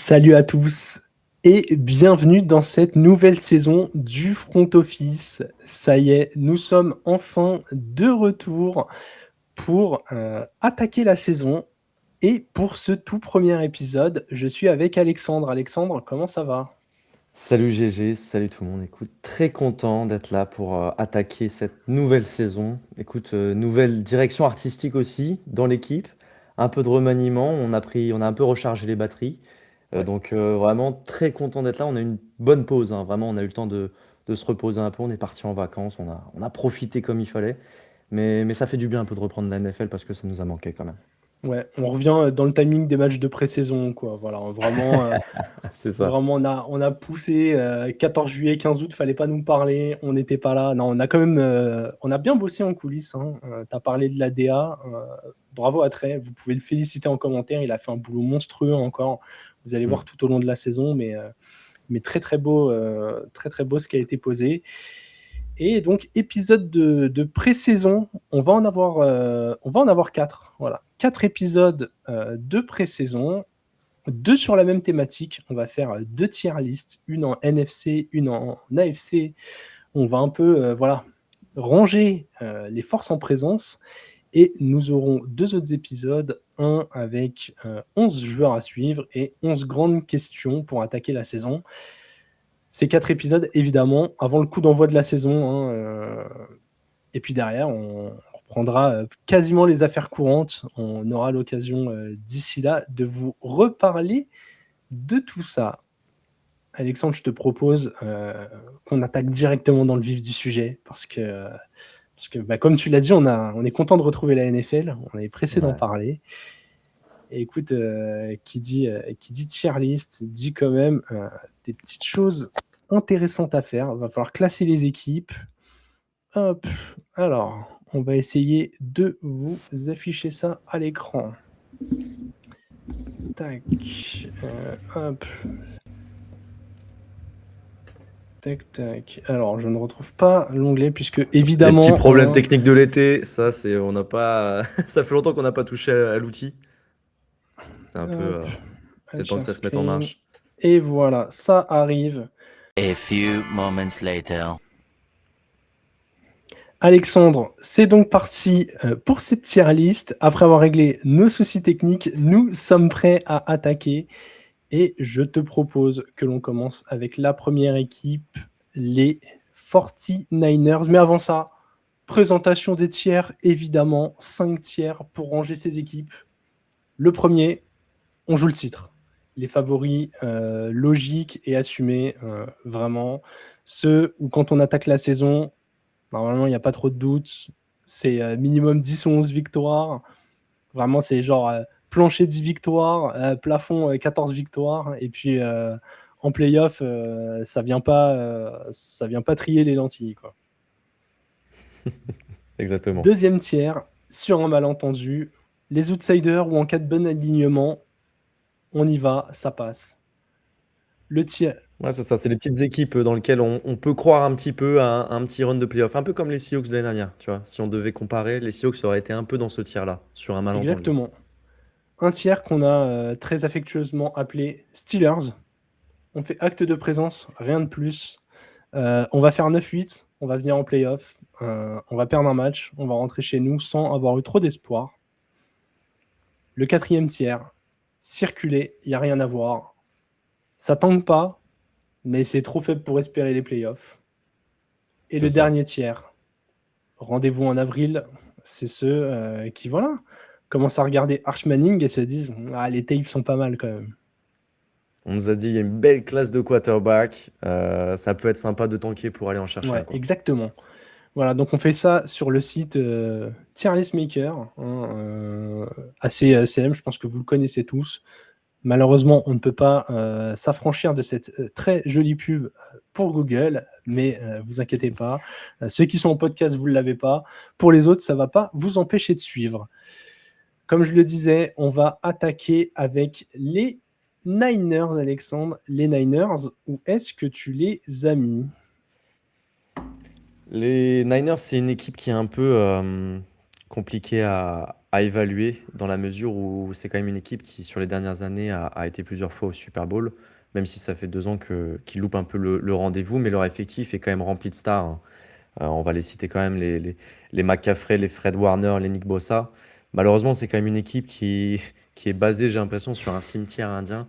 Salut à tous et bienvenue dans cette nouvelle saison du Front Office. Ça y est, nous sommes enfin de retour pour attaquer la saison. Et pour ce tout premier épisode, je suis avec Alexandre. Alexandre, comment ça va? Salut GG, salut tout le monde. Écoute, très content d'être là pour attaquer cette nouvelle saison. Écoute, nouvelle direction artistique aussi dans l'équipe. Un peu de remaniement, on a un peu rechargé les batteries. Ouais. Vraiment très content d'être là. On a eu une bonne pause, hein. Vraiment, on a eu le temps de se reposer un peu. On est parti en vacances, on a profité comme il fallait. Mais ça fait du bien un peu de reprendre la NFL parce que ça nous a manqué quand même. Ouais, on revient dans le timing des matchs de pré-saison, quoi. Voilà, vraiment, C'est ça. vraiment, on a poussé 14 juillet, 15 août, fallait pas nous parler, on n'était pas là. Non, on a quand même, on a bien bossé en coulisses, hein. Tu as parlé de la DA, bravo à Trey, vous pouvez le féliciter en commentaire, il a fait un boulot monstrueux encore. Vous allez voir Mm. tout au long de la saison, mais très très beau, très beau ce qui a été posé. Et donc épisode de pré-saison, on va en avoir 4. Voilà, 4 épisodes de pré-saison. Deux sur la même thématique. On va faire deux tier listes, une en NFC, une en AFC. On va un peu ranger les forces en présence. Et nous aurons deux autres épisodes, un avec 11 joueurs à suivre et 11 grandes questions pour attaquer la saison. Ces 4 épisodes, évidemment, avant le coup d'envoi de la saison. Et puis derrière, on reprendra quasiment les affaires courantes. On aura l'occasion d'ici là de vous reparler de tout ça. Alexandre, je te propose qu'on attaque directement dans le vif du sujet parce que comme tu l'as dit, on est content de retrouver la NFL. On est pressé d'en Ouais. parler. Et écoute, qui dit tier list dit quand même des petites choses intéressantes à faire. Il va falloir classer les équipes. Hop, alors, on va essayer de vous afficher ça à l'écran. Tac, hop. Tac, tac. Alors, je ne retrouve pas l'onglet puisque, Les petits évidemment, problèmes techniques de l'été, ça c'est, on n'a pas, ça fait longtemps qu'on n'a pas touché à l'outil. C'est un peu, hop, c'est le temps que share ça se mette en screen. marche. Et voilà, ça arrive. A few moments later. Alexandre, c'est donc parti pour cette tier list. Après avoir réglé nos soucis techniques, nous sommes prêts à attaquer. Et je te propose que l'on commence avec la première équipe, les 49ers. Mais avant ça, présentation des tiers, évidemment, 5 tiers pour ranger ces équipes. Le premier, on joue le titre. Les favoris logiques et assumés, vraiment. Ceux où quand on attaque la saison, normalement, il n'y a pas trop de doutes. C'est minimum 10 ou 11 victoires. Vraiment, c'est genre plancher 10 victoires, plafond 14 victoires. Et puis en playoff, ça vient pas trier les lentilles, quoi. Exactement. Deuxième tiers, sur un malentendu, les outsiders ou en cas de bon alignement, on y va, ça passe. Le tiers, Ouais, c'est ça, c'est les petites équipes dans lesquelles on peut croire un petit peu à un petit run de playoff, un peu comme les Seahawks de l'année dernière, tu vois. Si on devait comparer, les Seahawks auraient été un peu dans ce tiers-là, sur un malentendu. exactement. Un tiers qu'on a très affectueusement appelé Steelers. On fait acte de présence, rien de plus. On va faire 9-8, on va venir en playoff, on va perdre un match, on va rentrer chez nous sans avoir eu trop d'espoir. Le quatrième tiers, circuler, il n'y a rien à voir. Ça tangue pas, mais c'est trop faible pour espérer les playoffs. Et C'est le ça. dernier tiers, rendez-vous en avril, c'est ceux qui, voilà, commencent à regarder Arch Manning et se disent « Ah, les tapes sont pas mal quand même ». On nous a dit, il y a une belle classe de quarterback, ça peut être sympa de tanker pour aller en chercher un, Ouais, quoi. exactement. Voilà, donc on fait ça sur le site Tier List Maker, assez célèbre, je pense que vous le connaissez tous. Malheureusement, on ne peut pas s'affranchir de cette très jolie pub pour Google, mais vous inquiétez pas. Ceux qui sont en podcast, vous ne l'avez pas. Pour les autres, ça ne va pas vous empêcher de suivre. Comme je le disais, on va attaquer avec les Niners, Alexandre. Les Niners, où est-ce que tu les as mis? Les Niners, c'est une équipe qui est un peu compliquée à évaluer dans la mesure où c'est quand même une équipe qui, sur les dernières années, a été plusieurs fois au Super Bowl, même si ça fait 2 ans qu'ils loupent un peu le rendez-vous, mais leur effectif est quand même rempli de stars, hein. On va les citer quand même, les McCaffrey, les Fred Warner, les Nick Bosa. Malheureusement, c'est quand même une équipe qui est basée, j'ai l'impression, sur un cimetière indien.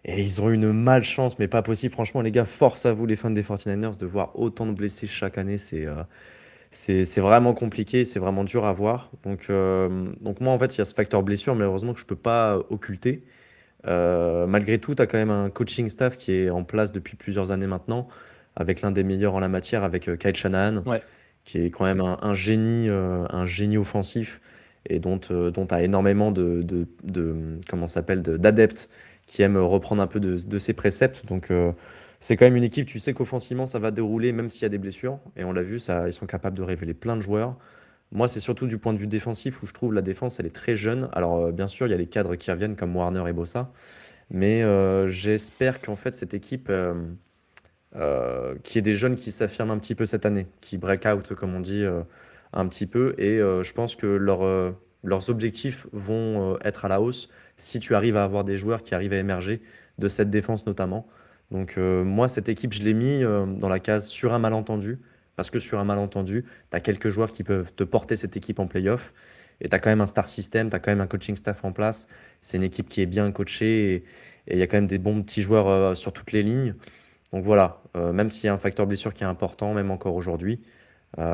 Et ils ont une malchance, mais pas possible. Franchement, les gars, force à vous, les fans des 49ers, de voir autant de blessés chaque année. C'est vraiment compliqué, c'est vraiment dur à voir. Donc moi, en fait, il y a ce facteur blessure, malheureusement, que je ne peux pas occulter. Malgré tout, tu as quand même un coaching staff qui est en place depuis plusieurs années maintenant, avec l'un des meilleurs en la matière, avec Kyle Shanahan, Ouais. qui est quand même un génie offensif et dont a énormément comment ça s'appelle, d'adeptes qui aiment reprendre un peu de ses préceptes. C'est quand même une équipe, tu sais qu'offensivement, ça va dérouler même s'il y a des blessures. Et on l'a vu, ça, ils sont capables de révéler plein de joueurs. Moi, c'est surtout du point de vue défensif où je trouve la défense, elle est très jeune. Alors, bien sûr, il y a les cadres qui reviennent comme Warner et Bossa. Mais j'espère qu'en fait, cette équipe, qu'il y ait des jeunes qui s'affirment un petit peu cette année, qui break out, comme on dit, un petit peu. Et je pense que leurs objectifs vont être à la hausse si tu arrives à avoir des joueurs qui arrivent à émerger de cette défense notamment. Moi, cette équipe, je l'ai mis dans la case sur un malentendu. Parce que sur un malentendu, tu as quelques joueurs qui peuvent te porter cette équipe en playoff. Et tu as quand même un star system, tu as quand même un coaching staff en place. C'est une équipe qui est bien coachée et il y a quand même des bons petits joueurs sur toutes les lignes. Donc voilà, même s'il y a un facteur blessure qui est important, même encore aujourd'hui,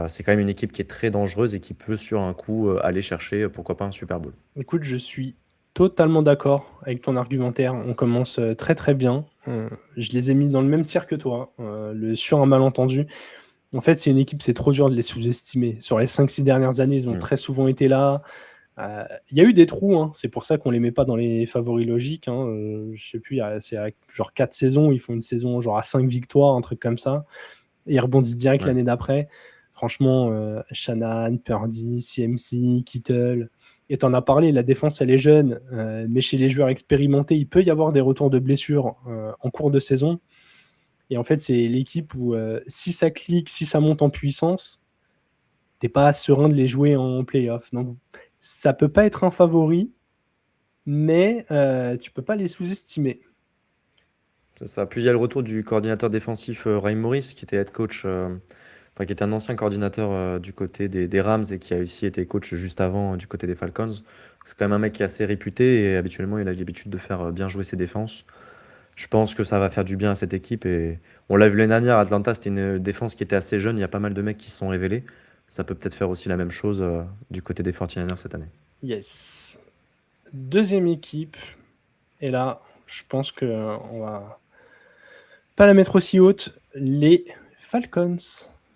c'est quand même une équipe qui est très dangereuse et qui peut sur un coup aller chercher, pourquoi pas un Super Bowl. Écoute, je suis totalement d'accord avec ton argumentaire. On commence très très bien. Je les ai mis dans le même tiers que toi, sur un malentendu. En fait, c'est une équipe, c'est trop dur de les sous-estimer. Sur les 5-6 dernières années, ils ont très souvent été là. Il y a eu des trous, hein. C'est pour ça qu'on les met pas dans les favoris logiques, hein. Je sais plus, c'est à genre 4 saisons, ils font une saison genre à 5 victoires, un truc comme ça. Et ils rebondissent direct Ouais. l'année d'après. Franchement, Shanahan, Purdy, CMC, Kittle. Et t'en as parlé, la défense elle est jeune, mais chez les joueurs expérimentés, il peut y avoir des retours de blessures en cours de saison. Et en fait, c'est l'équipe où si ça clique, si ça monte en puissance, t'es pas serein de les jouer en playoff. Donc ça peut pas être un favori, mais tu peux pas les sous-estimer. C'est ça. Puis il y a le retour du coordinateur défensif Ray Morris, qui était head coach, enfin qui était un ancien coordinateur du côté des Rams et qui a aussi été coach juste avant du côté des Falcons. C'est quand même un mec qui est assez réputé et habituellement il a l'habitude de faire bien jouer ses défenses. Je pense que ça va faire du bien à cette équipe et on l'a vu l'année dernière, Atlanta, c'était une défense qui était assez jeune, il y a pas mal de mecs qui se sont révélés. Ça peut peut-être faire aussi la même chose du côté des 49ers cette année. Yes. Deuxième équipe, et là, je pense qu'on va pas la mettre aussi haute, les Falcons,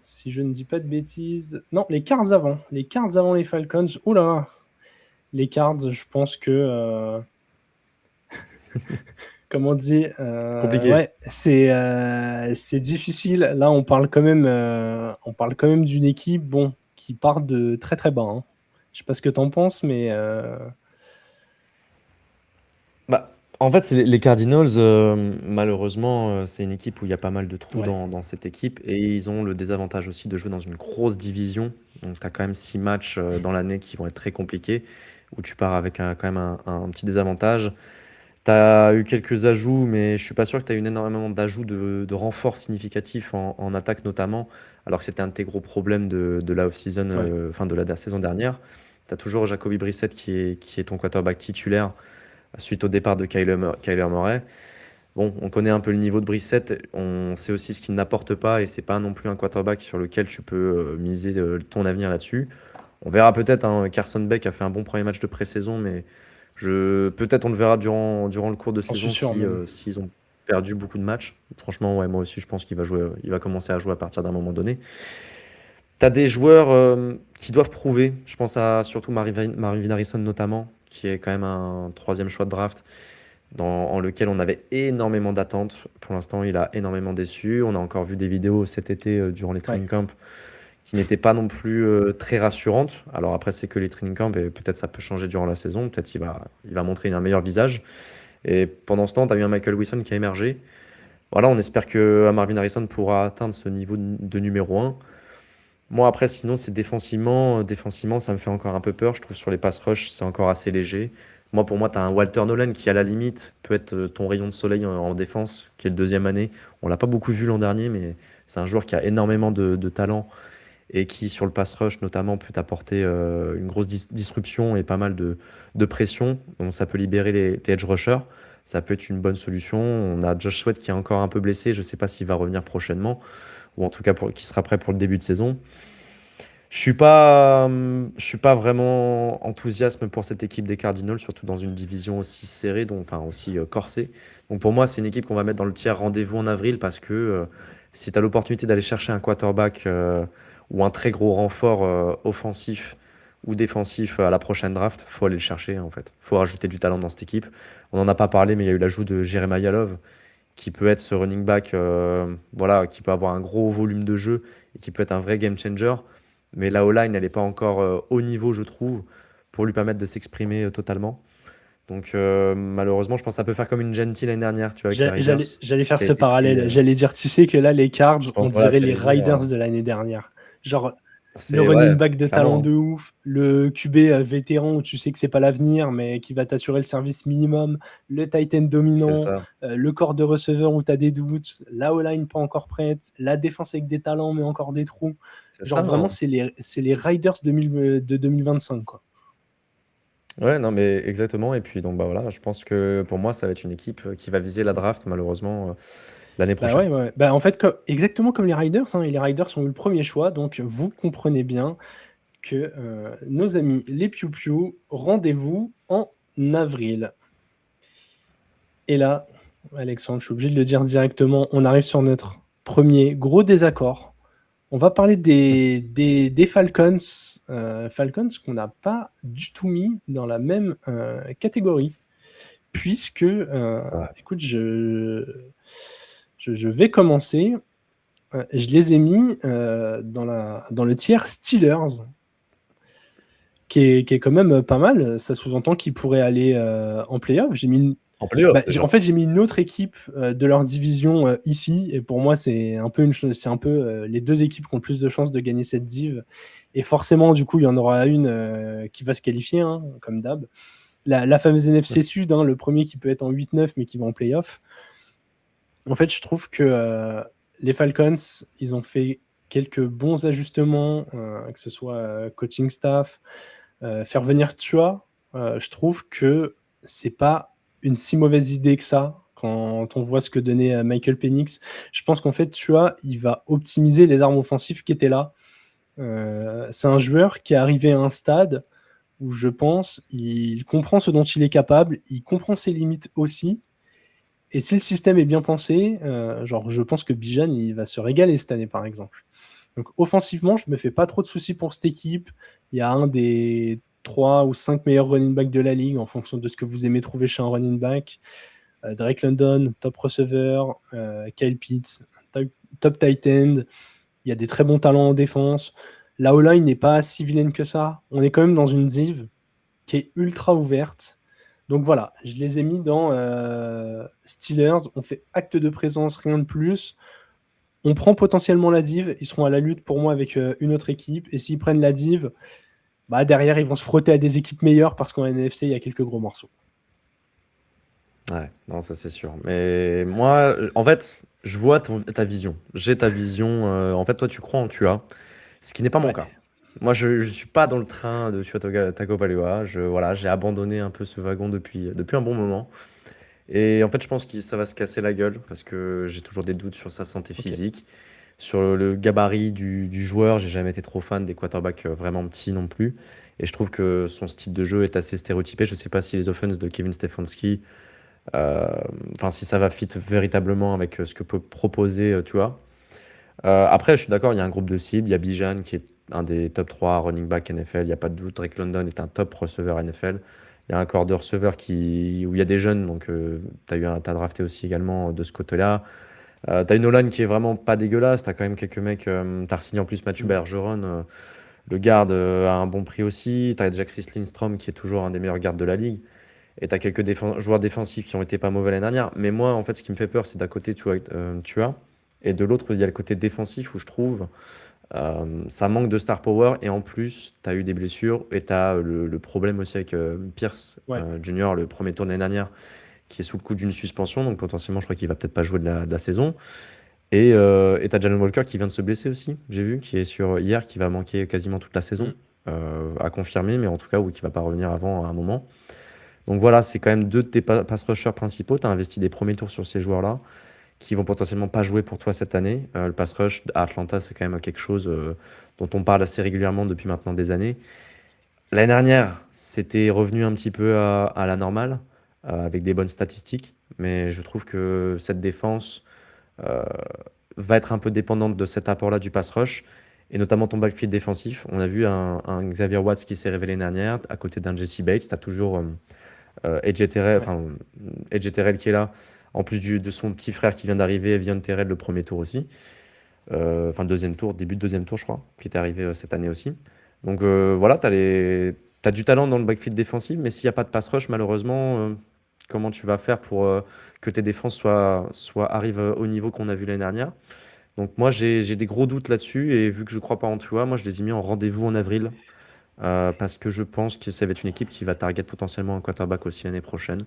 si je ne dis pas de bêtises. Non, les Cards avant. Les Cards avant les Falcons. Oula, les Cards, je pense que... Comment on dit Compliqué. Ouais, c'est difficile. Là, on parle quand même d'une équipe qui part de très très bas, hein. Je sais pas ce que t'en penses, mais... Bah, en fait, c'est les Cardinals, malheureusement, c'est une équipe où il y a pas mal de trous Ouais. dans cette équipe et ils ont le désavantage aussi de jouer dans une grosse division. Donc, tu as quand même 6 matchs dans l'année qui vont être très compliqués, où tu pars avec quand même un petit désavantage. Tu as eu quelques ajouts, mais je suis pas sûr que tu as eu énormément d'ajouts de renforts significatifs en attaque notamment, alors que c'était un de tes gros problèmes de la off-season, Ouais. enfin de la saison dernière. Tu as toujours Jacoby Brissett qui est ton quarterback titulaire suite au départ de Kyler Murray. Bon, on connaît un peu le niveau de Brissett, on sait aussi ce qu'il n'apporte pas et c'est pas non plus un quarterback sur lequel tu peux miser ton avenir là-dessus. On verra peut-être, hein, Carson Beck a fait un bon premier match de pré-saison, mais peut-être on le verra durant le cours de J'en suis saison sûr, même. s'ils ont perdu beaucoup de matchs. Franchement, ouais, moi aussi, je pense qu'il va jouer, il va commencer à jouer à partir d'un moment donné. Tu as des joueurs qui doivent prouver. Je pense à surtout Marvin Harrison notamment, qui est quand même un troisième choix de draft en lequel on avait énormément d'attentes. Pour l'instant, il a énormément déçu. On a encore vu des vidéos cet été durant les training camps qui n'étaient pas non plus très rassurantes. Alors après, c'est que les training camps et peut-être ça peut changer durant la saison. Peut-être qu'il va montrer un meilleur visage. Et pendant ce temps, tu as eu un Michael Wilson qui a émergé. Voilà, on espère que Marvin Harrison pourra atteindre ce niveau de numéro 1. Moi, après, sinon, c'est défensivement. Défensivement, ça me fait encore un peu peur. Je trouve sur les pass rush, c'est encore assez léger. Moi, pour moi, tu as un Walter Nolan qui, à la limite, peut être ton rayon de soleil en défense, qui est le deuxième année. On l'a pas beaucoup vu l'an dernier, mais c'est un joueur qui a énormément de talent et qui, sur le pass rush notamment, peut apporter une grosse disruption et pas mal de pression. Donc, ça peut libérer tes edge rushers. Ça peut être une bonne solution. On a Josh Sweat qui est encore un peu blessé. Je ne sais pas s'il va revenir prochainement, ou en tout cas qui sera prêt pour le début de saison. Je suis pas vraiment enthousiaste pour cette équipe des Cardinals, surtout dans une division aussi serrée, donc, enfin aussi corsée. Donc pour moi, c'est une équipe qu'on va mettre dans le tiers rendez-vous en avril parce que si tu as l'opportunité d'aller chercher un quarterback ou un très gros renfort offensif ou défensif à la prochaine draft, faut aller le chercher en fait. Faut rajouter du talent dans cette équipe. On n'en a pas parlé, mais il y a eu l'ajout de Jeremiah Love qui peut être ce running back, voilà, qui peut avoir un gros volume de jeu et qui peut être un vrai game changer. Mais la O-line, elle n'est pas encore au niveau, je trouve, pour lui permettre de s'exprimer totalement. Donc malheureusement, je pense que ça peut faire comme une Gentile l'année dernière, tu vois, avec les Raiders, J'allais faire qui a ce été pris. parallèle. J'allais dire, tu sais que là, les Cards, Je on pense, voilà, dirait tu les allais dire, Riders de l'année dernière. Genre, le c'est running ouais, back de talent clairement, de hein. ouf, le QB vétéran où tu sais que c'est pas l'avenir, mais qui va t'assurer le service minimum, le tight end C'est dominant, ça, le corps de receveur où tu as des doutes, la O-line pas encore prête, la défense avec des talents mais encore des trous. c'est Genre, ça, vraiment, hein. c'est les Riders de 2025, quoi. Ouais, non, mais exactement. Et puis donc bah voilà, je pense que pour moi, ça va être une équipe qui va viser la draft malheureusement l'année Bah prochaine. ouais, ouais. Bah, en fait, exactement comme les Riders, hein, et les Riders ont eu le premier choix, donc vous comprenez bien que nos amis les Piu Piu, rendez-vous en avril. Et là, Alexandre, je suis obligé de le dire directement, on arrive sur notre premier gros désaccord. On va parler des Falcons, Falcons qu'on n'a pas du tout mis dans la même catégorie, puisque, C'est vrai. écoute, je vais commencer. Je les ai mis dans le tiers Steelers, qui est quand même pas mal. Ça sous-entend qu'ils pourraient aller en playoff. En playoff En déjà. fait, j'ai mis une autre équipe de leur division ici, et pour moi, c'est un peu les deux équipes qui ont le plus de chances de gagner cette div. Et forcément, du coup, il y en aura une qui va se qualifier, hein, comme d'hab. La fameuse NFC Sud, hein, le premier qui peut être en 8-9, mais qui va en playoff. En fait, je trouve que les Falcons, ils ont fait quelques bons ajustements, que ce soit coaching staff, faire venir Tua. Je trouve que c'est pas une si mauvaise idée que ça quand on voit ce que donnait Michael Penix. Je pense qu'en fait, Tua, il va optimiser les armes offensives qui étaient là. C'est un joueur qui est arrivé à un stade où je pense il comprend ce dont il est capable, il comprend ses limites aussi. Et si le système est bien pensé, genre je pense que Bijan il va se régaler cette année par exemple. Donc offensivement, je me fais pas trop de soucis pour cette équipe. Il y a un des 3 ou 5 meilleurs running backs de la ligue en fonction de ce que vous aimez trouver chez un running back. Drake London, top receveur, Kyle Pitts, top tight end. Il y a des très bons talents en défense. La O-line n'est pas si vilaine que ça. On est quand même dans une div qui est ultra ouverte. Donc voilà, je les ai mis dans Steelers. On fait acte de présence, rien de plus. On prend potentiellement la div. Ils seront à la lutte pour moi avec une autre équipe. Et s'ils prennent la div, bah derrière, ils vont se frotter à des équipes meilleures parce qu'en NFC, il y a quelques gros morceaux. Ouais, non, ça c'est sûr. Mais moi, en fait, je vois ta vision. J'ai ta vision. En fait, toi, tu crois en Tua, ce qui n'est pas mon Ouais. cas. Moi, je suis pas dans le train de Tua Tagovailoa. Voilà, j'ai abandonné un peu ce wagon depuis un bon moment. Et en fait, je pense que ça va se casser la gueule parce que j'ai toujours des doutes sur sa santé Ok. physique, sur le gabarit du joueur. J'ai jamais été trop fan des quarterbacks vraiment petits non plus. Et je trouve que son style de jeu est assez stéréotypé. Je sais pas si les offenses de Kevin Stefanski, euh, enfin si ça va fit véritablement avec ce que peut proposer Tua. Après, je suis d'accord, il y a un groupe de cibles. Il y a Bijan qui est un des top 3 running back NFL. Il n'y a pas de doute. Drake London est un top receveur NFL. Il y a un corps de receveur où il y a des jeunes. Donc, t'as drafté aussi également de ce côté-là. T'as une O-line qui est vraiment pas dégueulasse. T'as quand même quelques mecs. T'as signé en plus Mathieu Bergeron. Le garde à un bon prix aussi. T'as déjà Chris Lindstrom qui est toujours un des meilleurs gardes de la ligue. Et t'as quelques joueurs défensifs qui ont été pas mauvais l'année dernière. Mais moi, en fait, ce qui me fait peur, c'est d'un côté, tu as. Et de l'autre, il y a le côté défensif où je trouve Ça manque de star power et en plus, tu as eu des blessures et tu as le problème aussi avec Pierce Ouais. Junior, le premier tour de l'année dernière, qui est sous le coup d'une suspension. Donc potentiellement, je crois qu'il va peut-être pas jouer de la saison. Et tu as Jalen Walker qui vient de se blesser aussi, j'ai vu, qui est sur hier, qui va manquer quasiment toute la saison, à confirmer, mais en tout cas, ou qui va pas revenir avant à un moment. Donc voilà, c'est quand même deux de tes pass rushers principaux. Tu as investi des premiers tours sur ces joueurs-là qui vont potentiellement pas jouer pour toi cette année. Le pass rush à Atlanta, c'est quand même quelque chose dont on parle assez régulièrement depuis maintenant des années. L'année dernière, c'était revenu un petit peu à la normale, avec des bonnes statistiques, mais je trouve que cette défense euh, va être un peu dépendante de cet apport-là du pass rush, et notamment ton backfield défensif. On a vu un Xavier Watts qui s'est révélé l'année dernière, à côté d'un Jesse Bates. Tu as toujours Edge Terrell, Ouais. enfin, Edge Terrell qui est là, en plus de son petit frère qui vient d'arriver, Evian Terrell, le premier tour aussi. Enfin, deuxième tour, début de deuxième tour, je crois, qui était arrivé cette année aussi. Donc voilà, t'as du talent dans le backfield défensif, mais s'il n'y a pas de pass rush, malheureusement, comment tu vas faire pour que tes défenses arrivent au niveau qu'on a vu l'année dernière? Donc moi, j'ai des gros doutes là-dessus, et vu que je ne crois pas en toi, moi, je les ai mis en rendez-vous en avril, parce que je pense que ça va être une équipe qui va target potentiellement un quarterback aussi l'année prochaine,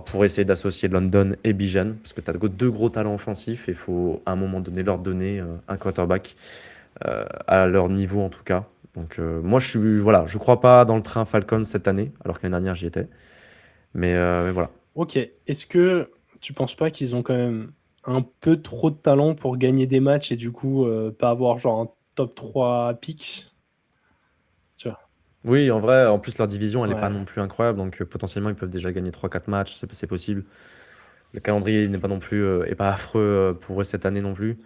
pour essayer d'associer London et Bijan, parce que tu as deux gros talents offensifs, et il faut à un moment donné leur donner un quarterback à leur niveau en tout cas. Donc moi, voilà, je crois pas dans le train Falcons cette année, alors que l'année dernière, j'y étais. Mais voilà. Ok. Est-ce que tu penses pas qu'ils ont quand même un peu trop de talent pour gagner des matchs et du coup pas avoir genre un top 3 pick? Tu vois. Oui, en vrai, en plus, leur division, elle n'est pas Ouais. non plus incroyable, donc potentiellement, ils peuvent déjà gagner 3-4 matchs, c'est possible. Le calendrier n'est pas non plus est pas affreux pour eux cette année non plus.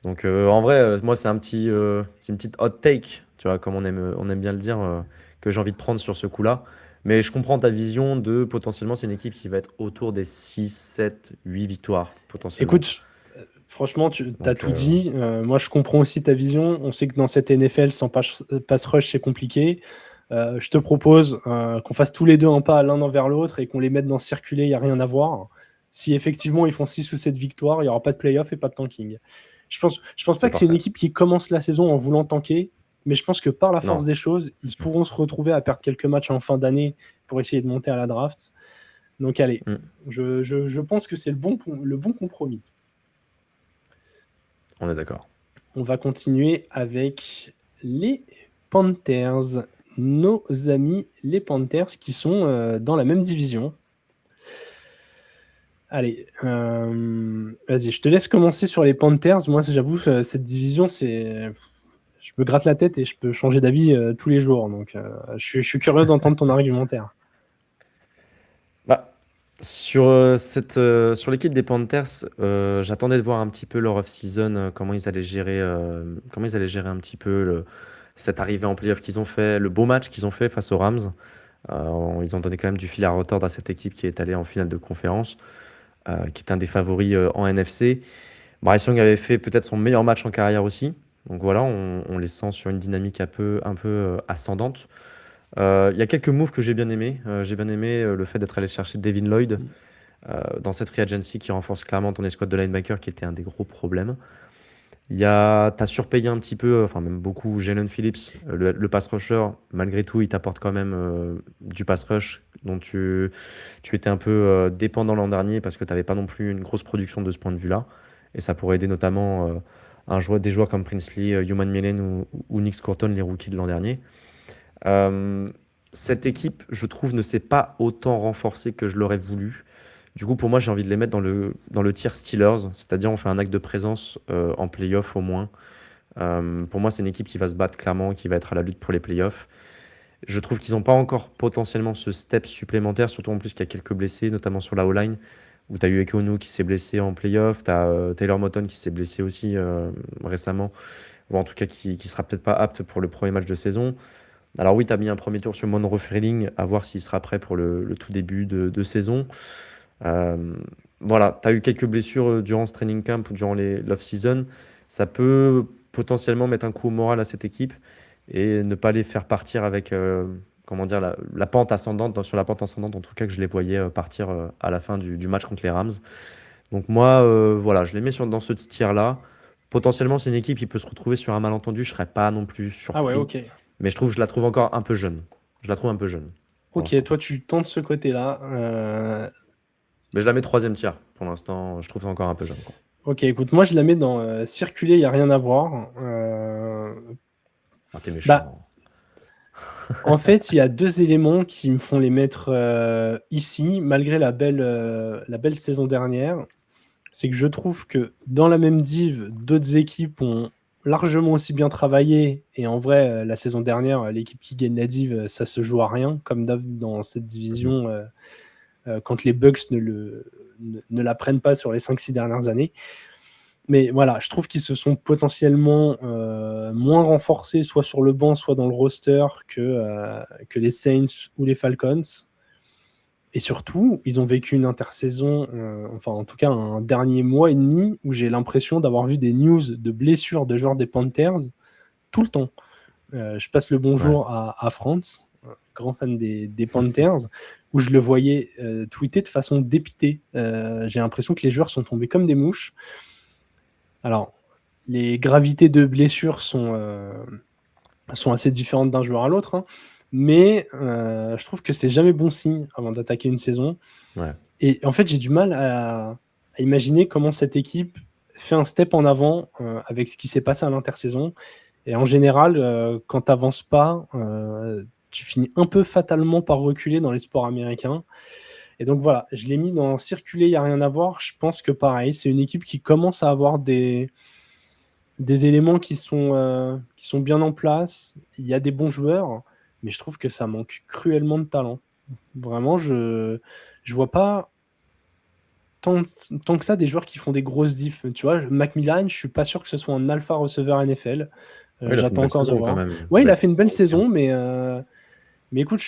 Donc en vrai, moi, c'est une petite hot take, tu vois, comme on aime bien le dire, que j'ai envie de prendre sur ce coup-là. Mais je comprends ta vision de potentiellement, c'est une équipe qui va être autour des 6, 7, 8 victoires, potentiellement. Écoute, franchement, tu as Donc tout dit. Moi, je comprends aussi ta vision. On sait que dans cette NFL, sans pass rush, c'est compliqué. Je te propose qu'on fasse tous les deux un pas l'un envers l'autre et qu'on les mette dans circuler, il n'y a rien à voir. Si effectivement ils font 6 ou 7 victoires, il n'y aura pas de playoff et pas de tanking. Je pense pas c'est que c'est une parfait. équipe qui commence la saison en voulant tanker, mais je pense que par la force Non, des choses, c'est ils sûr. pourront se retrouver à perdre quelques matchs en fin d'année pour essayer de monter à la draft. Donc allez, Mm, je pense que c'est le bon compromis. on est d'accord. On va continuer avec les Panthers. Nos amis les Panthers qui sont dans la même division. Allez, vas-y, je te laisse commencer sur les Panthers. Moi, j'avoue, cette division, je me gratte la tête et je peux changer d'avis tous les jours. Donc, je suis curieux d'entendre ton argumentaire. Bah, sur l'équipe des Panthers, j'attendais de voir un petit peu leur off-season, comment ils allaient gérer un petit peu cette arrivée en playoff qu'ils ont fait, le beau match qu'ils ont fait face aux Rams. Ils ont donné quand même du fil à retordre à cette équipe qui est allée en finale de conférence, qui est un des favoris en NFC. Bryce Young avait fait peut-être son meilleur match en carrière aussi. Donc voilà, on les sent sur une dynamique un peu ascendante. Il y a quelques moves que j'ai bien aimés. J'ai bien aimé le fait d'être allé chercher Devin Lloyd dans cette free agency qui renforce clairement ton escouade de linebacker qui était un des gros problèmes. T'as surpayé un petit peu, enfin même beaucoup, Jalen Phillips, le pass rusher. Malgré tout, il t'apporte quand même du pass rush dont tu étais un peu dépendant l'an dernier parce que tu n'avais pas non plus une grosse production de ce point de vue-là. Et ça pourrait aider notamment des joueurs comme Princely, Human Millen ou Nick Scotton, les rookies de l'an dernier. Euh, Cette équipe, je trouve, ne s'est pas autant renforcée que je l'aurais voulu. Du coup, pour moi, j'ai envie de les mettre dans le tier Steelers, c'est-à-dire on fait un acte de présence en playoff au moins. Pour moi, c'est une équipe qui va se battre clairement, qui va être à la lutte pour les playoffs. Je trouve qu'ils n'ont pas encore potentiellement ce step supplémentaire, surtout en plus qu'il y a quelques blessés, notamment sur la O-line, où tu as eu Ekonu qui s'est blessé en playoff, tu as Taylor Moton qui s'est blessé aussi récemment, ou en tout cas qui sera peut-être pas apte pour le premier match de saison. Alors oui, tu as mis un premier tour sur Monroe Freeling, à voir s'il sera prêt pour le tout début de saison. Euh, voilà, tu as eu quelques blessures durant ce training camp, durant l'off-season. Ça peut potentiellement mettre un coup au moral à cette équipe et ne pas les faire partir avec comment dire, la pente ascendante, sur la pente ascendante en tout cas que je les voyais partir à la fin du match contre les Rams. Donc moi, voilà, je les mets dans ce tiers-là. potentiellement, c'est une équipe qui peut se retrouver sur un malentendu. Je serais pas non plus Ah ouais, surpris. ok. Mais je la trouve encore un peu jeune. Je la trouve un peu jeune pour Ok, l'instant. toi tu tentes ce côté-là. Mais je la mets 3e tiers pour l'instant. Je trouve ça encore un peu jeune, quoi. Ok, écoute, moi je la mets dans circuler, il n'y a rien à voir. Ah, t'es Bah, méchant. en fait, il y a deux éléments qui me font les mettre ici, malgré la belle saison dernière. C'est que je trouve que dans la même div, d'autres équipes ont largement aussi bien travaillé. Et en vrai, la saison dernière, l'équipe qui gagne la div, ça se joue à rien, comme dans cette division, quand les Bucks ne la prennent pas sur les 5-6 dernières années. Mais voilà, je trouve qu'ils se sont potentiellement moins renforcés, soit sur le banc, soit dans le roster, que les Saints ou les Falcons. Et surtout, ils ont vécu une intersaison, enfin en tout cas un dernier mois et demi, où j'ai l'impression d'avoir vu des news de blessures de joueurs des Panthers tout le temps. Je passe le Ouais. bonjour à France, grand fan des Panthers, où je le voyais tweeter de façon dépitée. J'ai l'impression que les joueurs sont tombés comme des mouches. Alors, les gravités de blessures sont assez différentes d'un joueur à l'autre, hein, mais je trouve que c'est jamais bon signe avant d'attaquer une saison. Ouais. Et en fait, j'ai du mal à imaginer comment cette équipe fait un step en avant avec ce qui s'est passé à l'intersaison. Et en général, quand tu n'avances pas, tu finis un peu fatalement par reculer dans les sports américains. Et donc voilà, je l'ai mis dans circuler, il n'y a rien à voir. Je pense que pareil, c'est une équipe qui commence à avoir des éléments qui sont bien en place. Il y a des bons joueurs, mais je trouve que ça manque cruellement de talent. Vraiment, je vois pas tant que ça des joueurs qui font des grosses diffs. Tu vois, Macmillan, je suis pas sûr que ce soit un alpha receveur NFL. Ouais, il a fait une J'attends belle encore de saison quand voir. même. Ouais, il Belle a fait une belle saison. saison, mais écoute,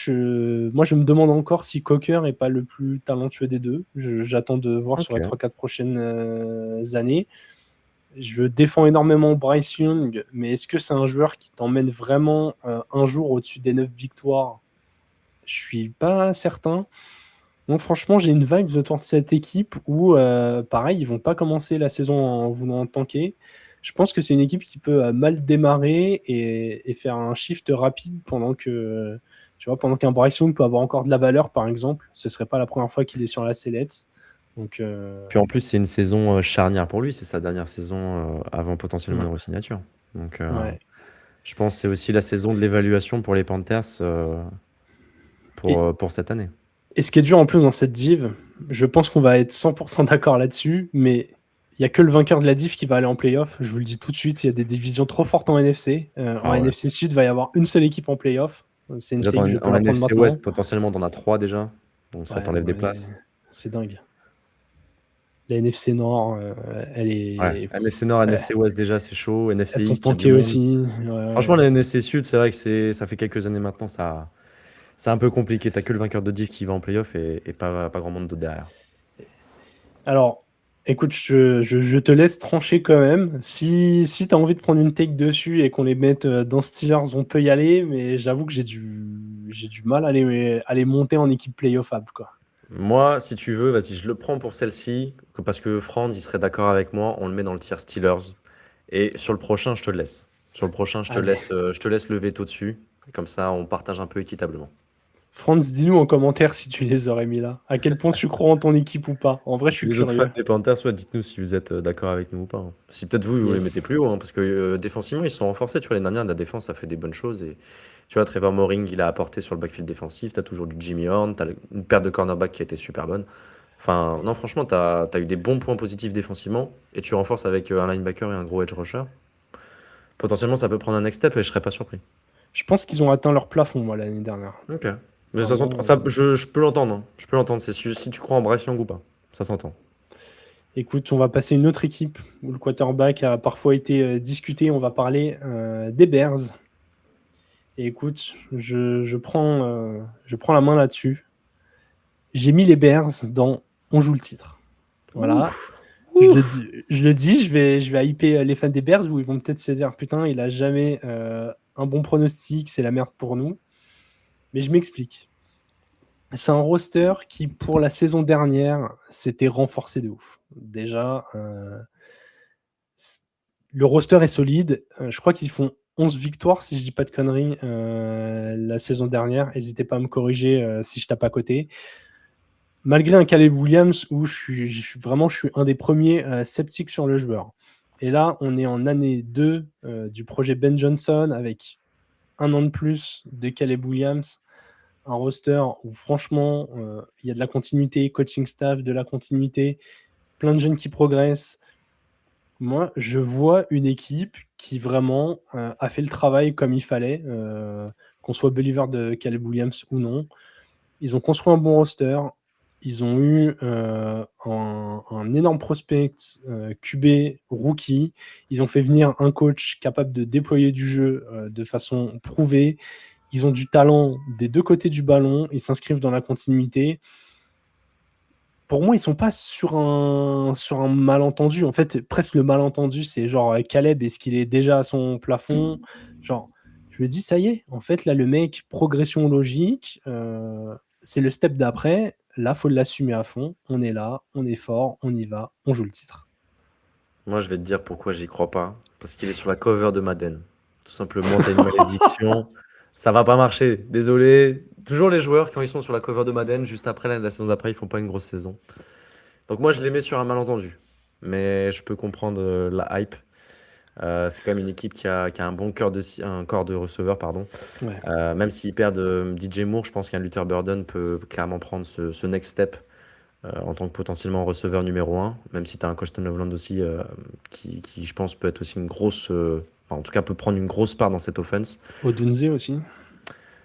moi je me demande encore si Cocker est pas le plus talentueux des deux. J'attends de voir sur les Ok. 3-4 prochaines années. Je défends énormément Bryce Young, mais est-ce que c'est un joueur qui t'emmène vraiment un jour au-dessus des 9 victoires? Je suis pas certain. Donc franchement, j'ai une vibe autour de cette équipe où, pareil, ils vont pas commencer la saison en voulant tanker. Je pense que c'est une équipe qui peut mal démarrer et faire un shift rapide pendant qu'un Bryce Young peut avoir encore de la valeur, par exemple. Ce serait pas la première fois qu'il est sur la sellette. Donc, Puis en plus, c'est une saison charnière pour lui. C'est sa dernière saison avant potentiellement ouais. une re-signature. Donc, Ouais. je pense que c'est aussi la saison de l'évaluation pour les Panthers Et, pour cette année. et ce qui est dur en plus dans cette div, je pense qu'on va être 100% d'accord là-dessus, mais il n'y a que le vainqueur de la div qui va aller en playoff. Je vous le dis tout de suite, il y a des divisions trop fortes en NFC. En Ah ouais. NFC Sud, il va y avoir une seule équipe en playoff. C'est une Déjà, take, je peux en la prendre NFC maintenant. West, potentiellement, t'en as 3 déjà. Donc, ça Ouais, t'enlève non, des mais places. c'est dingue. La NFC Nord, elle Ouais. est. NFC Nord, NFC West, déjà, c'est chaud. Elles NFC sont East, il y a du tankées monde. aussi. Franchement, la NFC Sud, c'est vrai que ça fait quelques années maintenant, c'est un peu compliqué. T'as que le vainqueur de div qui va en playoff et pas grand monde d'autre derrière. Alors, écoute, je te laisse trancher quand même. Si tu as envie de prendre une take dessus et qu'on les mette dans Steelers, on peut y aller, mais j'avoue que j'ai du mal à les monter en équipe playoffable, quoi. Moi, si tu veux, vas-y, je le prends pour celle-ci, parce que Franz, il serait d'accord avec moi. On le met dans le tier Steelers. Et sur le prochain, je te le laisse. Sur le prochain, Allez. je te laisse le veto dessus. Comme ça, on partage un peu équitablement. Franz, dis-nous en commentaire si tu les aurais mis là. À quel point tu crois en ton équipe ou pas. En vrai, Et je puis suis les autres fans curieux. des Panthers, soit dites-nous si vous êtes d'accord avec nous ou pas, hein. Si peut-être vous les mettez Yes. plus haut, hein, parce que défensivement, ils sont renforcés. Tu vois, l'année dernière, la défense a fait des bonnes choses. Et tu vois, Trevor Moring, il a apporté sur le backfield défensif. Tu as toujours du Jimmy Horn. Tu as une paire de cornerback qui a été super bonne. Enfin, non, franchement, tu as eu des bons points positifs défensivement. Et tu renforces avec un linebacker et un gros edge rusher. Potentiellement, ça peut prendre un next step et je serais pas surpris. Je pense qu'ils ont atteint leur plafond, moi, l'année dernière. Ok. Mais ça Vraiment, s'entend. Je peux l'entendre, hein. Je peux l'entendre. C'est si tu crois en Bryce Young ou pas. Ça s'entend. Écoute, on va passer à une autre équipe où le quarterback a parfois été discuté. On va parler des Bears. Et écoute, je prends la main là-dessus. J'ai mis les Bears dans On joue le titre. Voilà. Je le dis, je vais hyper les fans des Bears où ils vont peut-être se dire putain, il a jamais un bon pronostic, c'est la merde pour nous. Mais je m'explique. C'est un roster qui, pour la saison dernière, s'était renforcé de ouf. Déjà, le roster est solide. Je crois qu'ils font 11 victoires, si je dis pas de conneries, la saison dernière. N'hésitez pas à me corriger si je tape à côté. Malgré un Caleb Williams où je suis un des premiers sceptiques sur le joueur. Et là, on est en année 2 du projet Ben Johnson avec un an de plus de Caleb Williams, un roster où franchement, il y a de la continuité, coaching staff, de la continuité, plein de jeunes qui progressent. Moi, je vois une équipe qui vraiment a fait le travail comme il fallait, qu'on soit believer de Caleb Williams ou non. Ils ont construit un bon roster. Ils ont eu un énorme prospect QB rookie. Ils ont fait venir un coach capable de déployer du jeu de façon prouvée. Ils ont du talent des deux côtés du ballon. Ils s'inscrivent dans la continuité. Pour moi, ils sont pas sur un malentendu. En fait, presque le malentendu, c'est genre Caleb, est-ce qu'il est déjà à son plafond? Genre, je me dis, ça y est, en fait, là, le mec, progression logique, c'est le step d'après. Là, faut l'assumer à fond. On est là, on est fort, on y va, on joue le titre. Moi, je vais te dire pourquoi j'y crois pas. Parce qu'il est sur la cover de Madden. Tout simplement, t'as une malédiction. Ça va pas marcher. Désolé. Toujours les joueurs, quand ils sont sur la cover de Madden, juste après, la saison d'après, ils font pas une grosse saison. Donc moi, je les mets sur un malentendu. Mais je peux comprendre la hype. C'est quand même une équipe qui a un bon un corps de receveur, pardon. Ouais. Même s'ils perdent DJ Moore, je pense qu'un Luther Burden peut clairement prendre ce next step en tant que potentiellement receveur numéro 1, même si tu as un Coston Loveland aussi qui, je pense, peut être aussi une grosse... en tout cas, peut prendre une grosse part dans cette offense. Odunze aussi.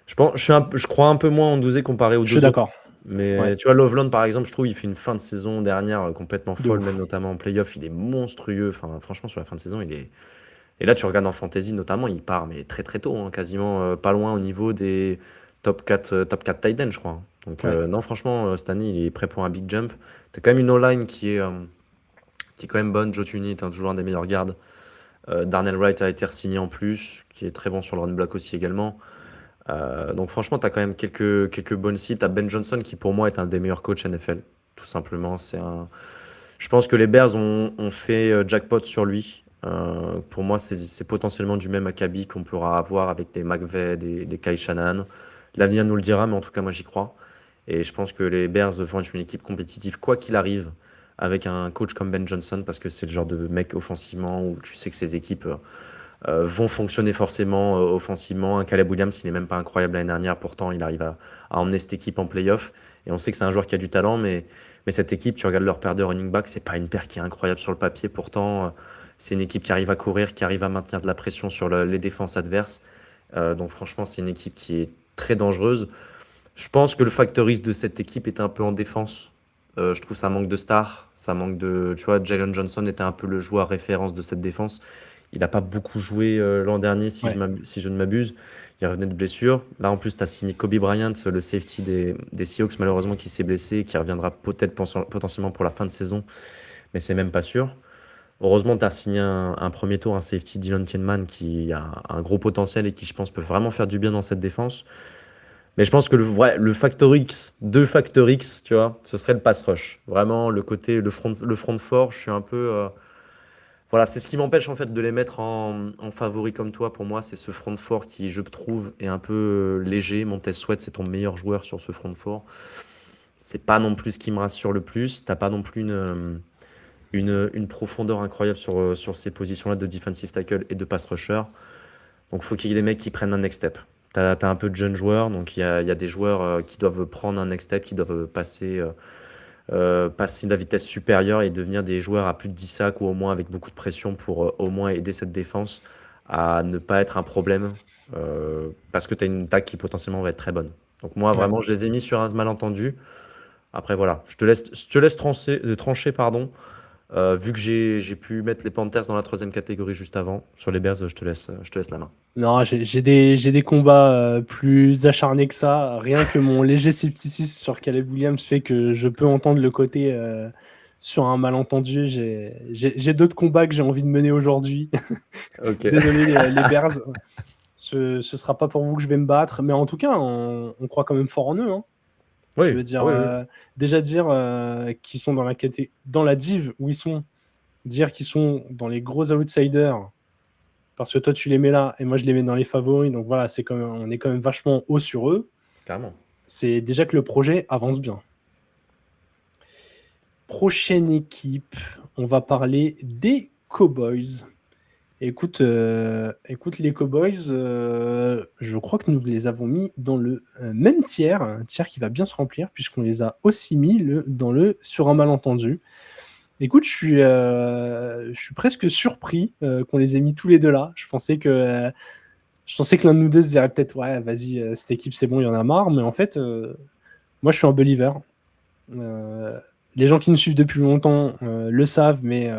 Je crois un peu moins en Douzé comparé aux Je deux suis autres. d'accord. Mais Ouais. tu vois, Loveland, par exemple, je trouve il fait une fin de saison dernière complètement De folle, ouf. même notamment en playoff. Il est monstrueux. Enfin, franchement, sur la fin de saison, il est... Et là, tu regardes en fantasy notamment, il part mais très très tôt, hein, quasiment pas loin au niveau des top 4 tight ends, je crois, hein. Donc Ouais. non, franchement, cette année, il est prêt pour un big jump. Tu as quand même une O-line qui est quand même bonne. Joe Thuney est toujours un des meilleurs gardes. Darnell Wright a été re-signé en plus, qui est très bon sur le run block aussi également. Donc franchement, tu as quand même quelques bonnes cibles. Tu as Ben Johnson qui pour moi est un des meilleurs coachs NFL, tout simplement. Je pense que les Bears ont fait jackpot sur lui. Pour moi, c'est potentiellement du même acabit qu'on pourra avoir avec des McVay, des Kai Shanahan. L'avenir nous le dira, mais en tout cas, moi, j'y crois. Et je pense que les Bears vont être une équipe compétitive, quoi qu'il arrive, avec un coach comme Ben Johnson, parce que c'est le genre de mec offensivement où tu sais que ces équipes vont fonctionner forcément offensivement. Un Caleb Williams, il n'est même pas incroyable l'année dernière, pourtant, il arrive à emmener cette équipe en playoff. Et on sait que c'est un joueur qui a du talent, mais cette équipe, tu regardes leur paire de running back, c'est pas une paire qui est incroyable sur le papier. Pourtant, c'est une équipe qui arrive à courir, qui arrive à maintenir de la pression sur les défenses adverses. Donc franchement, c'est une équipe qui est très dangereuse. Je pense que le facteur risque de cette équipe était un peu en défense. Je trouve ça manque de stars, ça manque de... Tu vois, Jalen Johnson était un peu le joueur référence de cette défense. Il n'a pas beaucoup joué l'an dernier, si je ne m'abuse. Il revenait de blessure. Là, en plus, tu as signé Kobe Bryant, le safety des Seahawks, malheureusement, qui s'est blessé, qui reviendra peut-être potentiellement pour la fin de saison, mais c'est même pas sûr. Heureusement, tu as signé un premier tour, un safety, Dylan Tienman, qui a un gros potentiel et qui, je pense, peut vraiment faire du bien dans cette défense. Mais je pense que le facteur X, deux facteurs X, tu vois, ce serait le pass rush. Vraiment, le front fort, je suis un peu... Voilà, c'est ce qui m'empêche en fait de les mettre en favori comme toi. Pour moi, c'est ce front fort qui, je trouve, est un peu léger. Montez Sweat, c'est ton meilleur joueur sur ce front fort. C'est pas non plus ce qui me rassure le plus. T'as pas non plus une profondeur incroyable sur ces positions-là de defensive tackle et de pass rusher. Donc, faut qu'il y ait des mecs qui prennent un next step. T'as un peu de jeunes joueurs, donc il y a des joueurs qui doivent prendre un next step, qui doivent passer de la vitesse supérieure et devenir des joueurs à plus de 10 sacs ou au moins avec beaucoup de pression pour au moins aider cette défense à ne pas être un problème parce que tu as une tacle qui potentiellement va être très bonne. Donc moi, vraiment, je les ai mis sur un malentendu. Après, voilà, je te laisse trancher, pardon. Vu que j'ai pu mettre les Panthers dans la 3e catégorie juste avant, sur les Bears, je te laisse la main. Non, j'ai des combats plus acharnés que ça. Rien que mon léger scepticisme sur Caleb Williams fait que je peux entendre le côté sur un malentendu. J'ai d'autres combats que j'ai envie de mener aujourd'hui. Okay. Désolé les Bears. Ce sera pas pour vous que je vais me battre. Mais en tout cas, on croit quand même fort en eux. Hein. Oui, je veux dire, oui. déjà dire qu'ils sont dans la div où ils sont, dire qu'ils sont dans les gros outsiders parce que toi tu les mets là et moi je les mets dans les favoris, donc voilà, on est quand même vachement haut sur eux. Clairement. C'est déjà que le projet avance bien. Prochaine équipe, on va parler des Cowboys. Écoute, les Cowboys, je crois que nous les avons mis dans le même tiers, un tiers qui va bien se remplir, puisqu'on les a aussi mis dans le sur un malentendu. Écoute, je suis presque surpris qu'on les ait mis tous les deux là. Je pensais que l'un de nous deux se dirait peut-être, ouais, vas-y, cette équipe, c'est bon, il y en a marre. Mais en fait, moi, je suis un believer. Les gens qui nous suivent depuis longtemps le savent, mais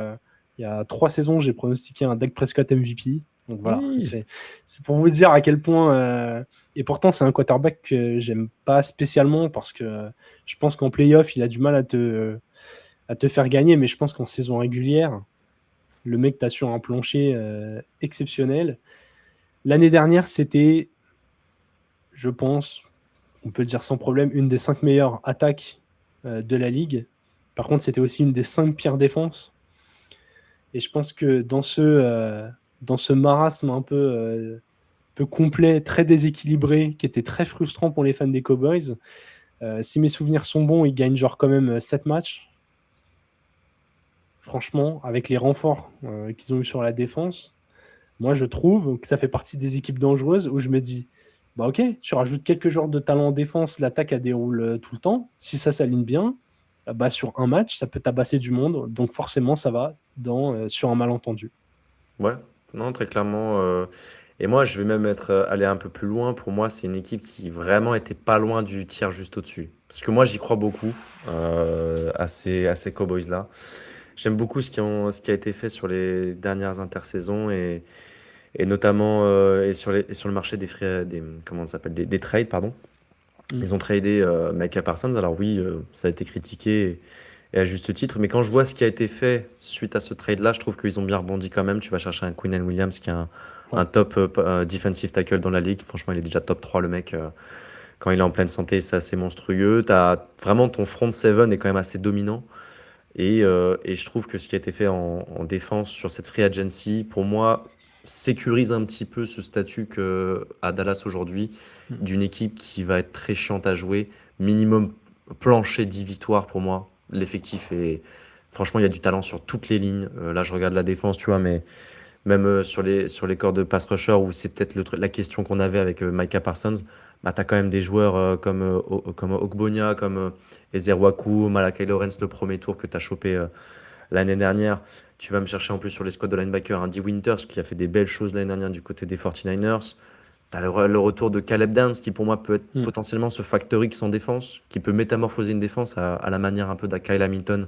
il y a 3 saisons, j'ai pronostiqué un Dak Prescott MVP. Donc voilà, Oui. c'est pour vous dire à quel point. Et pourtant, c'est un quarterback que j'aime pas spécialement parce que je pense qu'en playoff, il a du mal à te faire gagner, mais je pense qu'en saison régulière, le mec t'a sur un plancher exceptionnel. L'année dernière, c'était, je pense, on peut le dire sans problème, une des 5 meilleures attaques de la ligue. Par contre, c'était aussi une des 5 pires défenses. Et je pense que dans ce marasme un peu complet, très déséquilibré, qui était très frustrant pour les fans des Cowboys, si mes souvenirs sont bons, ils gagnent genre quand même 7 matchs. Franchement, avec les renforts qu'ils ont eu sur la défense, moi je trouve que ça fait partie des équipes dangereuses où je me dis, bah ok, tu rajoutes quelques joueurs de talent en défense, l'attaque elle déroule tout le temps. Si ça s'aligne bien, bah sur un match, ça peut tabasser du monde. Donc forcément, ça va sur un malentendu. Ouais, non, très clairement. Et moi, je vais même aller un peu plus loin. Pour moi, c'est une équipe qui vraiment était pas loin du tiers juste au-dessus. Parce que moi, j'y crois beaucoup à ces Cowboys-là. J'aime beaucoup ce qui a été fait sur les dernières intersaisons et notamment et sur le marché comment ça s'appelle, des trades, pardon. Ils ont tradé Micah Parsons. Alors oui, ça a été critiqué et à juste titre. Mais quand je vois ce qui a été fait suite à ce trade-là, je trouve qu'ils ont bien rebondi quand même. Tu vas chercher un Quinnen Williams qui est un top defensive tackle dans la ligue. Franchement, il est déjà top 3 le mec. Quand il est en pleine santé, c'est assez monstrueux. Vraiment ton front seven est quand même assez dominant. Et je trouve que ce qui a été fait en défense sur cette free agency, pour moi, sécurise un petit peu ce statut à Dallas aujourd'hui, d'une équipe qui va être très chiante à jouer. Minimum plancher 10 victoires pour moi. L'effectif est... Franchement, il y a du talent sur toutes les lignes. Là, je regarde la défense, tu vois, mais même sur les corps de pass rusher, où c'est peut-être la question qu'on avait avec Micah Parsons, bah, tu as quand même des joueurs comme Ogbonia, comme Ezer Waku, Malakai Lawrence, le premier tour que tu as chopé l'année dernière. Tu vas me chercher en plus sur les squads de linebacker, Andy Winters, qui a fait des belles choses l'année dernière du côté des 49ers. Tu as le retour de Caleb Dance, qui pour moi peut être potentiellement ce facteur X en défense, qui peut métamorphoser une défense à la manière un peu d'Kyle Hamilton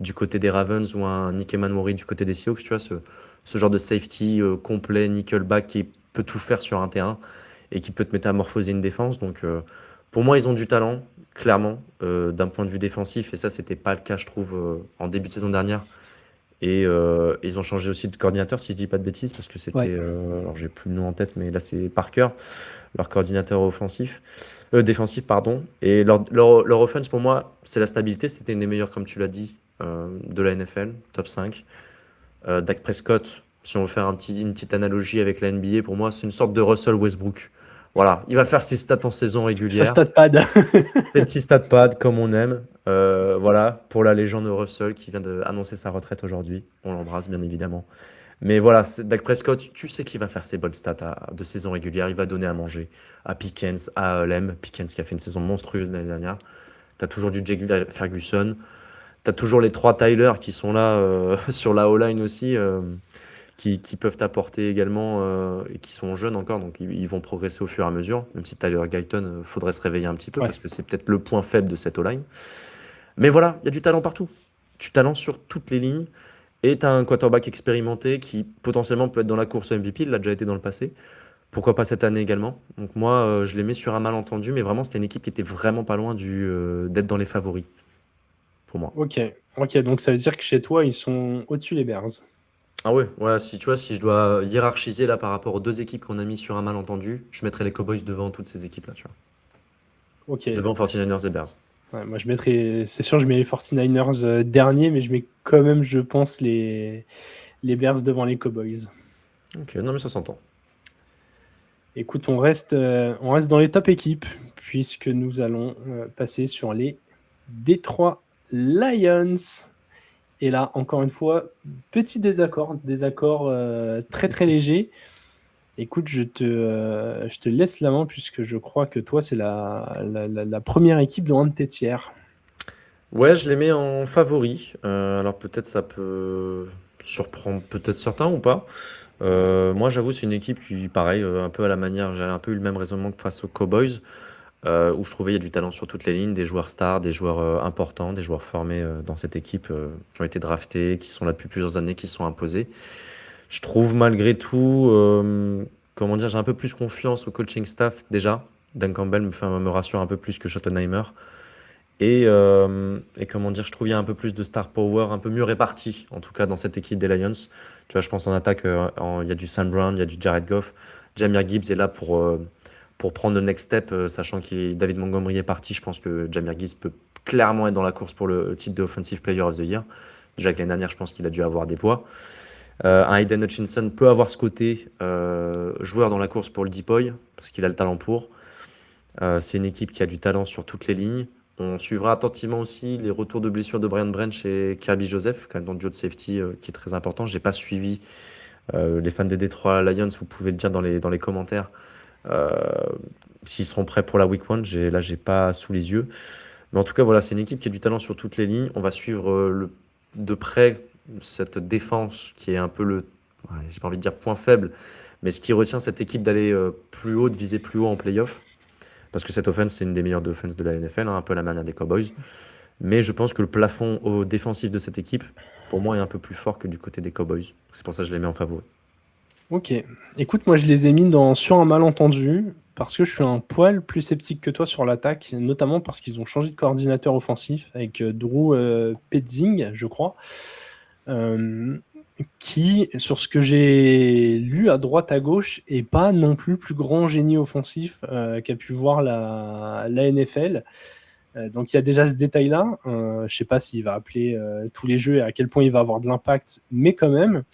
du côté des Ravens ou un Nick Emanwori du côté des Seahawks. Tu vois, ce genre de safety complet, nickelback, qui peut tout faire sur un terrain et qui peut te métamorphoser une défense. Donc pour moi, ils ont du talent, clairement, d'un point de vue défensif. Et ça, c'était pas le cas, je trouve, en début de saison dernière. Et ils ont changé aussi de coordinateur, si je dis pas de bêtises, parce que c'était... Ouais. alors, j'ai plus le nom en tête, mais là, c'est Parker, leur coordinateur défensif, pardon. Et leur offense, pour moi, c'est la stabilité. C'était une des meilleures, comme tu l'as dit, de la NFL, top 5. Dak Prescott, si on veut faire une petite analogie avec la NBA, pour moi, c'est une sorte de Russell Westbrook. Voilà, il va faire ses stats en saison Ça régulière. stat pad. C'est le petit stat pad comme on aime. Voilà, pour la légende de Russell qui vient d'annoncer sa retraite aujourd'hui. On l'embrasse bien évidemment. Mais voilà, Dak Prescott, tu sais qu'il va faire ses bonnes stats de saison régulière. Il va donner à manger à Pickens, à Lem. Pickens qui a fait une saison monstrueuse l'année dernière. Tu as toujours du Jake Ferguson. Tu as toujours les 3 Tyler qui sont là sur la O-line aussi, qui peuvent t'apporter également et qui sont jeunes encore. Donc ils vont progresser au fur et à mesure. Même si Tyler Guyton, faudrait se réveiller un petit peu parce que c'est peut-être le point faible de cette O-line. Mais voilà, il y a du talent partout. Du talent sur toutes les lignes. Et tu as un quarterback expérimenté qui potentiellement peut être dans la course MVP. Il l'a déjà été dans le passé. Pourquoi pas cette année également. Donc moi, je les mets sur un malentendu. Mais vraiment, c'était une équipe qui était vraiment pas loin d'être dans les favoris. Pour moi. Ok, donc ça veut dire que chez toi, ils sont au-dessus des Bears. Ah ouais, si tu vois, si je dois hiérarchiser là par rapport aux 2 équipes qu'on a mis sur un malentendu, je mettrais les Cowboys devant toutes ces équipes-là, tu vois. Ok. Devant 49ers et Bears. Ouais, moi, c'est sûr, je mets les 49ers dernier, mais je mets quand même, je pense, les Bears devant les Cowboys. Ok, non mais ça s'entend. Écoute, on reste dans les top équipes, puisque nous allons passer sur les Detroit Lions. Et là, encore une fois, petit désaccord très très léger. Écoute, je te laisse la main, puisque je crois que toi, c'est la première équipe dans un de tes tiers. Ouais, je les mets en favori. Alors peut-être ça peut surprendre peut-être certains ou pas. Moi, j'avoue, c'est une équipe qui, pareil, un peu à la manière, j'ai un peu eu le même raisonnement que face aux Cowboys, où je trouvais il y a du talent sur toutes les lignes, des joueurs stars, des joueurs importants, des joueurs formés dans cette équipe qui ont été draftés, qui sont là depuis plusieurs années, qui se sont imposés. Je trouve malgré tout, comment dire, j'ai un peu plus confiance au coaching staff déjà. Dan Campbell me rassure un peu plus que Schottenheimer. Et comment dire, je trouve il y a un peu plus de star power, un peu mieux réparti, en tout cas dans cette équipe des Lions. Tu vois, je pense en attaque, il y a du Sam Brown, il y a du Jared Goff. Jahmyr Gibbs est là pour prendre le next step, sachant que David Montgomery est parti. Je pense que Jahmyr Gibbs peut clairement être dans la course pour le titre de Offensive Player of the Year. Déjà que l'année dernière, je pense qu'il a dû avoir des voix. Un Aiden Hutchinson peut avoir ce côté joueur dans la course pour le DPOY, parce qu'il a le talent pour. C'est une équipe qui a du talent sur toutes les lignes. On suivra attentivement aussi les retours de blessures de Brian Branch et Kirby Joseph, quand même dans le duo de safety qui est très important. Je n'ai pas suivi les fans des Detroit Lions, vous pouvez le dire dans les commentaires, s'ils seront prêts pour la Week 1. Là, je n'ai pas sous les yeux. Mais en tout cas, voilà, c'est une équipe qui a du talent sur toutes les lignes. On va suivre de près cette défense qui est un peu j'ai pas envie de dire point faible, mais ce qui retient cette équipe d'aller plus haut, de viser plus haut en playoff. Parce que cette offense, c'est une des meilleures offenses de la NFL, un peu à la manière des Cowboys. Mais je pense que le plafond défensif de cette équipe, pour moi, est un peu plus fort que du côté des Cowboys. C'est pour ça que je les mets en favori. Ok. Écoute, moi, je les ai mis sur un malentendu, parce que je suis un poil plus sceptique que toi sur l'attaque, notamment parce qu'ils ont changé de coordinateur offensif avec Drew Petzing, je crois, qui, sur ce que j'ai lu à droite à gauche, est pas non plus le plus grand génie offensif qu'a pu voir la NFL. Donc il y a déjà ce détail-là. Je sais pas s'il va appeler tous les jeux et à quel point il va avoir de l'impact, mais quand même,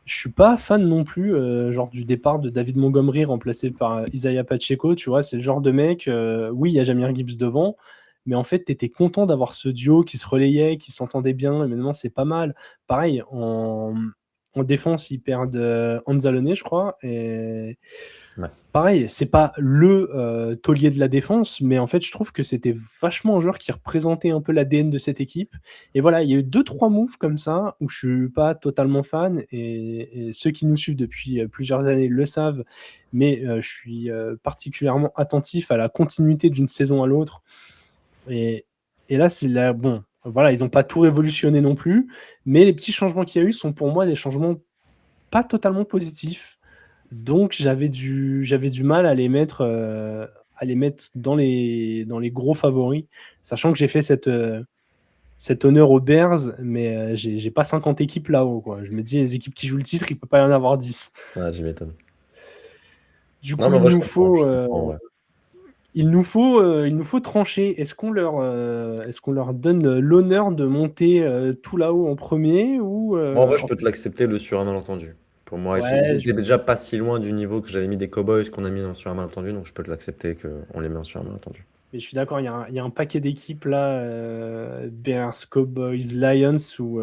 je suis pas fan non plus genre du départ de David Montgomery remplacé par Isaiah Pacheco. Tu vois, c'est le genre de mec. Oui, il y a Jahmyr Gibbs devant. Mais en fait, tu étais content d'avoir ce duo qui se relayait, qui s'entendait bien, et maintenant c'est pas mal. Pareil, en défense, ils perdent Anzalone, je crois, et Ouais. pareil, c'est pas le taulier de la défense, mais en fait, je trouve que c'était vachement un joueur qui représentait un peu l'ADN de cette équipe. Et voilà, il y a eu 2-3 moves comme ça où je suis pas totalement fan, et ceux qui nous suivent depuis plusieurs années le savent, mais je suis particulièrement attentif à la continuité d'une saison à l'autre. Et là, bon, voilà, ils n'ont pas tout révolutionné non plus, mais les petits changements qu'il y a eu sont pour moi des changements pas totalement positifs. Donc j'avais du mal à les mettre dans les gros favoris, sachant que j'ai fait cet honneur aux Bears, mais j'ai pas 50 équipes là-haut, quoi. Je me dis, les équipes qui jouent le titre, il peut pas y en avoir 10. Ouais, j'y m'étonne. Du Non, coup, mais il moi, je nous comprends, faut ouais. il nous faut trancher. Est-ce qu'on leur donne l'honneur de monter tout là-haut en premier, ou Moi, en vrai, je peux te l'accepter, le sur un malentendu. Pour moi, ils ouais, étaient déjà pas si loin du niveau que j'avais mis des Cowboys qu'on a mis sur un malentendu, donc je peux te l'accepter qu'on les met en sur un malentendu. mais je suis d'accord, il y a un paquet d'équipes là, Bears, Cowboys, Lions, où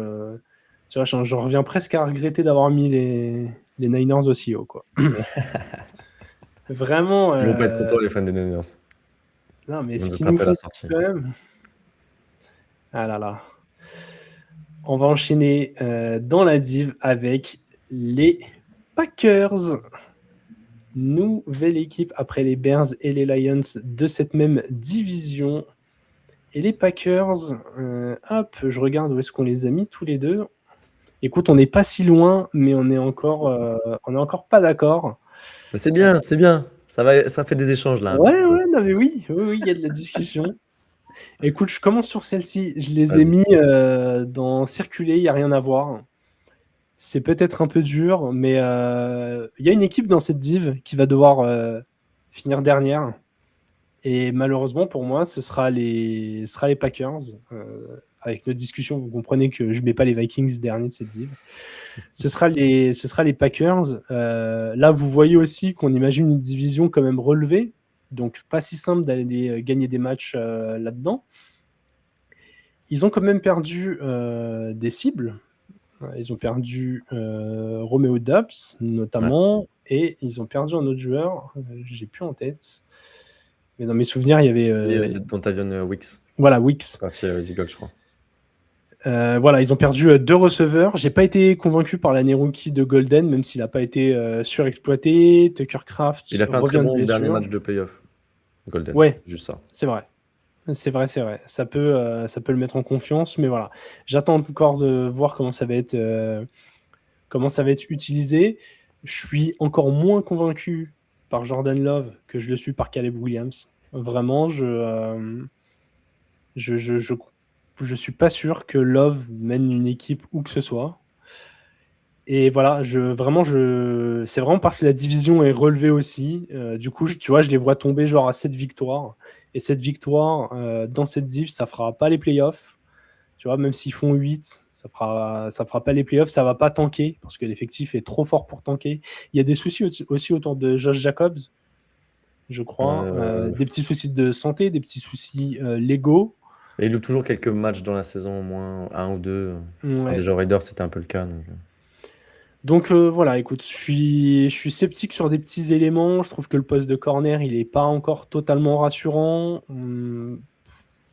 tu vois, j'en reviens presque à regretter d'avoir mis les Niners aussi haut, quoi. Vraiment. Ils vont pas être contents, les fans des Niners. Non, mais Ils vont ce nous qu'ils nous attraper à font la sortie. quand même. Ah là là. On va enchaîner dans la div avec les Packers. Nouvelle équipe après les Bears et les Lions de cette même division. Et les Packers, hop, je regarde où est-ce qu'on les a mis tous les deux. Écoute, on n'est pas si loin, mais on est encore pas d'accord. C'est bien, c'est bien. Ça fait des échanges là. Ouais, non mais oui, il y a de la discussion. Écoute, je commence sur celle-ci. Je les ai Vas-y. mis dans circuler, il n'y a rien à voir. C'est peut-être un peu dur, mais il y a une équipe dans cette div qui va devoir finir dernière. Et malheureusement, pour moi, ce sera les Packers. Avec notre discussion, vous comprenez que je ne mets pas les Vikings derniers de cette div. Ce sera les Packers. Là, vous voyez aussi qu'on imagine une division quand même relevée. Donc, pas si simple d'aller gagner des matchs là-dedans. Ils ont quand même perdu des cibles. Ils ont perdu Romeo Doubs, notamment, et ils ont perdu un autre joueur. J'ai plus en tête. Mais dans mes souvenirs, il y avait... Dontavion Wicks, Voilà, Wicks. parti aux Eagles, je crois. Voilà, ils ont perdu 2 receveurs. J'ai pas été convaincu par l'année rookie de Golden, même s'il n'a pas été surexploité. Tucker Kraft Il a fait un revient très de bon dernier blessure. match de playoff, Golden. Ouais, Juste ça. c'est vrai. C'est vrai. Ça peut le mettre en confiance, mais voilà. J'attends encore de voir comment ça va être utilisé. Je suis encore moins convaincu par Jordan Love que je le suis par Caleb Williams. Vraiment, je suis pas sûr que Love mène une équipe où que ce soit. Et voilà, c'est vraiment parce que la division est relevée aussi. Du coup, tu vois, je les vois tomber genre à 7 victoires. Et cette victoire, dans cette div, ça fera pas les playoffs. Tu vois, même s'ils font 8, ça fera pas les playoffs. Ça va pas tanker parce que l'effectif est trop fort pour tanker. Il y a des soucis aussi autour de Josh Jacobs, je crois. Des petits soucis de santé, des petits soucis légaux. Et il loupe toujours quelques matchs dans la saison, au moins un ou deux. Enfin, Ouais. déjà, aux Raiders, c'était un peu le cas. Donc voilà, écoute, je suis sceptique sur des petits éléments. Je trouve que le poste de corner, il n'est pas encore totalement rassurant.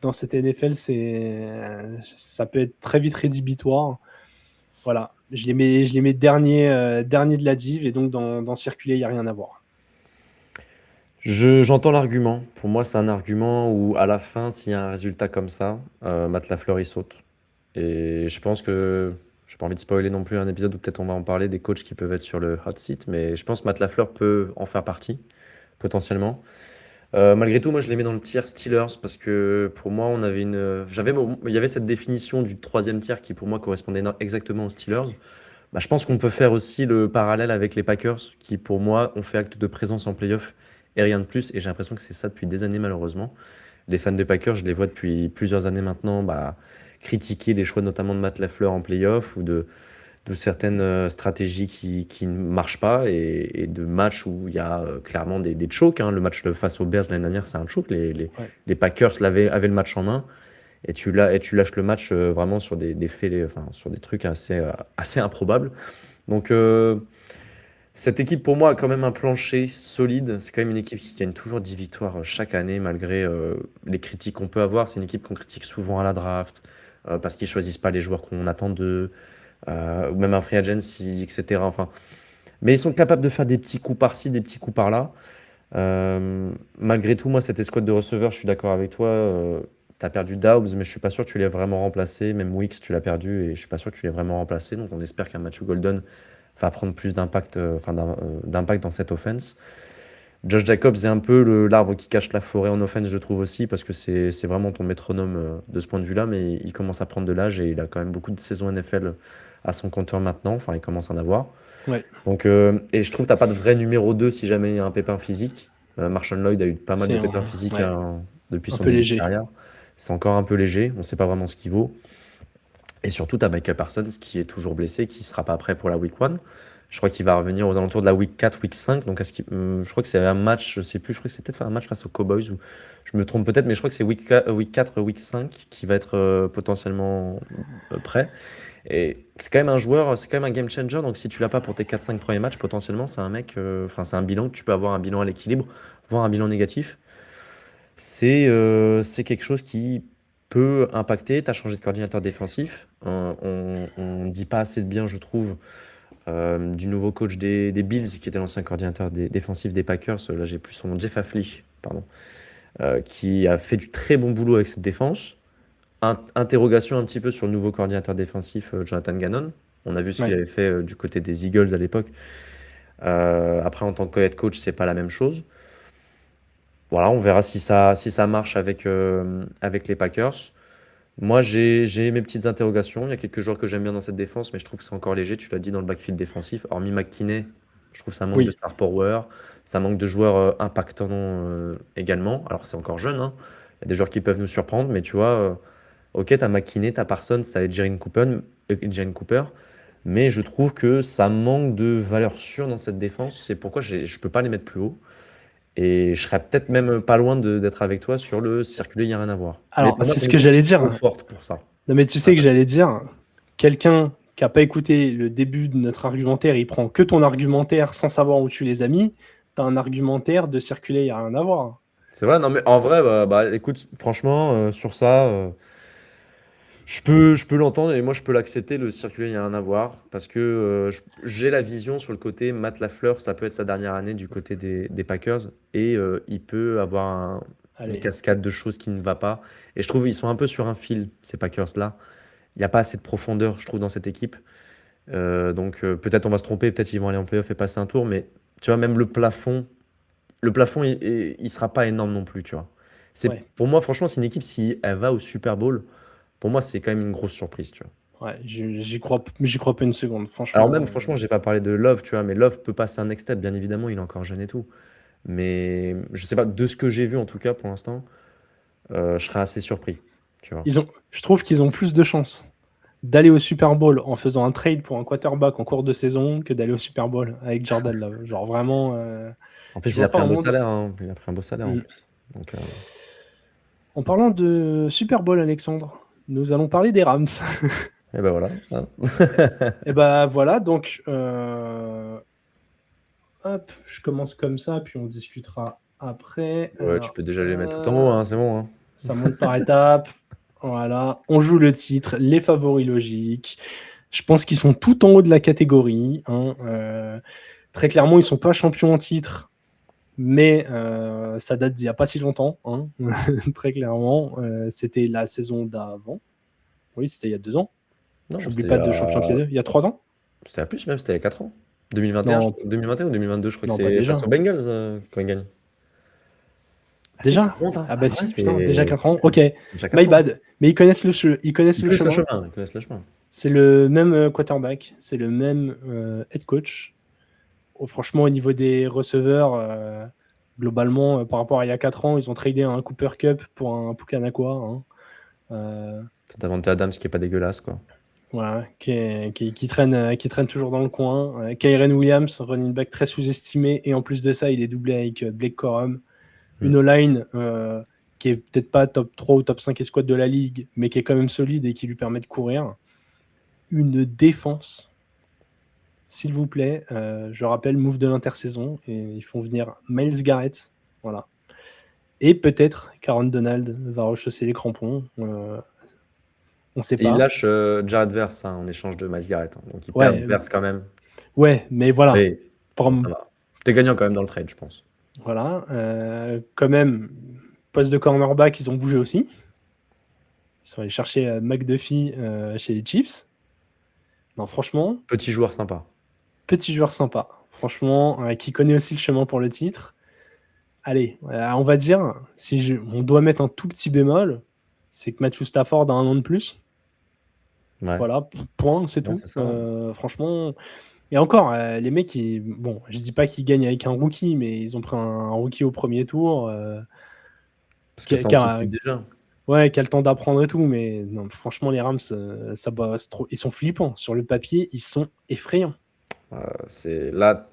Dans cette NFL, ça peut être très vite rédhibitoire. Voilà, je les mets dernier de la div, et donc dans circuler, il n'y a rien à voir. J'entends l'argument. Pour moi, c'est un argument où, à la fin, s'il y a un résultat comme ça, Matt LaFleur, il saute. Et je pense que, j'ai pas envie de spoiler non plus un épisode où peut-être on va en parler des coachs qui peuvent être sur le hot seat, mais je pense que Matt LaFleur peut en faire partie, potentiellement. Malgré tout, moi, je les mets dans le tiers Steelers parce que pour moi, il y avait cette définition du troisième tiers qui, pour moi, correspondait exactement aux Steelers. Bah, je pense qu'on peut faire aussi le parallèle avec les Packers qui, pour moi, ont fait acte de présence en playoff et rien de plus. Et j'ai l'impression que c'est ça depuis des années, malheureusement. Les fans des Packers, je les vois depuis plusieurs années maintenant critiquer les choix notamment de Matt LaFleur en playoff ou de certaines stratégies qui ne marchent pas et de matchs où il y a clairement des chokes. Hein. Le match face aux Bears l'année dernière, c'est un choke. Les Packers avaient le match en main et tu lâches le match vraiment sur des faits, sur des trucs assez improbables. Donc, cette équipe, pour moi, a quand même un plancher solide. C'est quand même une équipe qui gagne toujours 10 victoires chaque année, malgré les critiques qu'on peut avoir. C'est une équipe qu'on critique souvent à la draft, parce qu'ils choisissent pas les joueurs qu'on attend d'eux, ou même un free agency, etc. Enfin, mais ils sont capables de faire des petits coups par-ci, des petits coups par-là. Malgré tout, moi, cette escouade de receveurs, je suis d'accord avec toi. Tu as perdu Doubs, mais je suis pas sûr que tu l'aies vraiment remplacé. Même Wicks, tu l'as perdu, et je suis pas sûr que tu l'aies vraiment remplacé. Donc, on espère qu'un Matthew Golden va prendre plus d'impact dans cette offense. Josh Jacobs est un peu l'arbre qui cache la forêt en offense, je trouve aussi, parce que c'est vraiment ton métronome de ce point de vue-là, mais il commence à prendre de l'âge et il a quand même beaucoup de saisons NFL à son compteur maintenant. Enfin, il commence à en avoir. Ouais. Donc, et je trouve que tu n'as pas de vrai numéro 2 si jamais il y a un pépin physique. Marshall Lloyd a eu pas mal de pépins physiques depuis son début de carrière. C'est encore un peu léger, on ne sait pas vraiment ce qu'il vaut. Et surtout, tu as Micah Parsons qui est toujours blessé, qui ne sera pas prêt pour la week 1. Je crois qu'il va revenir aux alentours de la week 4, week 5. Donc, je crois que c'est un match, je sais plus, je crois que c'est peut-être un match face aux Cowboys, ou je me trompe peut-être, mais je crois que c'est week 4, week 5 qui va être potentiellement prêt. Et c'est quand même un joueur, c'est quand même un game changer. Donc, si tu l'as pas pour tes 4-5 premiers matchs, potentiellement, c'est un mec, c'est un bilan que tu peux avoir, un bilan à l'équilibre, voire un bilan négatif. C'est quelque chose qui peut impacter. Tu as changé de coordinateur défensif. On ne dit pas assez de bien, je trouve, du nouveau coach des Bills, qui était l'ancien coordinateur défensif des Packers. Là, j'ai plus son nom, Jeff Hafley, pardon, qui a fait du très bon boulot avec cette défense. Interrogation un petit peu sur le nouveau coordinateur défensif, Jonathan Gannon. On a vu ce qu'il avait fait du côté des Eagles à l'époque. Après, en tant que head coach, c'est pas la même chose. Voilà, on verra si ça marche avec les Packers. Moi, j'ai mes petites interrogations. Il y a quelques joueurs que j'aime bien dans cette défense, mais je trouve que c'est encore léger. Tu l'as dit, dans le backfield défensif. Hormis McKinney, Je trouve que ça manque de Oui. star power, ça manque de joueurs impactants également. Alors c'est encore jeune, hein. Il y a des joueurs qui peuvent nous surprendre, mais tu vois, ok, t'as McKinney, t'as Parsons, t'as Jalen Cooper, mais je trouve que ça manque de valeur sûre dans cette défense. C'est pourquoi je peux pas les mettre plus haut. Et je serais peut-être même pas loin d'être avec toi sur le circuler, il n'y a rien à voir. Mais Alors, pour moi, c'est ton ce que équipe j'allais est dire. trop forte pour ça. Non, mais tu sais que j'allais dire, quelqu'un qui n'a pas écouté le début de notre argumentaire, il prend que ton argumentaire sans savoir où tu les as mis. T'as un argumentaire de circuler, il n'y a rien à voir. C'est vrai, non mais en vrai, écoute, franchement, sur ça, je peux l'entendre et moi je peux l'accepter, le circuler, il n'y a rien à voir. Parce que j'ai la vision sur le côté Matt LaFleur, ça peut être sa dernière année du côté des Packers. Et il peut avoir une Allez. cascade de choses qui ne va pas. Et je trouve qu'ils sont un peu sur un fil, ces Packers-là. Il n'y a pas assez de profondeur, je trouve, dans cette équipe. Donc peut-être on va se tromper, peut-être ils vont aller en playoff et passer un tour. Mais tu vois, même le plafond, il sera pas énorme non plus, tu vois. Ouais. Pour moi, franchement, c'est une équipe, si elle va au Super Bowl, pour moi, c'est quand même une grosse surprise, tu vois. Ouais, j'y crois pas une seconde, franchement. Alors même, franchement, j'ai pas parlé de Love, tu vois, mais Love peut passer un next step, bien évidemment, il est encore jeune et tout. Mais je sais pas, de ce que j'ai vu en tout cas pour l'instant, je serais assez surpris, tu vois. Je trouve qu'ils ont plus de chances d'aller au Super Bowl en faisant un trade pour un quarterback en cours de saison que d'aller au Super Bowl avec Jordan Love. Genre vraiment, En je plus, il vois a pas pris un un beau monde. salaire, hein. Il a pris un beau salaire en Mm. plus. Donc, En parlant de Super Bowl, Alexandre, nous allons parler des Rams. et ben voilà, hein. Et bah voilà, donc hop, je commence comme ça, puis on discutera après. Ouais, Alors, tu peux déjà les mettre tout en haut, hein, c'est bon, hein. ça monte par étapes. Voilà, on joue le titre, les favoris logiques. Je pense qu'ils sont tout en haut de la catégorie, hein. Très clairement, ils sont pas champions en titre, mais ça date d'il n'y a pas si longtemps, hein. Très clairement. C'était la saison d'avant. Oui, c'était il y a 2 ans. Non, J'oublie pas de champion pied il y a 3 ans. c'était à plus même, c'était il y a 4 ans. 2021, Non, 2021 ou 2022, je crois que non, pas c'est déjà. face aux Bengals quand ils gagnent. Ah si, ça Déjà? remonte, hein. Ah bah Ah si, ouais, putain, déjà c'est 4 ans. Ok, déjà 4 my ans. bad. Mais ils connaissent le chemin. Ils connaissent le chemin. chemin, ils connaissent le chemin. C'est le même quarterback, c'est le même head coach. Oh, franchement, au niveau des receveurs, globalement, par rapport à il y a 4 ans, ils ont tradé un Cooper Cup pour un Pukanakwa, hein. C'est Davante Adams qui est pas dégueulasse, quoi. Voilà, qui traîne toujours dans le coin. Kyren Williams, running back très sous-estimé, et en plus de ça, il est doublé avec Blake Corum. Une O-line qui est peut-être pas top 3 ou top 5 escouade de la ligue, mais qui est quand même solide et qui lui permet de courir. Une défense, s'il vous plaît. Je rappelle, move de l'intersaison, et ils font venir Myles Garrett. Voilà. Et peut-être qu'Aaron Donald va rechausser les crampons. On sait Et il pas. lâche Jared Verse en échange de Myles Garrett, hein. Donc il Ouais. perd Verse quand même. Ouais, mais voilà. Mais bon, ça va. T'es gagnant quand même dans le trade, je pense. Voilà. Quand même, poste de cornerback, ils ont bougé aussi. Ils sont allés chercher McDuffie chez les Chiefs. Non, franchement, Petit joueur sympa. petit joueur sympa. Franchement, qui connaît aussi le chemin pour le titre. Allez, on va dire, on doit mettre un tout petit bémol, c'est que Matthew Stafford a 1 an de plus. Ouais. Voilà, point, c'est Ouais, tout. c'est ça. Franchement, et encore, les mecs, bon, je dis pas qu'ils gagnent avec un rookie, mais ils ont pris un rookie au premier tour. Parce que ça anticipe déjà. Ouais, qui a le temps d'apprendre et tout, mais non, franchement, les Rams, ça bosse trop. Ils sont flippants. Sur le papier, ils sont effrayants. Là,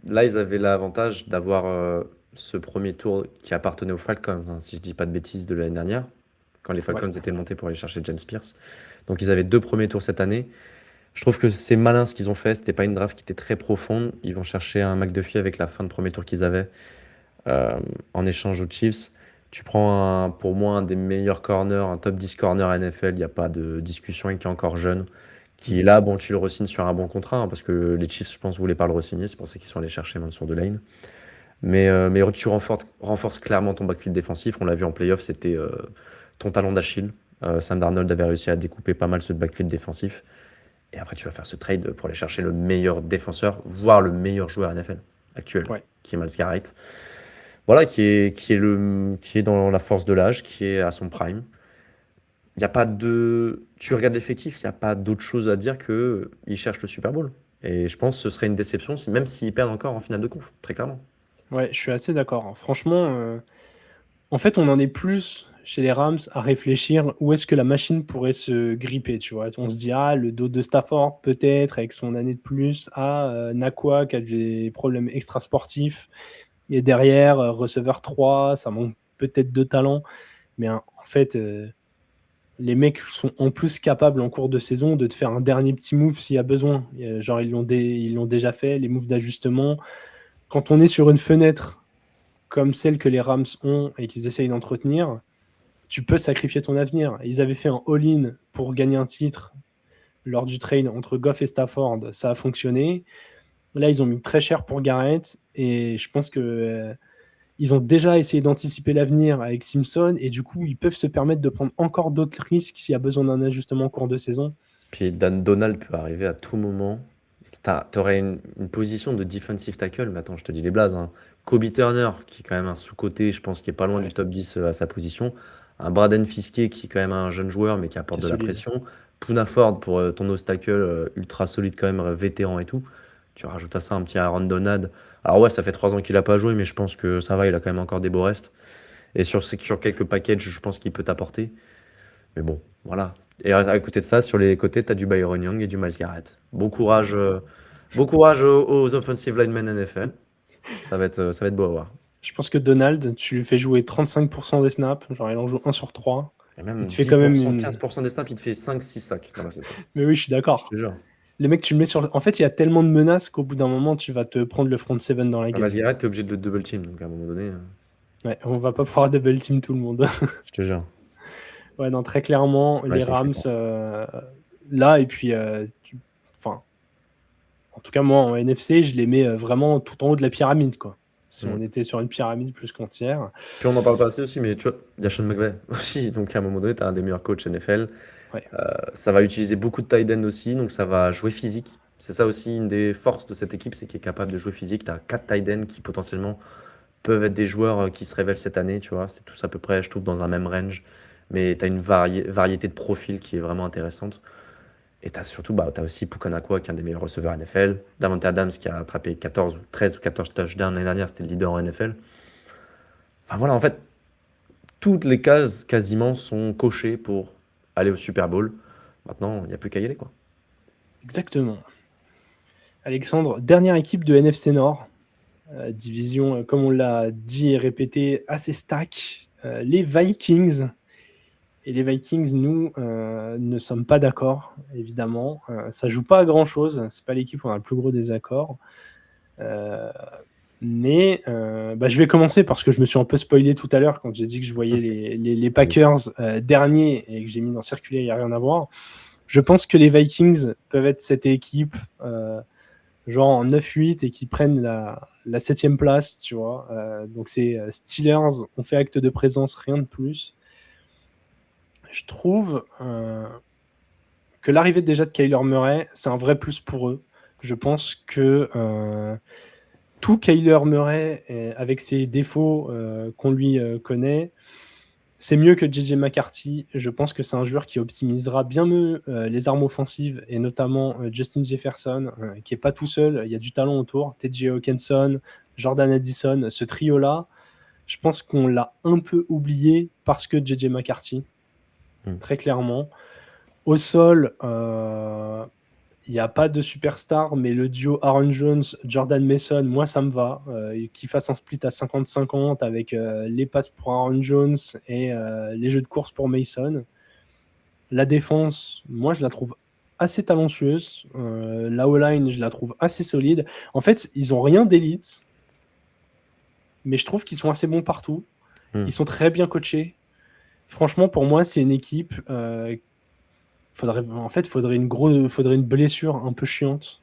ils avaient l'avantage d'avoir ce premier tour qui appartenait aux Falcons, hein, si je dis pas de bêtises, de l'année dernière, quand les Falcons étaient montés pour aller chercher James Pierce. Donc ils avaient 2 premiers tours cette année. Je trouve que c'est malin ce qu'ils ont fait. C'était pas une draft qui était très profonde. Ils vont chercher un McDuffie avec la fin de premier tour qu'ils avaient en échange aux Chiefs. Tu prends pour moi un des meilleurs corners, un top 10 corner NFL, il n'y a pas de discussion, et qui est encore jeune, qui est là, bon, tu le re-signes sur un bon contrat, hein, parce que les Chiefs, je pense, voulaient pas le re-signer, c'est pour ça qu'ils sont allés chercher Mansour Delane. Mais tu renforces clairement ton backfield défensif. On l'a vu en playoff, c'était ton talon d'Achille. Sam Darnold avait réussi à découper pas mal ce backfield défensif. Et après, tu vas faire ce trade pour aller chercher le meilleur défenseur, voire le meilleur joueur NFL actuel, qui est Myles Garrett. Voilà, qui est dans la force de l'âge, qui est à son prime. Il y a pas de... Tu regardes l'effectif, il n'y a pas d'autre chose à dire qu'il cherche le Super Bowl. Et je pense que ce serait une déception, même s'ils perdent encore en finale de conf, très clairement. Ouais, je suis assez d'accord, hein. Franchement, en fait, on en est plus chez les Rams à réfléchir où est-ce que la machine pourrait se gripper, tu vois. On se dit, ah, le dos de Stafford, peut-être, avec son année de plus. Ah, Nakua qui a des problèmes extrasportifs. Et derrière, receveur 3, ça manque peut-être de talent. Mais en fait, les mecs sont en plus capables en cours de saison de te faire un dernier petit move s'il y a besoin. Genre, ils l'ont déjà fait, les moves d'ajustement. Quand on est sur une fenêtre comme celle que les Rams ont et qu'ils essayent d'entretenir, tu peux sacrifier ton avenir. Ils avaient fait un all-in pour gagner un titre lors du trade entre Goff et Stafford. Ça a fonctionné. Là, ils ont mis très cher pour Garrett et je pense que ils ont déjà essayé d'anticiper l'avenir avec Simpson et du coup, ils peuvent se permettre de prendre encore d'autres risques s'il y a besoin d'un ajustement en cours de saison. Puis Dan Donald peut arriver à tout moment. T'aurais une position de defensive tackle, mais attends, je te dis les blazes, hein. Kobe Turner, qui est quand même un sous-côté, je pense, qui est pas loin du top 10 à sa position. Un Braden Fiske, qui est quand même un jeune joueur, mais qui apporte Qui est de la solide. pression. Poona Ford pour ton nose tackle ultra solide, quand même, vétéran et tout. Tu rajoutes à ça un petit Aaron Donald. Alors, ouais, ça fait 3 ans qu'il a pas joué, mais je pense que ça va, il a quand même encore des beaux restes. Et sur quelques packages, je pense qu'il peut t'apporter. Mais bon, voilà. Et à côté de ça, sur les côtés, tu as du Byron Young et du Myles Garrett. Bon courage aux offensive linemen NFL. Ça va être beau à voir. Je pense que Donald, tu lui fais jouer 35% des snaps, genre il en joue 1 sur 3. Et Il même te fait quand même 10%, une... 15% des snaps, il te fait 5-6 sacs dans la saison. Mais oui, je suis Je d'accord. te jure. Les mecs, tu le mets sur... En fait, il y a tellement de menaces qu'au bout d'un moment, tu vas te prendre le front 7 dans la gueule. Myles Garrett, t'es obligé de le double team, donc à un moment donné, Ouais, on va pas pouvoir double team tout le monde. je te jure. Ouais, non, très clairement, Ouais, les ils sont Rams, flippants. là, et puis, enfin, en tout cas, moi, en NFC, je les mets vraiment tout en haut de la pyramide, quoi. Si on était sur une pyramide plus qu'entière. Puis on n'en parle pas assez aussi, mais tu vois, il y a Sean McVay aussi, donc à un moment donné, tu as un des meilleurs coachs NFL. Ouais. Ça va utiliser beaucoup de tight end aussi, donc ça va jouer physique. C'est ça aussi une des forces de cette équipe, c'est qu'elle est capable de jouer physique. Tu as 4 tight ends qui potentiellement peuvent être des joueurs qui se révèlent cette année, tu vois. C'est tous à peu près, je trouve, dans un même range. Mais tu as une variété de profils qui est vraiment intéressante. Et tu as surtout, tu as aussi Puka Nacua, qui est un des meilleurs receveurs NFL. Davante Adams, qui a attrapé 13 ou 14 touchdowns l'année dernière, c'était le leader en NFL. Enfin voilà, en fait, toutes les cases quasiment sont cochées pour aller au Super Bowl. Maintenant, il n'y a plus qu'à y aller, quoi. Exactement. Alexandre, dernière équipe de NFC Nord. Division, comme on l'a dit et répété, assez stack. Les Vikings. Et les Vikings, nous, ne sommes pas d'accord, évidemment. Ça joue pas à grand-chose. C'est pas l'équipe où on a le plus gros désaccord. Mais je vais commencer parce que je me suis un peu spoilé tout à l'heure quand j'ai dit que je voyais les Packers derniers et que j'ai mis dans circuler, il n'y a rien à voir. Je pense que les Vikings peuvent être cette équipe genre en 9-8 et qui prennent la 7e place, tu vois. Donc c'est Steelers, on fait acte de présence, rien de plus. Je trouve que l'arrivée déjà de Kyler Murray, c'est un vrai plus pour eux. Je pense que tout Kyler Murray, avec ses défauts qu'on lui connaît, c'est mieux que JJ McCarthy. Je pense que c'est un joueur qui optimisera bien mieux les armes offensives, et notamment Justin Jefferson, qui n'est pas tout seul. Il y a du talent autour. TJ Hawkinson, Jordan Addison, ce trio-là, je pense qu'on l'a un peu oublié parce que JJ McCarthy, très clairement. Au sol, il n'y a pas de superstar, mais le duo Aaron Jones, Jordan Mason, moi ça me va. Qu'il fasse un split à 50-50 avec les passes pour Aaron Jones et les jeux de course pour Mason. La défense, moi je la trouve assez talentueuse. La O-line, je la trouve assez solide. En fait, ils n'ont rien d'élite, mais je trouve qu'ils sont assez bons partout. Ils sont très bien coachés. Franchement, pour moi, c'est une équipe... faudrait une blessure un peu chiante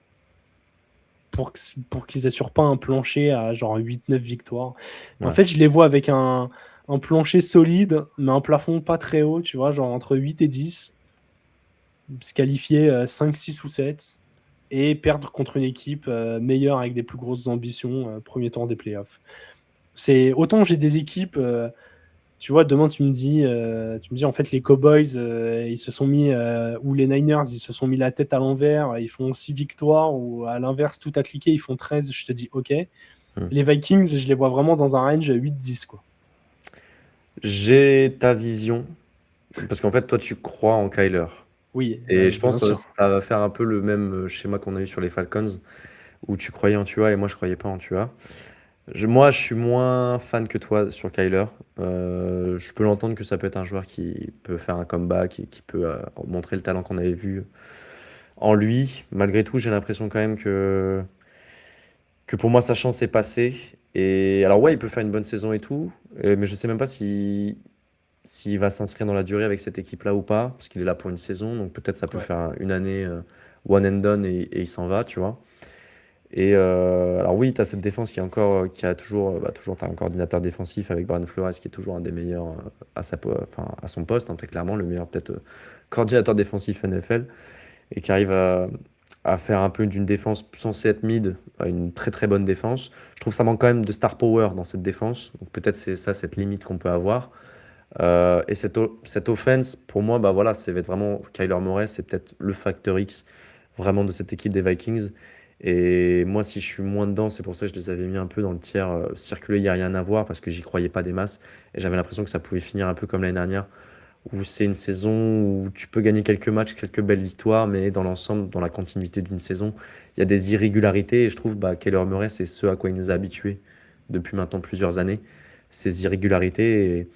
pour qu'ils assurent pas un plancher à genre 8-9 victoires. Ouais. En fait, je les vois avec un plancher solide, mais un plafond pas très haut, tu vois, genre entre 8 et 10, se qualifier 5, 6 ou 7, et perdre contre une équipe meilleure avec des plus grosses ambitions, premier tour des playoffs. Autant j'ai des équipes Tu vois, demain, tu me dis en fait, les Cowboys, ils se sont mis, ou les Niners, ils se sont mis la tête à l'envers, ils font 6 victoires, ou à l'inverse, tout a cliqué, ils font 13. Je te dis, ok. Les Vikings, je les vois vraiment dans un range 8-10, quoi. J'ai ta vision, parce qu'en fait, toi, tu crois en Kyler. Oui, Et je bien pense que sûr. ça va faire un peu le même schéma qu'on a eu sur les Falcons, où tu croyais en Tua et moi, je croyais pas en Tua. Moi, je suis moins fan que toi sur Kyler. Je peux l'entendre que ça peut être un joueur qui peut faire un comeback et qui peut montrer le talent qu'on avait vu en lui. Malgré tout, j'ai l'impression quand même que pour moi, sa chance est passée. Et alors, ouais, il peut faire une bonne saison et tout, mais je sais même pas s'il va s'inscrire dans la durée avec cette équipe-là ou pas, parce qu'il est là pour une saison, donc peut-être ça peut Ouais. faire une année one and done et il s'en va, tu vois. Et alors oui, tu as cette défense qui a toujours, toujours t'as un coordinateur défensif avec Brian Flores qui est toujours un des meilleurs à son poste, hein, très clairement, le meilleur peut-être coordinateur défensif NFL, et qui arrive à faire un peu d'une défense censée être mid à une très très bonne défense. Je trouve que ça manque quand même de star power dans cette défense, donc peut-être c'est ça cette limite qu'on peut avoir. Et cette offense, pour moi, bah voilà, ça va être vraiment Kyler Murray, c'est peut-être le facteur X vraiment de cette équipe des Vikings. Et moi, si je suis moins dedans, c'est pour ça que je les avais mis un peu dans le tiers circuler, il n'y a rien à voir, parce que j'y croyais pas des masses. Et j'avais l'impression que ça pouvait finir un peu comme l'année dernière, où c'est une saison où tu peux gagner quelques matchs, quelques belles victoires, mais dans l'ensemble, dans la continuité d'une saison, il y a des irrégularités. Et je trouve Kyler Murray, c'est ce à quoi il nous a habitués depuis maintenant plusieurs années, ces irrégularités. Et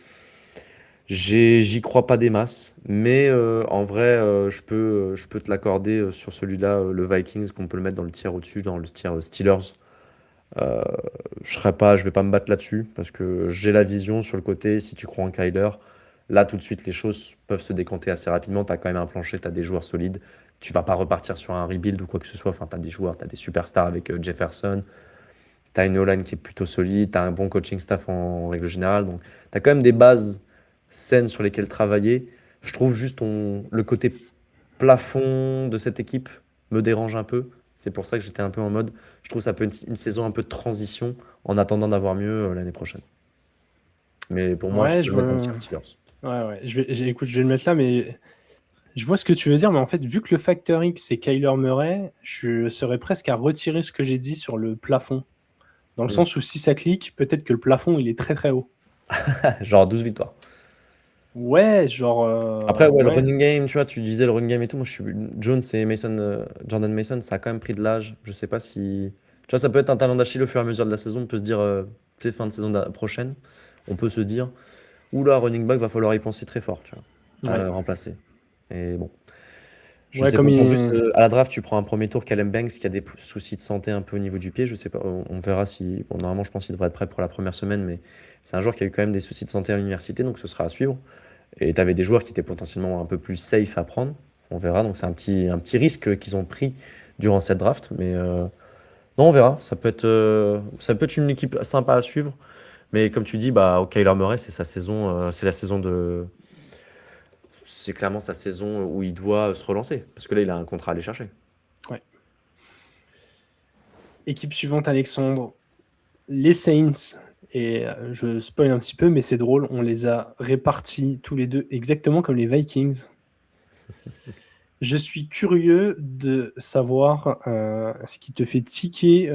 j'y crois pas des masses, mais en vrai, je peux te l'accorder sur celui-là, le Vikings, qu'on peut le mettre dans le tiers au-dessus, dans le tiers Steelers. Euh, je vais pas me battre là-dessus, parce que j'ai la vision sur le côté, si tu crois en Kyler, là tout de suite les choses peuvent se décanter assez rapidement, tu as quand même un plancher, tu as des joueurs solides, tu vas pas repartir sur un rebuild ou quoi que ce soit, enfin tu as des joueurs, tu as des superstars avec Jefferson, tu as une O-line qui est plutôt solide, tu as un bon coaching staff en règle générale, donc tu as quand même des bases saines sur lesquelles travailler. Je trouve juste le côté plafond de cette équipe me dérange un peu. C'est pour ça que j'étais un peu en mode, je trouve que ça peut être une saison un peu de transition en attendant d'avoir mieux l'année prochaine. Mais pour moi, tu Ouais, peux je le mettre dans le vois. tiers Steelers. Ouais. Écoute, je vais le mettre là, mais je vois ce que tu veux dire. Mais en fait, vu que le facteur X, c'est Kyler Murray, je serais presque à retirer ce que j'ai dit sur le plafond. Dans le Mm. sens où si ça clique, peut-être que le plafond, il est très très haut. Genre 12 victoires. Ouais, genre. Après, ouais, le Ouais. running game, tu vois, tu disais le running game et tout. Moi, Jones et Jordan Mason, ça a quand même pris de l'âge. Je sais pas si. Tu vois, ça peut être un talent d'Achille au fur et à mesure de la saison. On peut se dire, tu sais, fin de saison prochaine, on peut se dire, oula, running back, va falloir y penser très fort, tu vois, à Ouais. le remplacer. Et bon, je Ouais, sais comme pas. En plus, il. à la draft, tu prends un premier tour, Callum Banks, qui a des soucis de santé un peu au niveau du pied. Je sais pas, on verra si. Bon, normalement, je pense qu'il devrait être prêt pour la première semaine, mais c'est un joueur qui a eu quand même des soucis de santé à l'université, donc ce sera à suivre. Et tu avais des joueurs qui étaient potentiellement un peu plus safe à prendre. On verra. Donc c'est un petit risque qu'ils ont pris durant cette draft. Mais non, on verra. Ça peut être une équipe sympa à suivre. Mais comme tu dis, bah, Kyler Murray, c'est sa saison. C'est la saison de. C'est clairement sa saison où il doit se relancer. Parce que là, il a un contrat à aller chercher. Ouais. Équipe suivante, Alexandre. Les Saints. Et je spoil un petit peu, mais c'est drôle. On les a répartis tous les deux exactement comme les Vikings. Je suis curieux de savoir ce qui te fait tiquer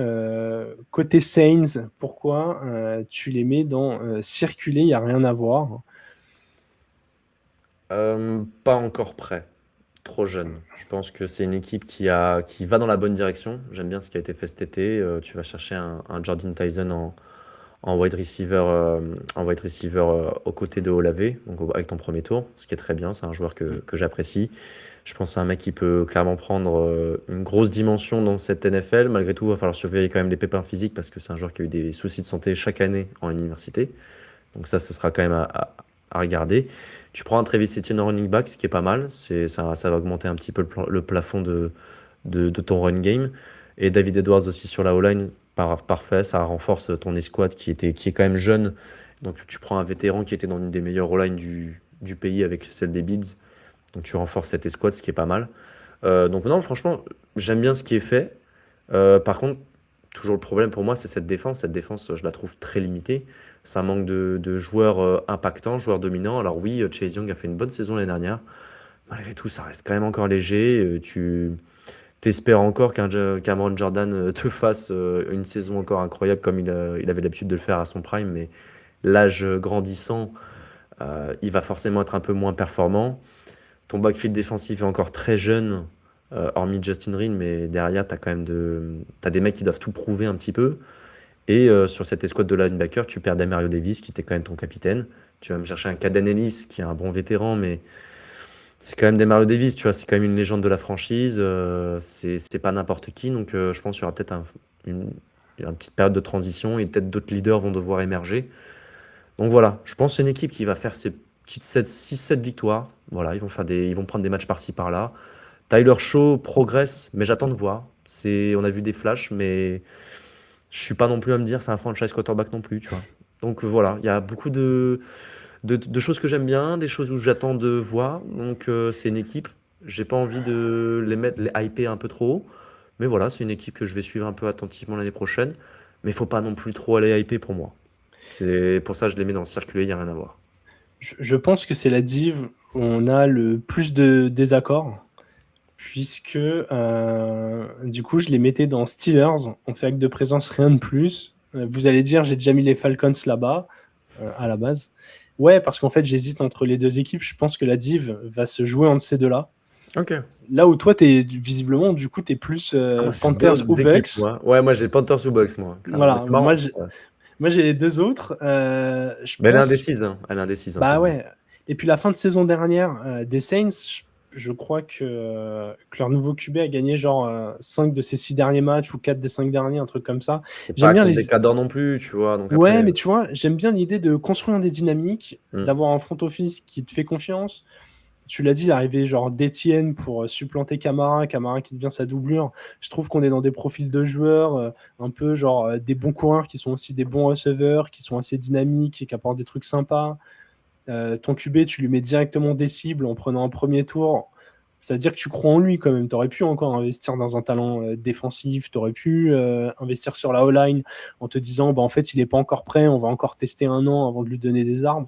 côté Saints. Pourquoi tu les mets dans circuler, il n'y a rien à voir. Pas encore prêt. Trop jeune. Je pense que c'est une équipe qui va dans la bonne direction. J'aime bien ce qui a été fait cet été. Tu vas chercher un Jordan Tyson en wide receiver aux côtés de Olave, donc avec ton premier tour, ce qui est très bien. C'est un joueur que j'apprécie. Je pense que c'est un mec qui peut clairement prendre une grosse dimension dans cette NFL. Malgré tout, il va falloir surveiller quand même les pépins physiques parce que c'est un joueur qui a eu des soucis de santé chaque année en université. Donc ça, ce sera quand même à regarder. Tu prends un Travis Etienne en running back, ce qui est pas mal. Ça va augmenter un petit peu le plafond de ton run game. Et David Edwards aussi sur la O-line, parfait. Ça renforce ton escouade qui est quand même jeune. Donc tu prends un vétéran qui était dans une des meilleures O-line du pays avec celle des Bids. Donc tu renforces cette escouade, ce qui est pas mal. Donc non, franchement, j'aime bien ce qui est fait. Par contre, toujours le problème pour moi, c'est cette défense. Cette défense, je la trouve très limitée. Ça manque de joueurs impactants, joueurs dominants. Alors oui, Chase Young a fait une bonne saison l'année dernière. Malgré tout, ça reste quand même encore léger. Tu t'espères encore qu'un Cameron Jordan te fasse une saison encore incroyable comme il avait l'habitude de le faire à son prime. Mais l'âge grandissant, il va forcément être un peu moins performant. Ton backfield défensif est encore très jeune, hormis Justin Reed, mais derrière, t'as des mecs qui doivent tout prouver un petit peu. Et sur cette escouade de linebacker, tu perds Demario Davis, qui était quand même ton capitaine. Tu vas me chercher un Caden Ellis, qui est un bon vétéran, mais c'est quand même Demario Davis, tu vois, c'est quand même une légende de la franchise. C'est pas n'importe qui, donc je pense qu'il y aura peut-être une petite période de transition et peut-être d'autres leaders vont devoir émerger. Donc voilà, je pense que c'est une équipe qui va faire ses petites 6-7 victoires. Voilà, ils vont prendre des matchs par-ci par-là. Tyler Shaw progresse, mais j'attends de voir. On a vu des flashs, mais je suis pas non plus à me dire c'est un franchise quarterback non plus, tu vois. Donc voilà, il y a beaucoup de choses que j'aime bien, des choses où j'attends de voir. Donc c'est une équipe. J'ai pas envie de les hyper un peu trop haut, mais voilà, c'est une équipe que je vais suivre un peu attentivement l'année prochaine. Mais il faut pas non plus trop aller hyper pour moi. C'est pour ça que je les mets dans le circuler, il n'y a rien à voir. Je pense que c'est la div où on a le plus de désaccords, puisque du coup, je les mettais dans Steelers. On fait acte de présence, rien de plus. Vous allez dire, j'ai déjà mis les Falcons là-bas, à la base. Ouais, parce qu'en fait, j'hésite entre les deux équipes. Je pense que la div va se jouer entre ces deux-là. Ok. Là où toi, visiblement, du coup, t'es plus C'est Panthers ou d'autres équipes, Bucks. moi. Ouais, moi j'ai Panthers ou Bucks, moi. Clairement. Voilà, Mais c'est marrant. moi j'ai les deux autres. Je Mais elle est pense. indécise, hein. Elle est indécise, hein, Bah cette ouais. Et puis la fin de saison dernière des Saints, je crois que leur nouveau QB a gagné genre 5 de ses 6 derniers matchs ou 4 des 5 derniers, un truc comme ça. C'est J'aime pas bien contre les. des cadors non plus, tu vois. Donc Ouais, après, mais tu vois, j'aime bien l'idée de construire des dynamiques, Mm. d'avoir un front office qui te fait confiance. Tu l'as dit, l'arrivée genre d'Etienne pour supplanter Camara qui devient sa doublure. Je trouve qu'on est dans des profils de joueurs un peu genre des bons coureurs qui sont aussi des bons receveurs, qui sont assez dynamiques et qui apportent des trucs sympas. Ton QB, tu lui mets directement des cibles en prenant un premier tour. Ça veut dire que tu crois en lui quand même. Tu aurais pu encore investir dans un talent défensif, tu aurais pu investir sur la O-line en te disant bah, en fait, il n'est pas encore prêt, on va encore tester 1 an avant de lui donner des armes.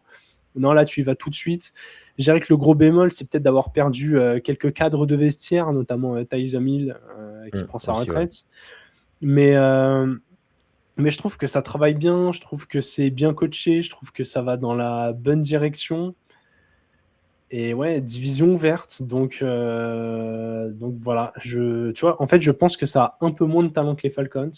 Non, là, tu y vas tout de suite. Je dirais que le gros bémol, c'est peut-être d'avoir perdu quelques cadres de vestiaire, notamment Tyson Hill qui prend sa aussi, retraite. Mais je trouve que ça travaille bien, je trouve que c'est bien coaché, je trouve que ça va dans la bonne direction. Et ouais, division ouverte. Donc voilà. Tu vois, en fait, je pense que ça a un peu moins de talent que les Falcons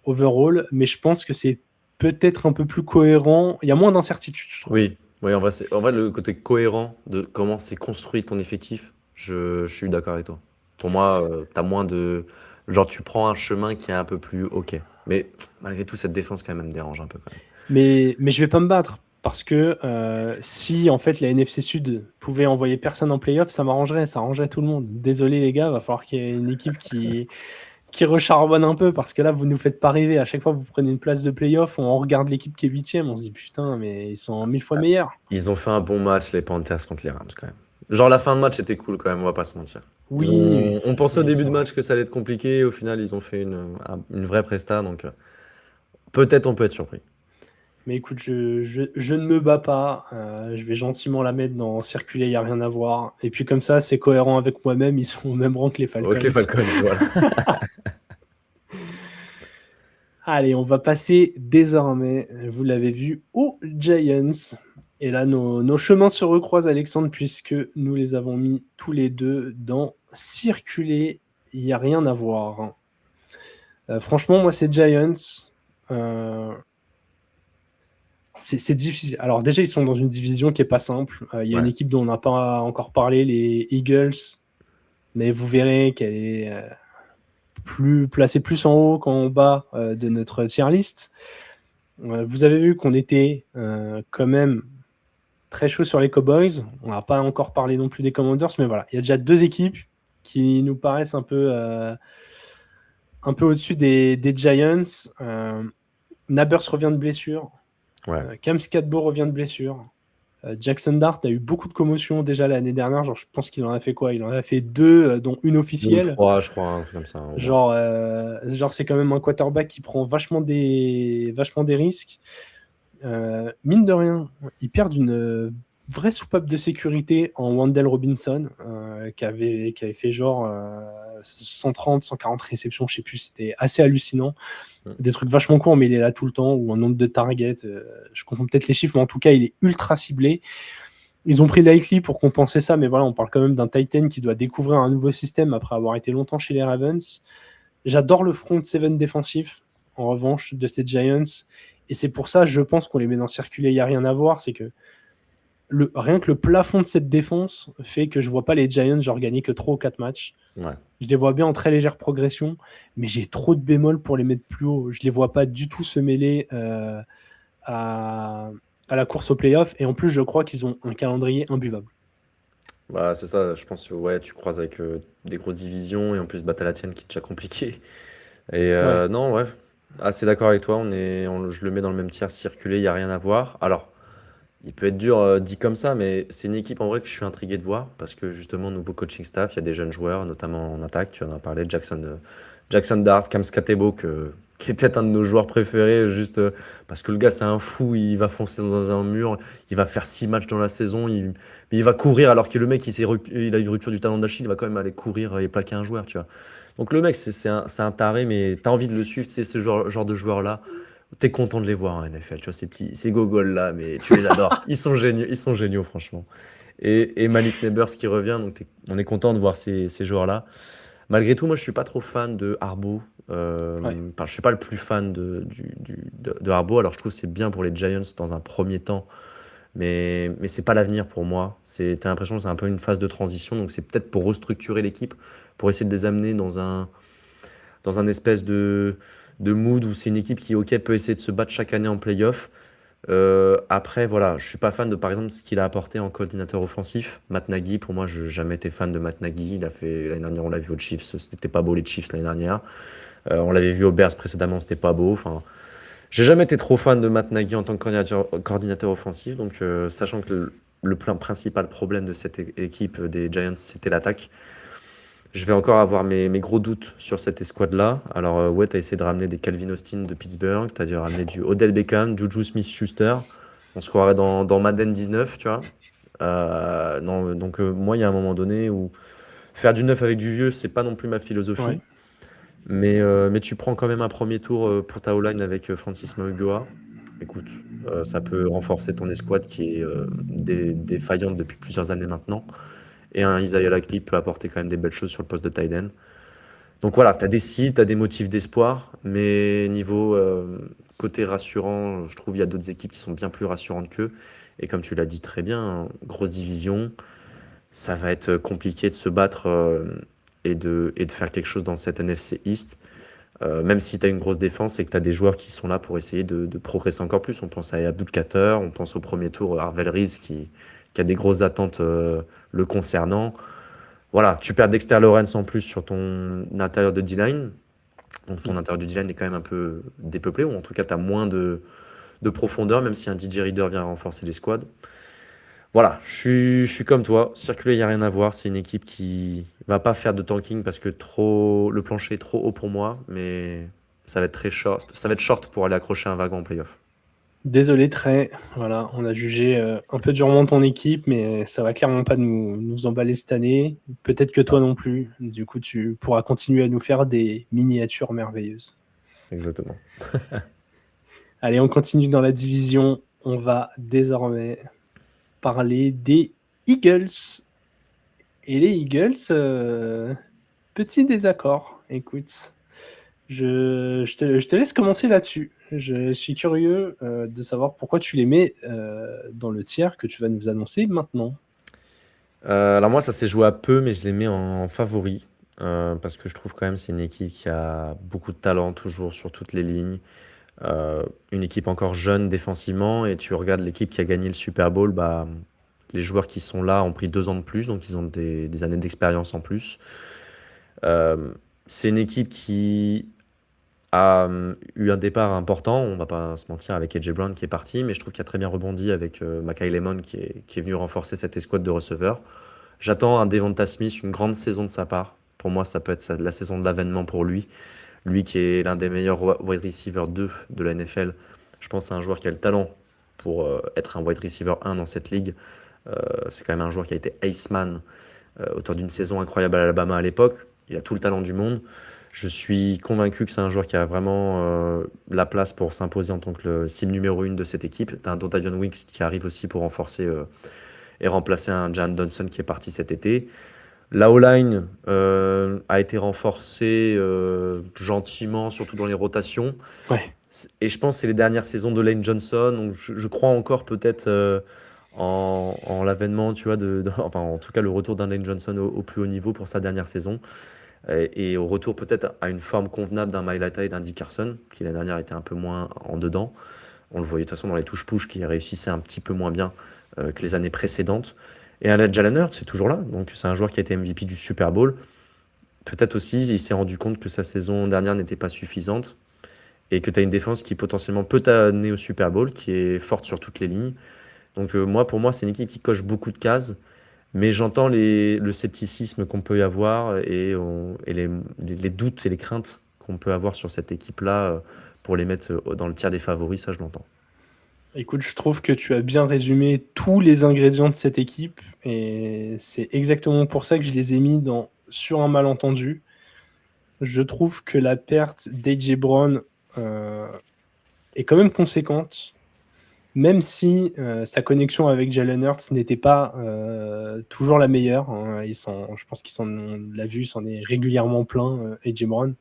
overall, mais je pense que c'est peut-être un peu plus cohérent. Il y a moins d'incertitudes, je trouve. Oui, en vrai, le côté cohérent de comment c'est construit ton effectif, je suis d'accord avec toi. Pour moi, t'as moins de. Genre, tu prends un chemin qui est un peu plus ok. Mais malgré tout, cette défense, quand même, me dérange un peu. Quand même. Mais je vais pas me battre. Parce que si en fait la NFC Sud pouvait envoyer personne en playoff, ça m'arrangerait, ça arrangerait tout le monde. Désolé les gars, va falloir qu'il y ait une équipe qui recharbonne un peu, parce que là vous nous faites pas rêver. À chaque fois que vous prenez une place de playoff, on regarde l'équipe qui est 8ème, on se dit putain, mais ils sont 1000 fois meilleurs. Ils ont fait un bon match, les Panthers contre les Rams, quand même. Genre, la fin de match était cool, quand même, on va pas se mentir. Oui. On pensait au Oui, début c'est de vrai. match que ça allait être compliqué, au final, ils ont fait une vraie presta, donc peut-être on peut être surpris. Mais écoute, je ne me bats pas. Je vais gentiment la mettre dans circuler, il n'y a rien à voir. Et puis comme ça, c'est cohérent avec moi-même. Ils sont au même rang que les Falcons. Ok, les Falcons, voilà. Allez, on va passer désormais, vous l'avez vu, aux Giants. Et là, nos chemins se recroisent, Alexandre, puisque nous les avons mis tous les deux dans circuler. Il n'y a rien à voir. Franchement, moi, ces Giants... c'est difficile. Alors déjà, ils sont dans une division qui n'est pas simple. Il y a une équipe dont on n'a pas encore parlé, les Eagles. Mais vous verrez qu'elle est placée plus en haut qu'en bas de notre tier list. Vous avez vu qu'on était quand même très chaud sur les Cowboys. On n'a pas encore parlé non plus des Commanders, mais voilà. Il y a déjà 2 équipes qui nous paraissent un peu au-dessus des Giants. Nabers revient de blessure. Cam Scatbo revient de blessure. Jackson Dart a eu beaucoup de commotions déjà l'année dernière. Genre, je pense qu'il en a fait quoi? Il en a fait 2, dont une 2 ou officielle. 3, je crois, un truc comme ça, au moins. Genre, c'est quand même un quarterback qui prend vachement des risques. Mine de rien, ils perdent une vraie soupape de sécurité en Wandale Robinson, qui avait fait genre 130, 140 réceptions, je sais plus, c'était assez hallucinant. Des trucs vachement courts, mais il est là tout le temps, ou un nombre de targets, je confonds peut-être les chiffres, mais en tout cas, il est ultra ciblé. Ils ont pris Likely pour compenser ça, mais voilà, on parle quand même d'un Titan qui doit découvrir un nouveau système après avoir été longtemps chez les Ravens. J'adore le front 7 défensif, en revanche, de ces Giants, et c'est pour ça, je pense qu'on les met dans circuler, il n'y a rien à voir, c'est que rien que le plafond de cette défense fait que je vois pas les Giants genre gagner que 3 ou 4 matchs. Ouais. Je les vois bien en très légère progression, mais j'ai trop de bémols pour les mettre plus haut. Je les vois pas du tout se mêler à la course au playoff, et en plus je crois qu'ils ont un calendrier imbuvable. Bah, c'est ça, je pense que ouais, tu croises avec des grosses divisions et en plus t'as la tienne qui est déjà compliquée. Et Ouais. non, ouais, assez d'accord avec toi, je le mets dans le même tiers circulé, il n'y a rien à voir. Alors, il peut être dur dit comme ça, mais c'est une équipe en vrai que je suis intrigué de voir parce que justement, nouveau coaching staff, il y a des jeunes joueurs, notamment en attaque, tu en as parlé, Jackson Dart, Cam Skatebo, qui est peut-être un de nos joueurs préférés, juste parce que le gars, c'est un fou, il va foncer dans un mur, il va faire 6 matchs dans la saison, il va courir alors que le mec, il a une rupture du talon d'Achille, il va quand même aller courir et plaquer un joueur, tu vois. Donc le mec, c'est un taré, mais t'as envie de le suivre, c'est ce genre de joueur-là. T'es content de les voir en NFL, tu vois, ces gogoles là, mais tu les adores. Ils sont géniaux, franchement. Et Malik Neighbors qui revient, donc on est content de voir ces joueurs-là. Malgré tout, moi, je suis pas trop fan de Harbaugh. Ouais. Enfin, je suis pas le plus fan de Harbaugh. Alors, je trouve que c'est bien pour les Giants dans un premier temps, mais c'est pas l'avenir pour moi. T'as l'impression que c'est un peu une phase de transition, donc c'est peut-être pour restructurer l'équipe, pour essayer de les amener dans un espèce de mood où c'est une équipe qui, ok, peut essayer de se battre chaque année en playoff. Après, voilà, je suis pas fan de, par exemple, ce qu'il a apporté en coordinateur offensif. Matt Nagy, pour moi, je n'ai jamais été fan de Matt Nagy. Il a fait, l'année dernière, on l'a vu aux Chiefs, c'était pas beau les Chiefs l'année dernière. On l'avait vu aux Bears précédemment, c'était pas beau. Enfin, j'ai jamais été trop fan de Matt Nagy en tant que coordinateur offensif. Donc, sachant que le principal problème de cette équipe des Giants, c'était l'attaque. Je vais encore avoir mes gros doutes sur cette escouade-là. Alors, ouais, tu as essayé de ramener des Calvin Austin de Pittsburgh, tu as dû ramener du Odell Beckham, Juju Smith-Schuster. On se croirait dans Madden 19, tu vois. Non, donc, moi, il y a un moment donné où faire du neuf avec du vieux, c'est pas non plus ma philosophie. Ouais. Mais tu prends quand même un premier tour pour ta O-line avec Francis Mauigoa. Écoute, ça peut renforcer ton escouade qui est défaillante depuis plusieurs années maintenant. Et un Isaiah Likely peut apporter quand même des belles choses sur le poste de tight end. Donc voilà, tu as des cibles, tu as des motifs d'espoir, mais niveau côté rassurant, je trouve qu'il y a d'autres équipes qui sont bien plus rassurantes qu'eux. Et comme tu l'as dit très bien, grosse division, ça va être compliqué de se battre et de faire quelque chose dans cette NFC East. Même si tu as une grosse défense et que tu as des joueurs qui sont là pour essayer de progresser encore plus. On pense à Abdul Kader, on pense au premier tour Harvell Reese qui a des grosses attentes le concernant. Voilà, tu perds Dexter Lawrence en plus sur ton intérieur de D-line. Donc ton intérieur de D-line est quand même un peu dépeuplé, ou en tout cas tu as moins de profondeur, même si un DJ Reader vient renforcer les squads. Voilà, je suis comme toi. Circuler, il n'y a rien à voir. C'est une équipe qui va pas faire de tanking parce que le plancher est trop haut pour moi, mais ça va être très short. Ça va être short pour aller accrocher un wagon en playoff. Désolé, Trey. Voilà, on a jugé un peu durement ton équipe, mais ça va clairement pas nous emballer cette année. Peut-être que toi non plus. Du coup, tu pourras continuer à nous faire des miniatures merveilleuses. Exactement. Allez, on continue dans la division. On va désormais parler des Eagles. Et les Eagles, petit désaccord. Écoute, je te laisse commencer là-dessus. Je suis curieux de savoir pourquoi tu les mets dans le tiers que tu vas nous annoncer maintenant. Alors moi, ça s'est joué à peu, mais je les mets en favori. Parce que je trouve quand même c'est une équipe qui a beaucoup de talent toujours sur toutes les lignes. Une équipe encore jeune défensivement, et tu regardes l'équipe qui a gagné le Super Bowl, bah, les joueurs qui sont là ont pris 2 ans de plus, donc ils ont des années d'expérience en plus. C'est une équipe qui a eu un départ important, on va pas se mentir, avec AJ Brown qui est parti, mais je trouve qu'il a très bien rebondi avec Mackay Lemon qui est venu renforcer cette escouade de receveurs. J'attends un Devonta Smith, une grande saison de sa part. Pour moi, ça peut être la saison de l'avènement pour lui. Lui qui est l'un des meilleurs wide receiver 2 de la NFL. Je pense que c'est un joueur qui a le talent pour être un wide receiver 1 dans cette ligue. C'est quand même un joueur qui a été Iceman, auteur d'une saison incroyable à Alabama à l'époque. Il a tout le talent du monde. Je suis convaincu que c'est un joueur qui a vraiment la place pour s'imposer en tant que le cible numéro 1 de cette équipe. Tu as un Dontavion Wicks qui arrive aussi pour renforcer et remplacer un Jan Johnson qui est parti cet été. La O-line a été renforcée gentiment, surtout dans les rotations. Ouais. Et je pense que c'est les dernières saisons de Lane Johnson. Donc je crois encore peut-être en l'avènement, tu vois, enfin en tout cas le retour d'un Lane Johnson au plus haut niveau pour sa dernière saison. Et au retour peut-être à une forme convenable d'un Mailata et d'un Dick Carson, qui l'année dernière était un peu moins en dedans. On le voyait de toute façon dans les touches-push qui réussissaient un petit peu moins bien que les années précédentes. Et Jalen Hurts, c'est toujours là. Donc c'est un joueur qui a été MVP du Super Bowl. Peut-être aussi, il s'est rendu compte que sa saison dernière n'était pas suffisante et que tu as une défense qui potentiellement peut t'amener au Super Bowl, qui est forte sur toutes les lignes. Donc pour moi, c'est une équipe qui coche beaucoup de cases. Mais j'entends le scepticisme qu'on peut y avoir et les doutes et les craintes qu'on peut avoir sur cette équipe-là pour les mettre dans le tiers des favoris, ça je l'entends. Écoute, je trouve que tu as bien résumé tous les ingrédients de cette équipe et c'est exactement pour ça que je les ai mis sur un malentendu. Je trouve que la perte d'AJ Brown est quand même conséquente, même si sa connexion avec Jalen Hurts n'était pas toujours la meilleure. Hein. Je pense on l'a vu, il s'en est régulièrement plein, AJ Brown.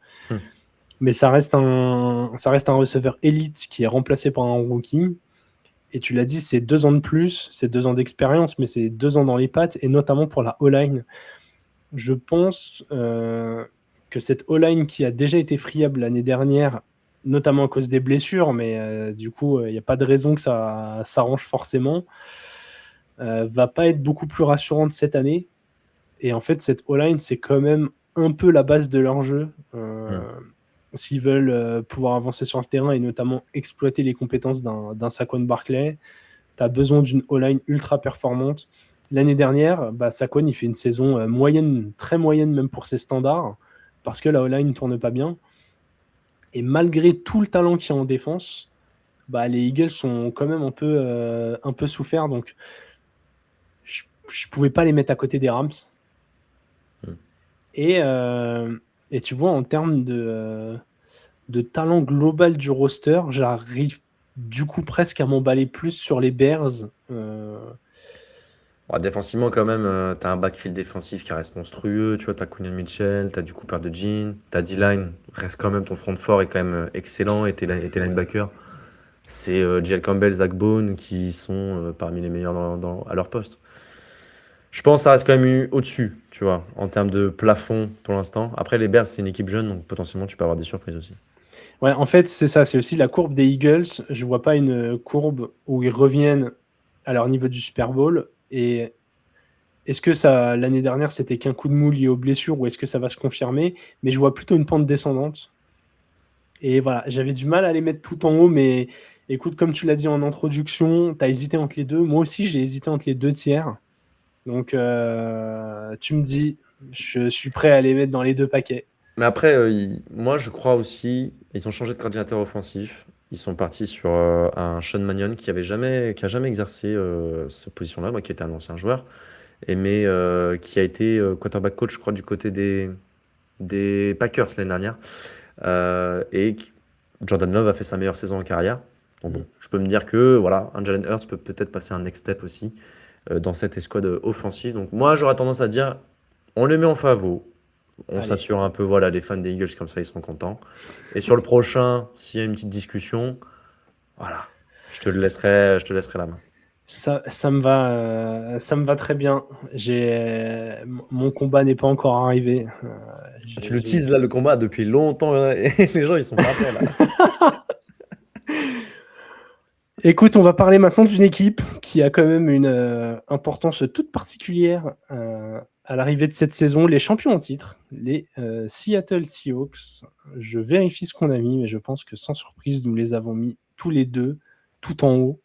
Mais ça reste un receveur élite qui est remplacé par un rookie. Et tu l'as dit, c'est 2 ans de plus, c'est 2 ans d'expérience, mais c'est 2 ans dans les pattes, et notamment pour la O-line. Je pense que cette O-line qui a déjà été friable l'année dernière, notamment à cause des blessures, mais du coup, il n'y a pas de raison que ça s'arrange forcément, va pas être beaucoup plus rassurante cette année. Et en fait, cette O-line, c'est quand même un peu la base de leur jeu. S'ils veulent pouvoir avancer sur le terrain et notamment exploiter les compétences d'un Saquon Barkley, tu as besoin d'une O-line ultra performante. L'année dernière, Saquon, il fait une saison moyenne, très moyenne même pour ses standards, parce que la O-line ne tourne pas bien. Et malgré tout le talent qu'il y a en défense, les Eagles sont quand même un peu souffert. Donc, je ne pouvais pas les mettre à côté des Rams. Et tu vois, en termes de talent global du roster, j'arrive du coup presque à m'emballer plus sur les Bears. Défensivement, quand même, tu as un backfield défensif qui reste monstrueux. Tu vois, tu as Quinion Mitchell, tu as du Cooper DeJean, tu as D-line. Reste quand même, ton front fort est quand même excellent. Et tes linebackers, c'est Jalen Campbell, Zach Bone qui sont parmi les meilleurs à leur poste. Je pense que ça reste quand même au-dessus, tu vois, en termes de plafond pour l'instant. Après, les Bears, c'est une équipe jeune, donc potentiellement, tu peux avoir des surprises aussi. Ouais, en fait, c'est ça. C'est aussi la courbe des Eagles. Je vois pas une courbe où ils reviennent à leur niveau du Super Bowl. Et est-ce que l'année dernière, c'était qu'un coup de mou lié aux blessures ou est-ce que ça va se confirmer? Mais je vois plutôt une pente descendante. Et voilà, j'avais du mal à les mettre tout en haut, mais écoute, comme tu l'as dit en introduction, tu as hésité entre les deux. Moi aussi, j'ai hésité entre les 2 tiers. Donc, tu me dis, je suis prêt à les mettre dans les 2 paquets. Mais après, moi, je crois aussi, ils ont changé de coordinateur offensif. Ils sont partis sur un Sean Mannion qui a jamais exercé cette position-là, moi qui était un ancien joueur, mais qui a été quarterback coach, je crois, du côté des Packers l'année dernière. Et Jordan Love a fait sa meilleure saison en carrière. Donc bon, je peux me dire que voilà, un Jalen Hurts peut peut-être passer un next step aussi dans cette escouade offensive. Donc moi, j'aurais tendance à dire, on les met en favori. On Allez. s'assure un peu, voilà, les fans des Eagles, comme ça, ils seront contents. Et sur le prochain, s'il y a une petite discussion, voilà, je te laisserai la main. Ça me va très bien. Mon combat n'est pas encore arrivé. Tu le teases là, le combat, depuis longtemps, là, et les gens, ils sont pas prêts, là. Écoute, on va parler maintenant d'une équipe qui a quand même une importance toute particulière à l'arrivée de cette saison, les champions en titre, les Seattle Seahawks. Je vérifie ce qu'on a mis, mais je pense que sans surprise, nous les avons mis tous les deux, tout en haut.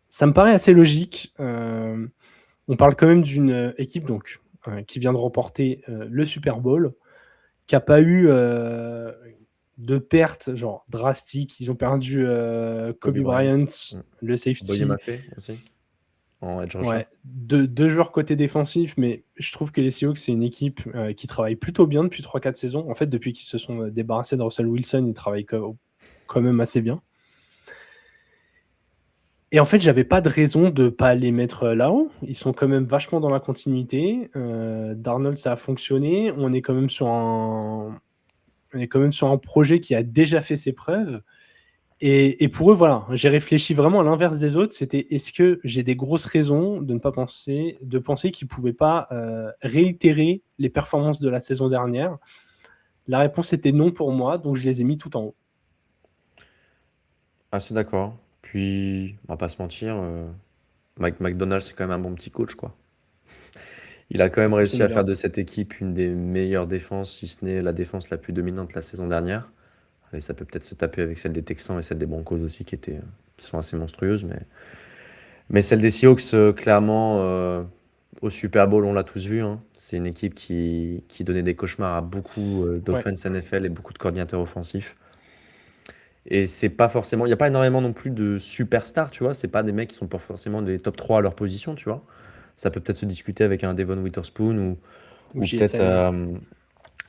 Ça me paraît assez logique. On parle quand même d'une équipe donc, qui vient de remporter le Super Bowl, qui n'a pas eu de pertes genre drastiques. Ils ont perdu Kobe Bryant, le Boye safety. Maffei aussi, en edge rusher. Ouais, deux joueurs côté défensif, mais je trouve que les Seahawks, c'est une équipe qui travaille plutôt bien depuis 3-4 saisons. En fait, depuis qu'ils se sont débarrassés de Russell Wilson, ils travaillent quand même assez bien. Et en fait, j'avais pas de raison de pas les mettre là-haut. Ils sont quand même vachement dans la continuité. Darnold, ça a fonctionné. On est quand même sur un projet qui a déjà fait ses preuves. Et pour eux, voilà, j'ai réfléchi vraiment à l'inverse des autres. C'était est-ce que j'ai des grosses raisons de penser qu'ils ne pouvaient pas réitérer les performances de la saison dernière? La réponse était non pour moi, donc je les ai mis tout en haut. Assez d'accord. Puis, on va pas se mentir, Mike McDonald, c'est quand même un bon petit coach, quoi. Il a quand Ça même réussi fonctionne à bien. faire de cette équipe une des meilleures défenses, si ce n'est la défense la plus dominante la saison dernière. Allez, ça peut peut-être se taper avec celle des Texans et celle des Broncos aussi, qui sont assez monstrueuses. Mais celle des Seahawks, clairement, au Super Bowl, on l'a tous vu, hein. C'est une équipe qui donnait des cauchemars à beaucoup d'offense NFL et beaucoup de coordinateurs offensifs. Et c'est pas forcément, il n'y a pas énormément non plus de superstars, tu vois. C'est pas des mecs qui sont pas forcément des top 3 à leur position, tu vois. Ça peut peut-être se discuter avec un Devon Witherspoon Ou ou peut-être JSN.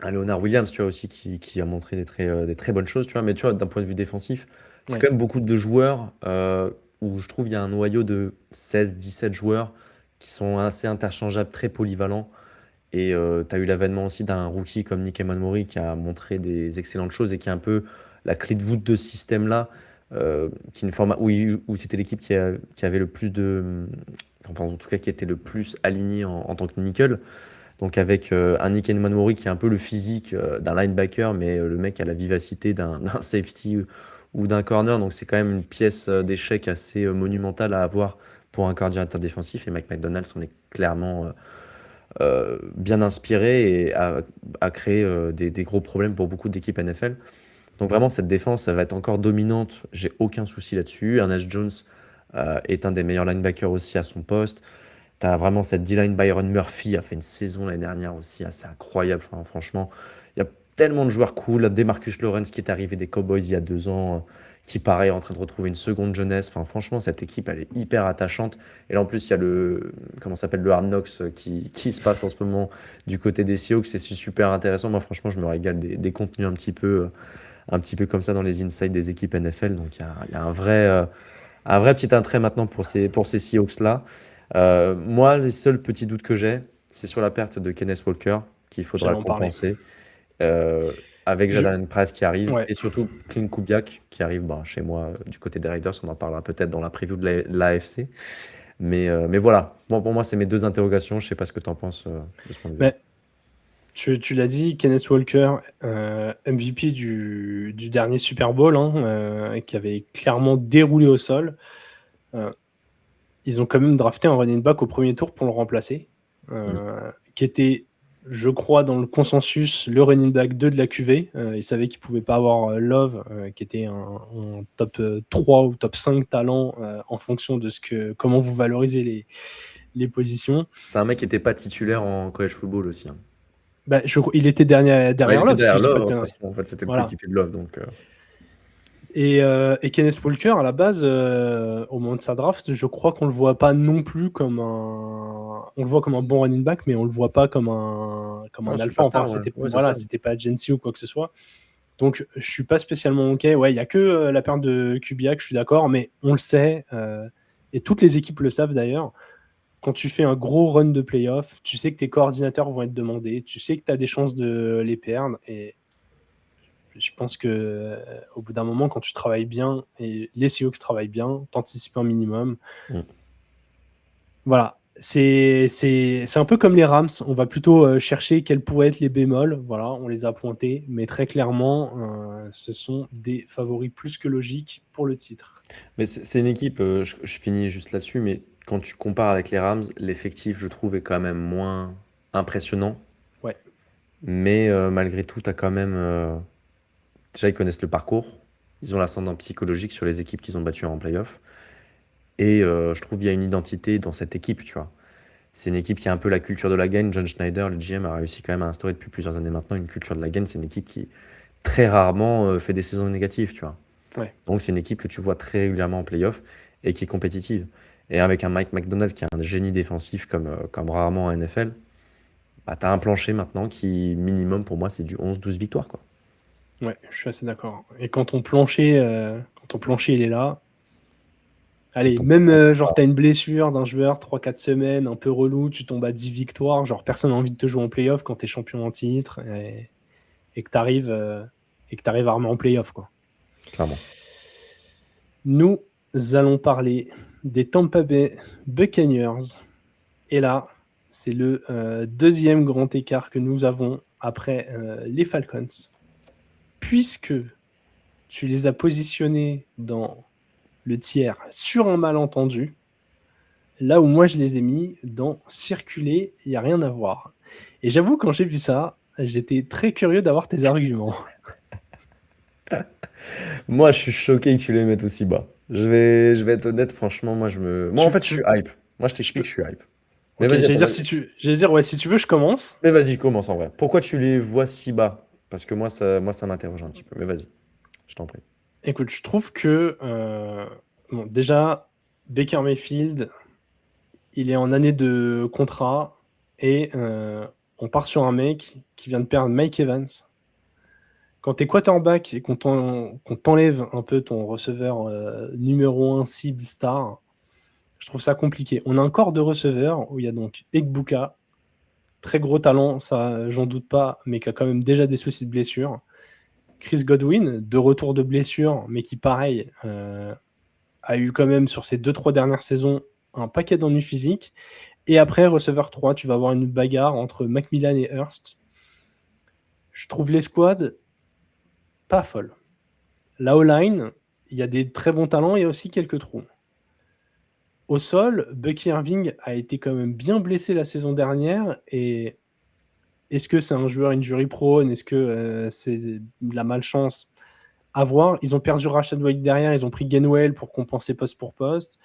un Leonard Williams, tu vois, aussi, qui a montré des très bonnes choses, tu vois. Mais tu vois, d'un point de vue défensif, c'est Ouais. quand même beaucoup de joueurs où je trouve il y a un noyau de 16-17 joueurs qui sont assez interchangeables, très polyvalents. Et tu as eu l'avènement aussi d'un rookie comme Nick Emanmori qui a montré des excellentes choses et qui est un peu la clé de voûte de ce système-là, où c'était l'équipe qui avait le plus enfin, en tout cas, qui était le plus alignée en tant que nickel. Donc avec un Nick Emanmori qui a un peu le physique d'un linebacker, mais le mec a la vivacité d'un safety ou d'un corner. Donc c'est quand même une pièce d'échec assez monumentale à avoir pour un coordinateur défensif. Et Mike McDonald s'en est clairement bien inspiré et a créé des gros problèmes pour beaucoup d'équipes NFL. Donc vraiment, cette défense, ça va être encore dominante. J'ai aucun souci là-dessus. Ernest Jones est un des meilleurs linebackers aussi à son poste. Tu as vraiment cette D-line. Byron Murphy a fait une saison l'année dernière aussi assez incroyable. Enfin, franchement, il y a tellement de joueurs cool. Demarcus Lawrence qui est arrivé des Cowboys il y a 2 ans, qui pareil est en train de retrouver une seconde jeunesse. Enfin, franchement, cette équipe, elle est hyper attachante. Et là, en plus, il y a comment s'appelle, le Hard Knocks qui se passe en ce moment du côté des Seahawks. C'est super intéressant. Moi, franchement, je me régale des contenus un petit peu comme ça dans les insights des équipes NFL. Donc, il y a un vrai petit attrait maintenant pour ces Seahawks-là. Moi, les seuls petits doutes que j'ai, c'est sur la perte de Kenneth Walker, qu'il faudra J'allais en parler. compenser, avec Jadon Price qui arrive, Ouais. et surtout Clint Kubiak qui arrive chez moi du côté des Raiders. On en parlera peut-être dans la preview de l'AFC. Mais voilà, bon, pour moi, c'est mes deux interrogations. Je sais pas ce que tu en penses de ce point de vue. Mais tu l'as dit, Kenneth Walker, MVP du dernier Super Bowl, hein, qui avait clairement déroulé au sol. Ils ont quand même drafté un running back au premier tour pour le remplacer, qui était, je crois, dans le consensus, le running back 2 de la QV. Ils savaient qu'ils ne pouvaient pas avoir Love, qui était un top 3 ou top 5 talent en fonction de comment vous valorisez les positions. C'est un mec qui n'était pas titulaire en college football aussi, hein. Bah, il était derrière Ouais, il était Love, si derrière je dis pas de Love, de toute conneries. façon. En fait, c'était le Voilà. coéquipier de Love. Donc, Et Kenneth Walker, à la base, au moment de sa draft, je crois qu'on le voit pas non plus comme un. On le voit comme un bon running back, mais on le voit pas comme un alpha. superstar, Enfin, ouais. Ouais, c'est voilà, ça. c'était pas Gency ou quoi que ce soit. Donc, je suis pas spécialement OK. Ouais, il y a que la perte de Kubiak, je suis d'accord, mais on le sait, et toutes les équipes le savent d'ailleurs. Quand tu fais un gros run de playoff, tu sais que tes coordinateurs vont être demandés, tu sais que tu as des chances de les perdre, et je pense que au bout d'un moment, quand tu travailles bien, et les Seahawks travaillent bien, t'anticipes un minimum. Voilà. C'est un peu comme les Rams. On va plutôt chercher quels pourraient être les bémols. Voilà, on les a pointés. Mais très clairement, ce sont des favoris plus que logiques pour le titre. Mais c'est une équipe, je finis juste là-dessus, mais quand tu compares avec les Rams, l'effectif, je trouve, est quand même moins impressionnant. Ouais. Mais malgré tout, tu as quand même. Déjà, ils connaissent le parcours. Ils ont l'ascendant psychologique sur les équipes qu'ils ont battues en playoff. Et je trouve qu'il y a une identité dans cette équipe, tu vois. C'est une équipe qui a un peu la culture de la gagne. John Schneider, le GM, a réussi quand même à instaurer depuis plusieurs années maintenant une culture de la gagne. C'est une équipe qui très rarement fait des saisons négatives, tu vois. Ouais. Donc c'est une équipe que tu vois très régulièrement en playoff et qui est compétitive. Et avec un Mike McDonald qui est un génie défensif comme rarement en NFL, bah, tu as un plancher maintenant qui, minimum pour moi, c'est du 11-12 victoires, quoi. Ouais, je suis assez d'accord. Et quand ton plancher il est là, allez, ton- même genre t'as une blessure d'un joueur, 3-4 semaines, un peu relou, tu tombes à 10 victoires, genre personne n'a envie de te jouer en playoff quand t'es champion en titre et que t'arrives armé en playoff, quoi. Clairement. Nous allons parler des Tampa Bay Buccaneers. Et là, c'est le deuxième grand écart que nous avons après les Falcons. Puisque tu les as positionnés dans le tiers sur un malentendu, là où moi je les ai mis dans circuler, il n'y a rien à voir. Et j'avoue, quand j'ai vu ça, j'étais très curieux d'avoir tes arguments. Moi, je suis choqué que tu les mettes aussi bas. Je vais être honnête, franchement, moi en fait, je suis hype. Moi, je t'explique, je suis hype. Mais Ok, vas-y, j'allais attends, dire, vas-y. ouais, si tu veux, je commence. Mais vas-y, commence en vrai. Pourquoi tu les vois si bas? Parce que moi, ça m'interroge un petit peu. Mais vas-y, je t'en prie. Écoute, je trouve que bon, déjà, Baker Mayfield, il est en année de contrat et on part sur un mec qui vient de perdre Mike Evans. Quand t'es quarterback et qu'on t'enlève un peu ton receveur numéro 1 cible star, je trouve ça compliqué. On a un corps de receveur où il y a donc Egbuka, très gros talent, ça j'en doute pas, mais qui a quand même déjà des soucis de blessure. Chris Godwin, de retour de blessure, mais qui pareil a eu quand même sur ces 2-3 dernières saisons un paquet d'ennuis physiques. Et après, receveur 3, tu vas avoir une bagarre entre Macmillan et Hurst. Je trouve les squads pas folles. La O-line, il y a des très bons talents et aussi quelques trous. Au sol, Bucky Irving a été quand même bien blessé la saison dernière. Et est-ce que c'est un joueur injury prone? Est-ce que c'est de la malchance? À voir. Ils ont perdu Rashad White derrière. Ils ont pris Gainwell pour compenser poste pour poste.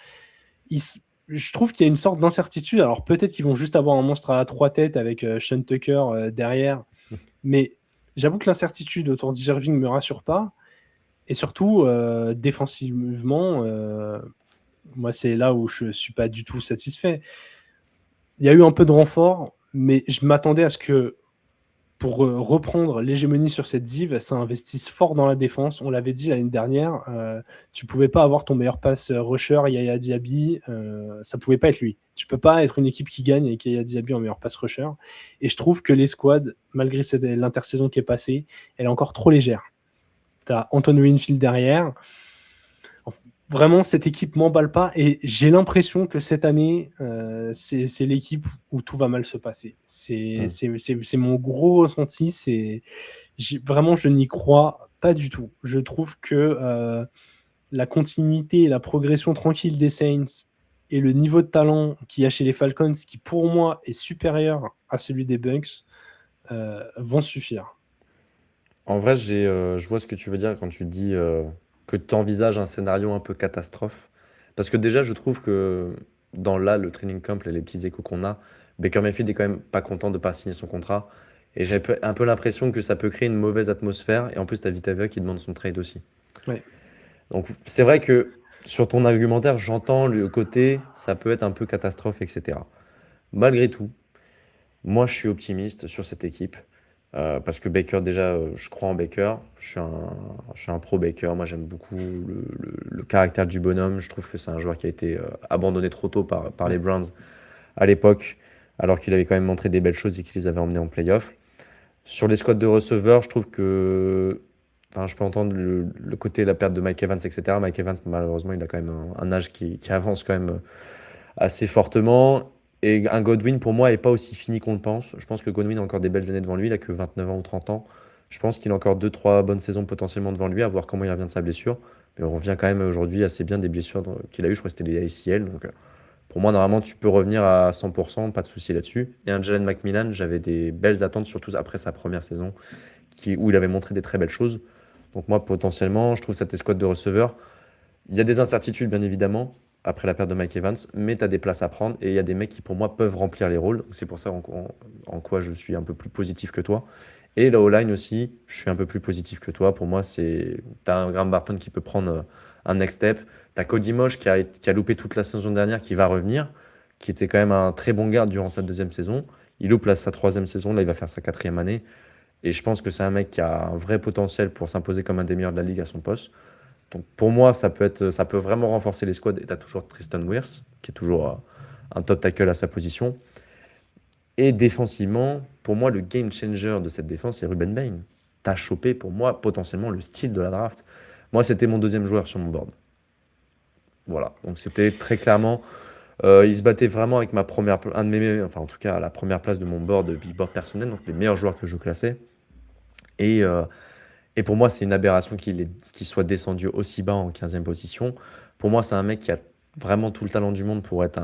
Je trouve qu'il y a une sorte d'incertitude. Alors peut-être qu'ils vont juste avoir un monstre à 3 têtes avec Sean Tucker derrière. Mais j'avoue que l'incertitude autour d'Irving ne me rassure pas. Et surtout, défensivement, moi, c'est là où je ne suis pas du tout satisfait. Il y a eu un peu de renfort, mais je m'attendais à ce que pour reprendre l'hégémonie sur cette div, ça investisse fort dans la défense. On l'avait dit l'année dernière, tu pouvais pas avoir ton meilleur pass rusher, Yaya Diaby, ça pouvait pas être lui. Tu peux pas être une équipe qui gagne avec Yaya Diaby en meilleur pass rusher. Et je trouve que les squads, malgré l'intersaison qui est passée, elle est encore trop légère. Tu as Anton Winfield derrière. Vraiment, cette équipe m'emballe pas et j'ai l'impression que cette année, c'est l'équipe où tout va mal se passer. C'est mon gros ressenti. Vraiment, je n'y crois pas du tout. Je trouve que la continuité et la progression tranquille des Saints et le niveau de talent qu'il y a chez les Falcons, qui pour moi est supérieur à celui des Bucks, vont suffire. En vrai, je vois ce que tu veux dire quand tu dis que tu envisages un scénario un peu catastrophe. Parce que déjà, je trouve que dans le training camp, les petits échos qu'on a, Baker Mayfield est quand même pas content de pas signer son contrat. Et j'ai un peu l'impression que ça peut créer une mauvaise atmosphère. Et en plus, tu as Vita Vea qui demande son trade aussi. Ouais. Donc, c'est vrai que sur ton argumentaire, j'entends le côté, ça peut être un peu catastrophe, etc. Malgré tout, moi, je suis optimiste sur cette équipe. Parce que Baker, déjà, je crois en Baker. Je suis un pro Baker. Moi, j'aime beaucoup le caractère du bonhomme. Je trouve que c'est un joueur qui a été abandonné trop tôt par les Browns à l'époque, alors qu'il avait quand même montré des belles choses et qu'il les avait emmenés en playoff. Sur les squads de receveurs, je trouve que. Enfin, je peux entendre le côté, la perte de Mike Evans, etc. Mike Evans, malheureusement, il a quand même un âge qui avance quand même assez fortement. Et un Godwin, pour moi, n'est pas aussi fini qu'on le pense. Je pense que Godwin a encore des belles années devant lui. Il n'a que 29 ans ou 30 ans. Je pense qu'il a encore 2-3 bonnes saisons potentiellement devant lui, à voir comment il revient de sa blessure. Mais on revient quand même aujourd'hui assez bien des blessures qu'il a eues. Je crois que c'était les ACL. Donc, Pour moi, normalement, tu peux revenir à 100%, pas de souci là-dessus. Et un Jalen McMillan, j'avais des belles attentes, surtout après sa première saison, où il avait montré des très belles choses. Donc moi, potentiellement, je trouve cette escouade de receveurs, il y a des incertitudes, bien évidemment, après la perte de Mike Evans, mais tu as des places à prendre et il y a des mecs qui, pour moi, peuvent remplir les rôles. C'est pour ça en quoi je suis un peu plus positif que toi. Et la O-line aussi, je suis un peu plus positif que toi. Pour moi, tu as un Graham Barton qui peut prendre un next step. Tu as Cody Mosh qui a loupé toute la saison dernière, qui va revenir, qui était quand même un très bon garde durant sa deuxième saison. Il loupe sa troisième saison, là il va faire sa quatrième année. Et je pense que c'est un mec qui a un vrai potentiel pour s'imposer comme un des meilleurs de la ligue à son poste. Donc pour moi, ça peut vraiment renforcer les squads. Et tu as toujours Tristan Wirfs, qui est toujours un top tackle à sa position. Et défensivement, pour moi, le game changer de cette défense, c'est Ruben Bain. Tu as chopé, pour moi, potentiellement le style de la draft. Moi, c'était mon deuxième joueur sur mon board. Voilà, donc c'était très clairement... il se battait vraiment avec ma première... en tout cas, la première place de mon board, big board personnel, donc les meilleurs joueurs que je classais. Et pour moi, c'est une aberration qu'il soit descendu aussi bas en 15e position. Pour moi, c'est un mec qui a vraiment tout le talent du monde pour être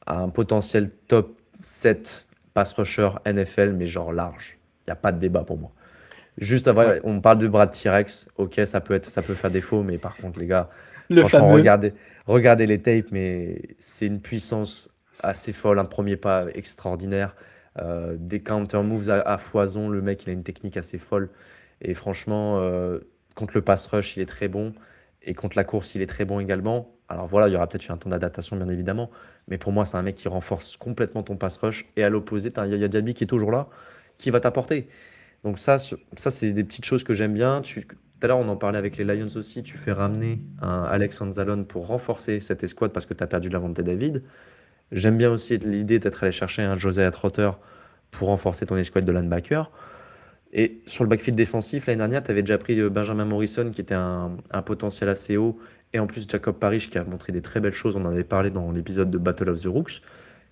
un potentiel top 7 pass rusher NFL, mais genre large. Il n'y a pas de débat pour moi. Juste après, Ouais. on parle de Brad T-Rex. Ok, ça peut faire défaut, mais par contre, les gars, Le franchement, fameux. regardez les tapes, mais c'est une puissance assez folle, un premier pas extraordinaire, des counter moves à foison. Le mec, il a une technique assez folle. Et franchement, contre le pass rush, il est très bon. Et contre la course, il est très bon également. Alors voilà, il y aura peut-être eu un temps d'adaptation, bien évidemment. Mais pour moi, c'est un mec qui renforce complètement ton pass rush. Et à l'opposé, tu as Yaya Diaby qui est toujours là, qui va t'apporter. Donc ça c'est des petites choses que j'aime bien. Tout à l'heure, on en parlait avec les Lions aussi. Tu fais ramener un Alex Anzalone pour renforcer cette escouade parce que tu as perdu Lavonte David. J'aime bien aussi l'idée d'être allé chercher un Josiah Trotter pour renforcer ton escouade de linebacker. Et sur le backfield défensif, l'année dernière, tu avais déjà pris Benjamin Morrison qui était un potentiel assez haut. Et en plus, Jacob Parrish qui a montré des très belles choses. On en avait parlé dans l'épisode de Battle of the Rooks.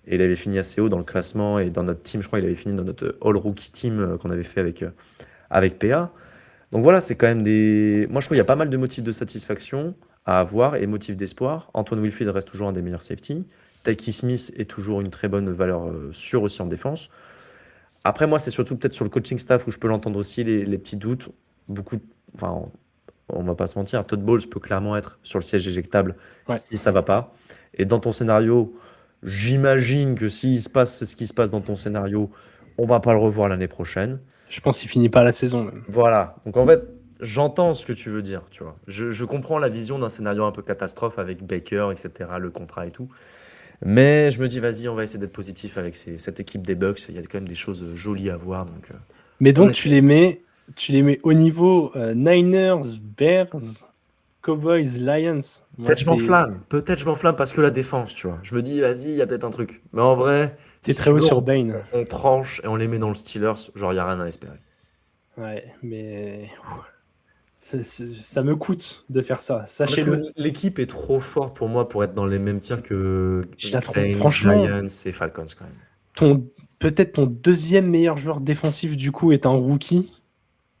Et il avait fini assez haut dans le classement. Et dans notre team, je crois qu'il avait fini dans notre All-Rookie Team qu'on avait fait avec PA. Donc voilà, c'est quand même des... Moi, je trouve qu'il y a pas mal de motifs de satisfaction à avoir et motifs d'espoir. Antoine Winfield reste toujours un des meilleurs safety. Tyke Smith est toujours une très bonne valeur sûre aussi en défense. Après, moi, c'est surtout peut-être sur le coaching staff où je peux l'entendre aussi, les petits doutes. Enfin, on va pas se mentir, Todd Bowles peut clairement être sur le siège éjectable Ouais. si ça va pas. Et dans ton scénario, j'imagine que s'il se passe ce qui se passe dans ton scénario, on va pas le revoir l'année prochaine. Je pense qu'il finit pas la saison même. Voilà. Donc en fait, j'entends ce que tu veux dire, tu vois. Je comprends la vision d'un scénario un peu catastrophe avec Baker, etc., le contrat et tout. Mais je me dis, vas-y, on va essayer d'être positif avec cette équipe des Bucks. Il y a quand même des choses jolies à voir. Donc, Mais donc on tu essaie. les mets au niveau Niners, Bears, Cowboys, Lions. Moi, Peut-être je m'enflamme parce que la défense, tu vois. Je me dis, vas-y, il y a peut-être un truc. Mais en vrai, t'es si très tu haut veux, sur Bane. on tranche et on les met dans le Steelers. Genre, il n'y a rien à espérer. Ouais, mais ça me coûte de faire ça. Moi, je trouve Sachez-le. que l'équipe est trop forte pour moi pour être dans les mêmes tirs que Je la trouve, Saints, franchement, Giants et Falcons quand même. peut-être ton deuxième meilleur joueur défensif du coup est un rookie,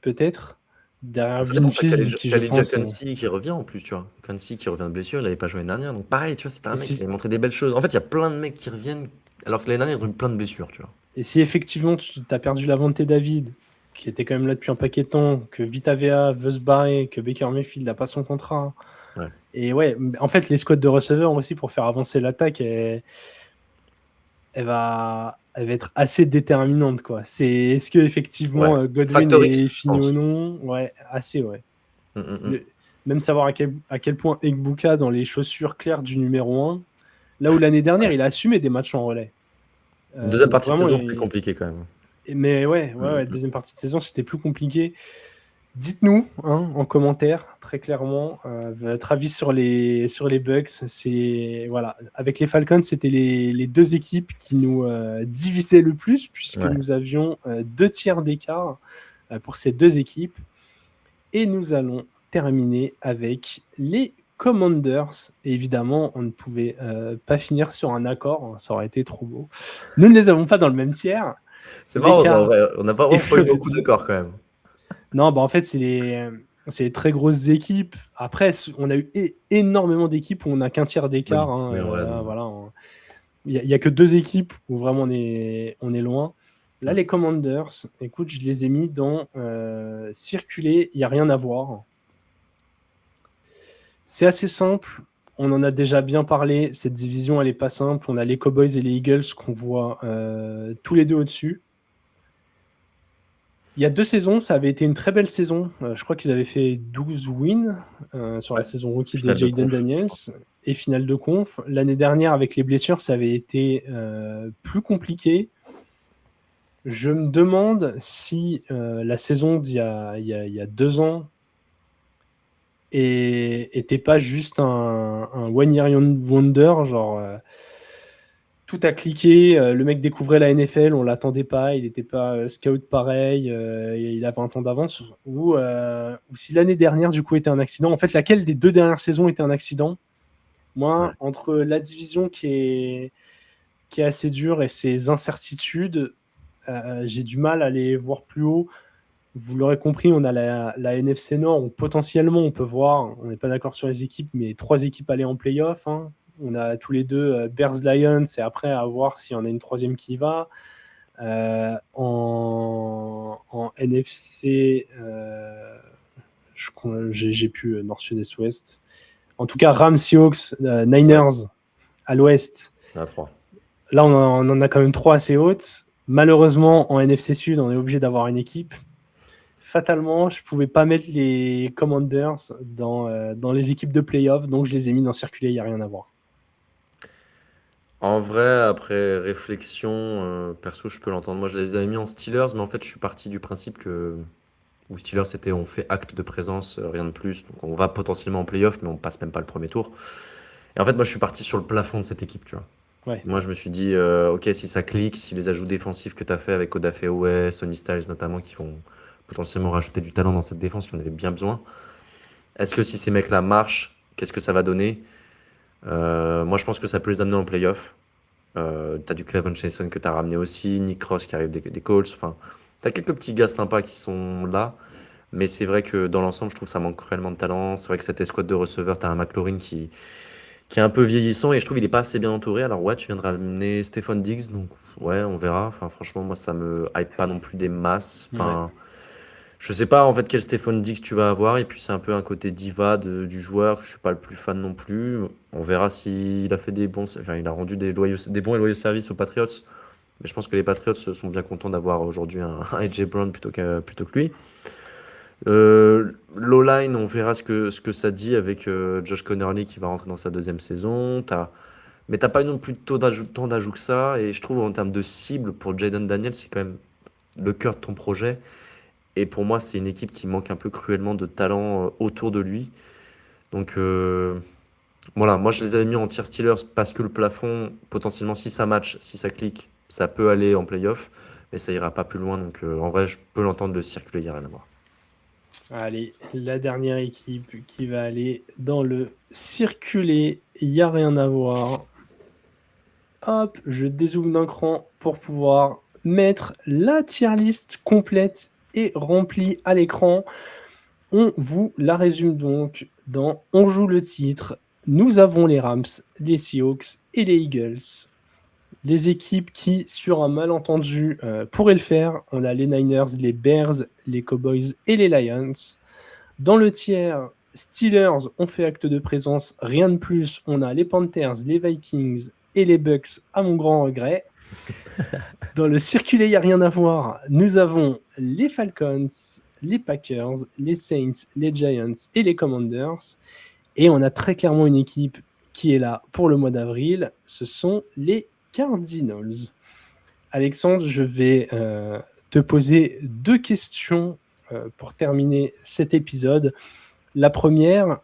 peut-être. Derrière Ça dépend, t'as Winfield, qui je Khalid pense. Kansi qui revient en plus, tu vois. Kansi qui revient de blessure, il n'avait pas joué l'année dernière. Donc pareil, tu vois, c'était un Et mec si, qui avait montré des belles choses. En fait, il y a plein de mecs qui reviennent alors que l'année dernière, il y a eu plein de blessures, tu vois. et si effectivement tu as perdu Lavonte David, qui était quand même là depuis un paquet de temps, que Vita Vea veut se barrer, que Baker Mayfield n'a pas son contrat. Ouais. Et ouais, en fait, les squads de receveurs aussi pour faire avancer l'attaque, elle va être assez déterminante, quoi. Est-ce que effectivement Ouais. Godwin Factor X, est je fini ou pense. non? Ouais, assez, ouais. Mm. Même savoir à quel point Egbuka dans les chaussures claires du numéro 1, là où l'année dernière il a assumé des matchs en relais. Deuxième Donc partie de vraiment, saison, c'était compliqué quand même. mais ouais, Mm. deuxième partie de saison c'était plus compliqué. Dites-nous en commentaire très clairement votre avis sur les Bucks. Voilà, avec les Falcons, c'était les deux équipes qui nous divisaient le plus puisque Ouais. nous avions 2 tiers d'écart pour ces deux équipes. Et nous allons terminer avec les Commanders. Et évidemment, on ne pouvait pas finir sur un accord, ça aurait été trop beau. Nous ne les avons pas dans le même tiers. C'est marrant, ça, en L'écart vrai. On n'a pas est vraiment eu beaucoup petit. d'accords quand même. Non, en fait, c'est les très grosses équipes. Après, on a eu énormément d'équipes où on n'a qu'un tiers d'écart. Oui, en vrai, non. Voilà. Il y a que 2 équipes où vraiment on est loin. Là, Mm. les Commanders, écoute, je les ai mis dans circuler, il n'y a rien à voir. C'est assez simple. On en a déjà bien parlé. Cette division, elle n'est pas simple. On a les Cowboys et les Eagles qu'on voit tous les deux au-dessus. Il y a 2 saisons, ça avait été une très belle saison. Je crois qu'ils avaient fait 12 wins sur la Ouais. saison rookie de Finale de Jayden conf, je Daniels crois. et finale de conf. L'année dernière, avec les blessures, ça avait été plus compliqué. Je me demande si la saison d'il y a 2 ans était pas juste un one year wonder, genre tout a cliqué, le mec découvrait la NFL, on l'attendait pas, il n'était pas scout pareil, il avait un temps d'avance, ou si l'année dernière du coup était un accident. En fait, laquelle des 2 dernières saisons était un accident? Moi, Ouais. entre la division qui est assez dure et ses incertitudes, j'ai du mal à les voir plus haut. Vous l'aurez compris, on a la NFC Nord, où potentiellement on peut voir, on n'est pas d'accord sur les équipes, mais 3 équipes aller en playoff. Hein. On a tous les deux Bears Lions, et après à voir s'il y en a une troisième qui va. En NFC, j'ai plus Nord, Sud, Est, Ouest. En tout cas, Rams, Seahawks, Niners à l'Ouest. Il y en a 3. Là, on en a quand même 3 assez hautes. Malheureusement, en NFC Sud, on est obligé d'avoir une équipe. Fatalement, je ne pouvais pas mettre les Commanders dans les équipes de playoff, donc je les ai mis dans circuler, il n'y a rien à voir. En vrai, après réflexion, perso, je peux l'entendre. Moi, je les avais mis en Steelers, mais en fait, je suis parti du principe que où Steelers, c'était on fait acte de présence, rien de plus. Donc, on va potentiellement en playoff, mais on passe même pas le premier tour. Et en fait, moi, je suis parti sur le plafond de cette équipe, tu vois. Ouais. Moi, je me suis dit, ok, si ça clique, si les ajouts défensifs que tu as fait avec Odafe Oweh, Sonny Styles notamment, qui vont potentiellement rajouter du talent dans cette défense, qui en avait bien besoin. Est-ce que si ces mecs-là marchent, qu'est-ce que ça va donner? Moi, je pense que ça peut les amener en playoff. T'as du Clavon Chason que t'as ramené aussi, Nick Ross qui arrive des Colts. Enfin, t'as quelques petits gars sympas qui sont là. Mais c'est vrai que dans l'ensemble, je trouve que ça manque cruellement de talent. C'est vrai que cette escouade de receveurs, t'as un McLaurin qui est un peu vieillissant et je trouve qu'il est pas assez bien entouré. Alors ouais, tu viens de ramener Stephon Diggs, donc ouais, on verra. Enfin, franchement, moi, ça me hype pas non plus des masses. Enfin, je sais pas en fait quel Stephon Diggs tu vas avoir. Et puis c'est un peu un côté diva du joueur. Je suis pas le plus fan non plus. On verra s'il a fait des bons, enfin, il a rendu des bons et loyaux services aux Patriots. Mais je pense que les Patriots sont bien contents d'avoir aujourd'hui un AJ Brown plutôt que lui. L'O-line, on verra ce que ça dit avec Josh Connerly qui va rentrer dans sa 2e saison. Mais t'as pas non plus tant d'ajouts que ça. Et je trouve en termes de cible pour Jayden Daniels, c'est quand même le cœur de ton projet. Et pour moi, c'est une équipe qui manque un peu cruellement de talent autour de lui. Donc voilà, moi je les avais mis en tier Steelers parce que le plafond, potentiellement, si ça match, si ça clique, ça peut aller en playoff. Mais ça ira pas plus loin. Donc en vrai, je peux l'entendre le circuler, il n'y a rien à voir. Allez, la dernière équipe qui va aller dans le circuler, il n'y a rien à voir. Hop, je dézoome d'un cran pour pouvoir mettre la tier list complète et remplie à l'écran. On vous la résume donc dans On joue le titre. Nous avons les Rams, les Seahawks et les Eagles. Les équipes qui, sur un malentendu, pourraient le faire. On a les Niners, les Bears, les Cowboys et les Lions. Dans le tiers, Steelers ont fait acte de présence, rien de plus. On a les Panthers, les Vikings et les Bucks, à mon grand regret. Dans le circuler, il n'y a rien à voir. Nous avons les Falcons, les Packers, les Saints, les Giants et les Commanders. Et on a très clairement une équipe qui est là pour le mois d'avril. Ce sont les Cardinals. Alexandre, je vais te poser 2 questions pour terminer cet épisode. La première,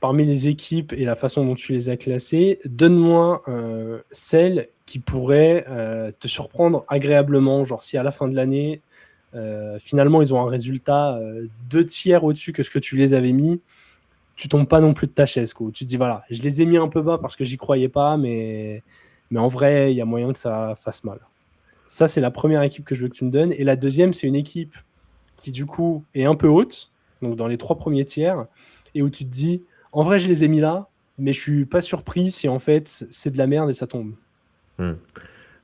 parmi les équipes et la façon dont tu les as classées, donne-moi celle qui pourrait te surprendre agréablement. Genre si à la fin de l'année, finalement, ils ont un résultat 2 tiers au-dessus que ce que tu les avais mis, tu tombes pas non plus de ta chaise, quoi. Tu te dis, voilà, je les ai mis un peu bas parce que j'y croyais pas, mais en vrai, il y a moyen que ça fasse mal. Ça, c'est la première équipe que je veux que tu me donnes. Et la deuxième, c'est une équipe qui, du coup, est un peu haute, donc dans les 3 premiers tiers, et où tu te dis, en vrai, je les ai mis là, mais je suis pas surpris si en fait c'est de la merde et ça tombe. Hmm.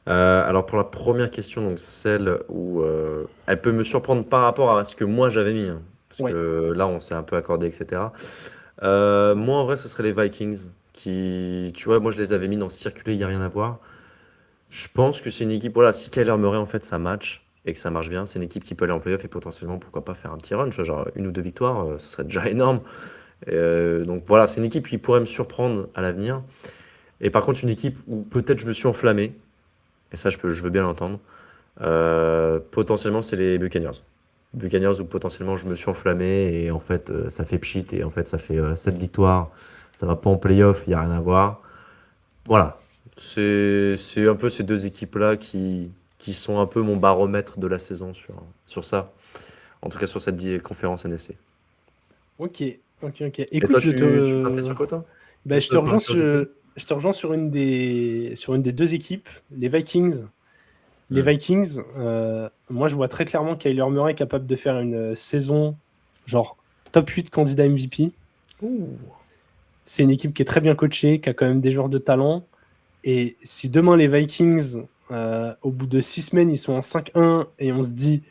Alors pour la première question, donc celle où elle peut me surprendre par rapport à ce que moi j'avais mis, hein, parce Ouais. que là on s'est un peu accordé, etc. Moi en vrai ce serait les Vikings qui, tu vois, moi je les avais mis dans circuler, il n'y a rien à voir. Je pense que c'est une équipe, voilà, si Kyler Murray en fait ça match et que ça marche bien, c'est une équipe qui peut aller en playoff et potentiellement pourquoi pas faire un petit run, tu vois, genre 1 ou 2 victoires, ce serait déjà énorme. Donc voilà, c'est une équipe qui pourrait me surprendre à l'avenir. Et par contre une équipe où peut-être je me suis enflammé, et ça je veux bien l'entendre. Potentiellement, c'est les Buccaneers. Buccaneers où potentiellement je me suis enflammé et en fait ça fait pchit et en fait ça fait 7 victoires. Ça va pas en playoff, il n'y a rien à voir. Voilà. C'est un peu ces deux équipes-là qui sont un peu mon baromètre de la saison sur ça. En tout cas sur cette conférence NFC. Ok. Et Écoute, toi, tu partais sur quoi, toi? bah, Juste par curiosité? je te rejoins sur une des deux équipes, les Vikings. Les Hmm. Vikings, moi je vois très clairement Kyler Murray capable de faire une saison genre top 8 candidat MVP. C'est une équipe qui est très bien coachée, qui a quand même des joueurs de talent. Et si demain les Vikings, au bout de 6 semaines, ils sont en 5-1 et on se dit,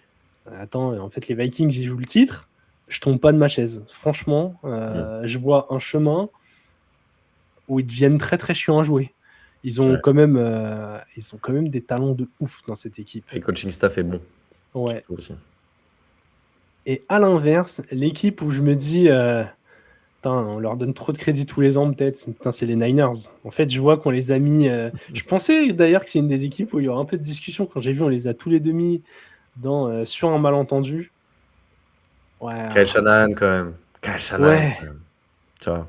attends, en fait les Vikings ils jouent le titre, je tombe pas de ma chaise. Franchement, je vois un chemin où ils deviennent très très chiants à jouer. Ils ont Ouais. quand même des talents de ouf dans cette équipe. Et le coaching staff est bon, je Ouais. trouve aussi. Et à l'inverse, l'équipe où je me dis, on leur donne trop de crédit tous les ans peut-être, putain, c'est les Niners. En fait, je vois qu'on les a mis... Je pensais d'ailleurs que c'est une des équipes où il y aura un peu de discussion. Quand j'ai vu, on les a tous les deux mis sur un malentendu. Ouais, Kyle Shanahan quand même. Kyle Shanahan ouais. quand même. Tu vois.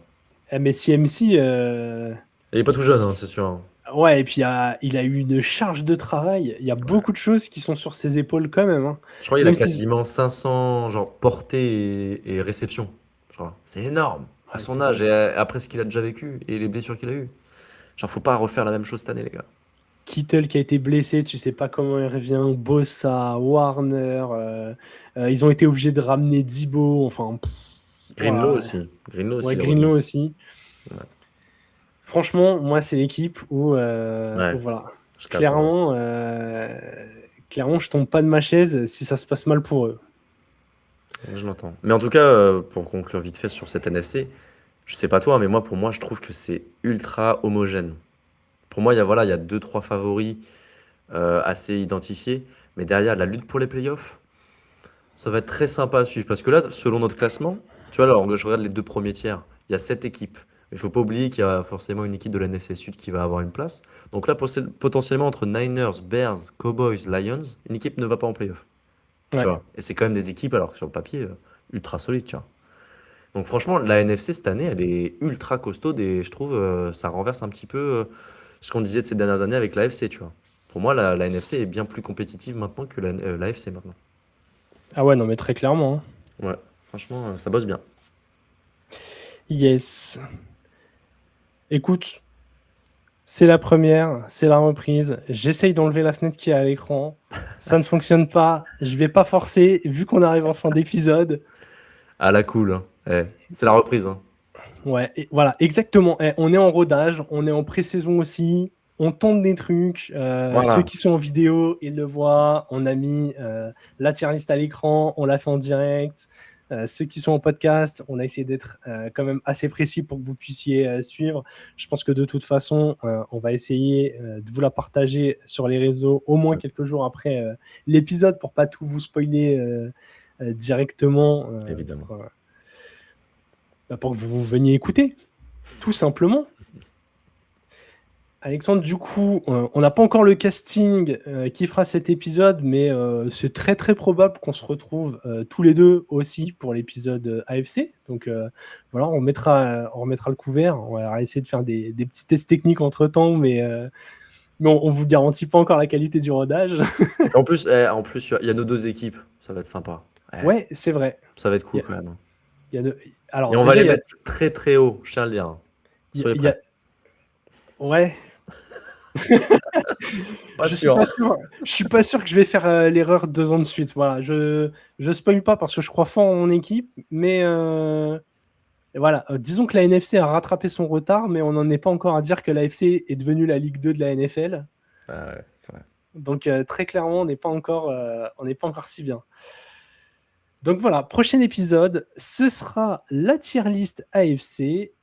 Mais CMC... Il est pas tout jeune, hein, c'est sûr, hein. Ouais, et puis il a eu une charge de travail. Il y a beaucoup de choses qui sont sur ses épaules quand même. Hein. Je crois qu'il a Même si... quasiment 500 genre portées et réceptions. Je crois. C'est énorme à Ouais, son c'est âge dingue. et après ce qu'il a déjà vécu et les blessures qu'il a eues. Genre, faut pas refaire la même chose cette année, les gars. Kittle qui a été blessé, tu sais pas comment il revient. Bossa, Warner, ils ont été obligés de ramener Debo. Enfin, Greenlow ouais. aussi. Greenlow aussi, Ouais, il est revenu. Greenlow aussi. Ouais. Franchement, moi, c'est l'équipe où Ouais, voilà, je capte, ouais. clairement, je tombe pas de ma chaise si ça se passe mal pour eux. Je l'entends. Mais en tout cas, pour conclure vite fait sur cette NFC, je sais pas toi, mais moi, pour moi, je trouve que c'est ultra homogène. Pour moi, voilà, il y a 2, 3 favoris assez identifiés. Mais derrière, la lutte pour les playoffs, ça va être très sympa à suivre. Parce que là, selon notre classement, tu vois, alors, je regarde les 2 premiers tiers. Il y a 7 équipes. Mais il faut pas oublier qu'il y a forcément une équipe de la NFC Sud qui va avoir une place. Donc là, potentiellement, entre Niners, Bears, Cowboys, Lions, une équipe ne va pas en playoff. Tu Ouais. vois. Et c'est quand même des équipes, alors que sur le papier, ultra solides, tu vois. Donc franchement, la NFC cette année, elle est ultra costaude et je trouve ça renverse un petit peu ce qu'on disait de ces dernières années avec la FC, tu vois. Pour moi, la NFC est bien plus compétitive maintenant que la FC maintenant. Ah ouais, non, mais très clairement. Hein. Ouais, franchement, ça bosse bien. Yes. Écoute, c'est la première, c'est la reprise. J'essaye d'enlever la fenêtre qui est à l'écran. Ça ne fonctionne pas. Je vais pas forcer, vu qu'on arrive en fin d'épisode. Ah la cool, hein. C'est la reprise, hein. Ouais, et voilà, exactement. On est en rodage, on est en pré-saison aussi. On tente des trucs. Voilà. Ceux qui sont en vidéo, ils le voient. On a mis la tier list à l'écran, on l'a fait en direct. Ceux qui sont en podcast, on a essayé d'être quand même assez précis pour que vous puissiez suivre. Je pense que de toute façon, on va essayer de vous la partager sur les réseaux au moins quelques jours après l'épisode pour pas tout vous spoiler directement. Évidemment. Pour que vous veniez écouter, tout simplement. Alexandre, du coup, on n'a pas encore le casting qui fera cet épisode, mais c'est très très probable qu'on se retrouve tous les deux aussi pour l'épisode AFC. Donc voilà, on remettra le couvert. On va essayer de faire des petits tests techniques entre-temps, mais on vous garantit pas encore la qualité du rodage. En plus, il y a nos 2 équipes. Ça va être sympa. Ouais, c'est vrai. Ça va être cool quand même. Alors, et on va les mettre très très haut, je tiens à le dire. Soyez prêts. Ouais. Pas Je sûr. suis pas sûr que je vais faire l'erreur 2 ans de suite. Voilà, je spoil pas parce que je crois fort en mon équipe, mais Et voilà, disons que la NFC a rattrapé son retard, mais on n'en est pas encore à dire que l'AFC est devenue la Ligue 2 de la NFL. Ah ouais, c'est vrai. Donc très clairement, on n'est pas encore si bien. Donc voilà, prochain épisode, ce sera la tier list AFC.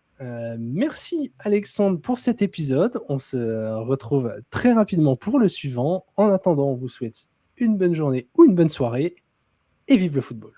Merci Alexandre pour cet épisode. On se retrouve très rapidement pour le suivant. En attendant, on vous souhaite une bonne journée ou une bonne soirée et vive le football.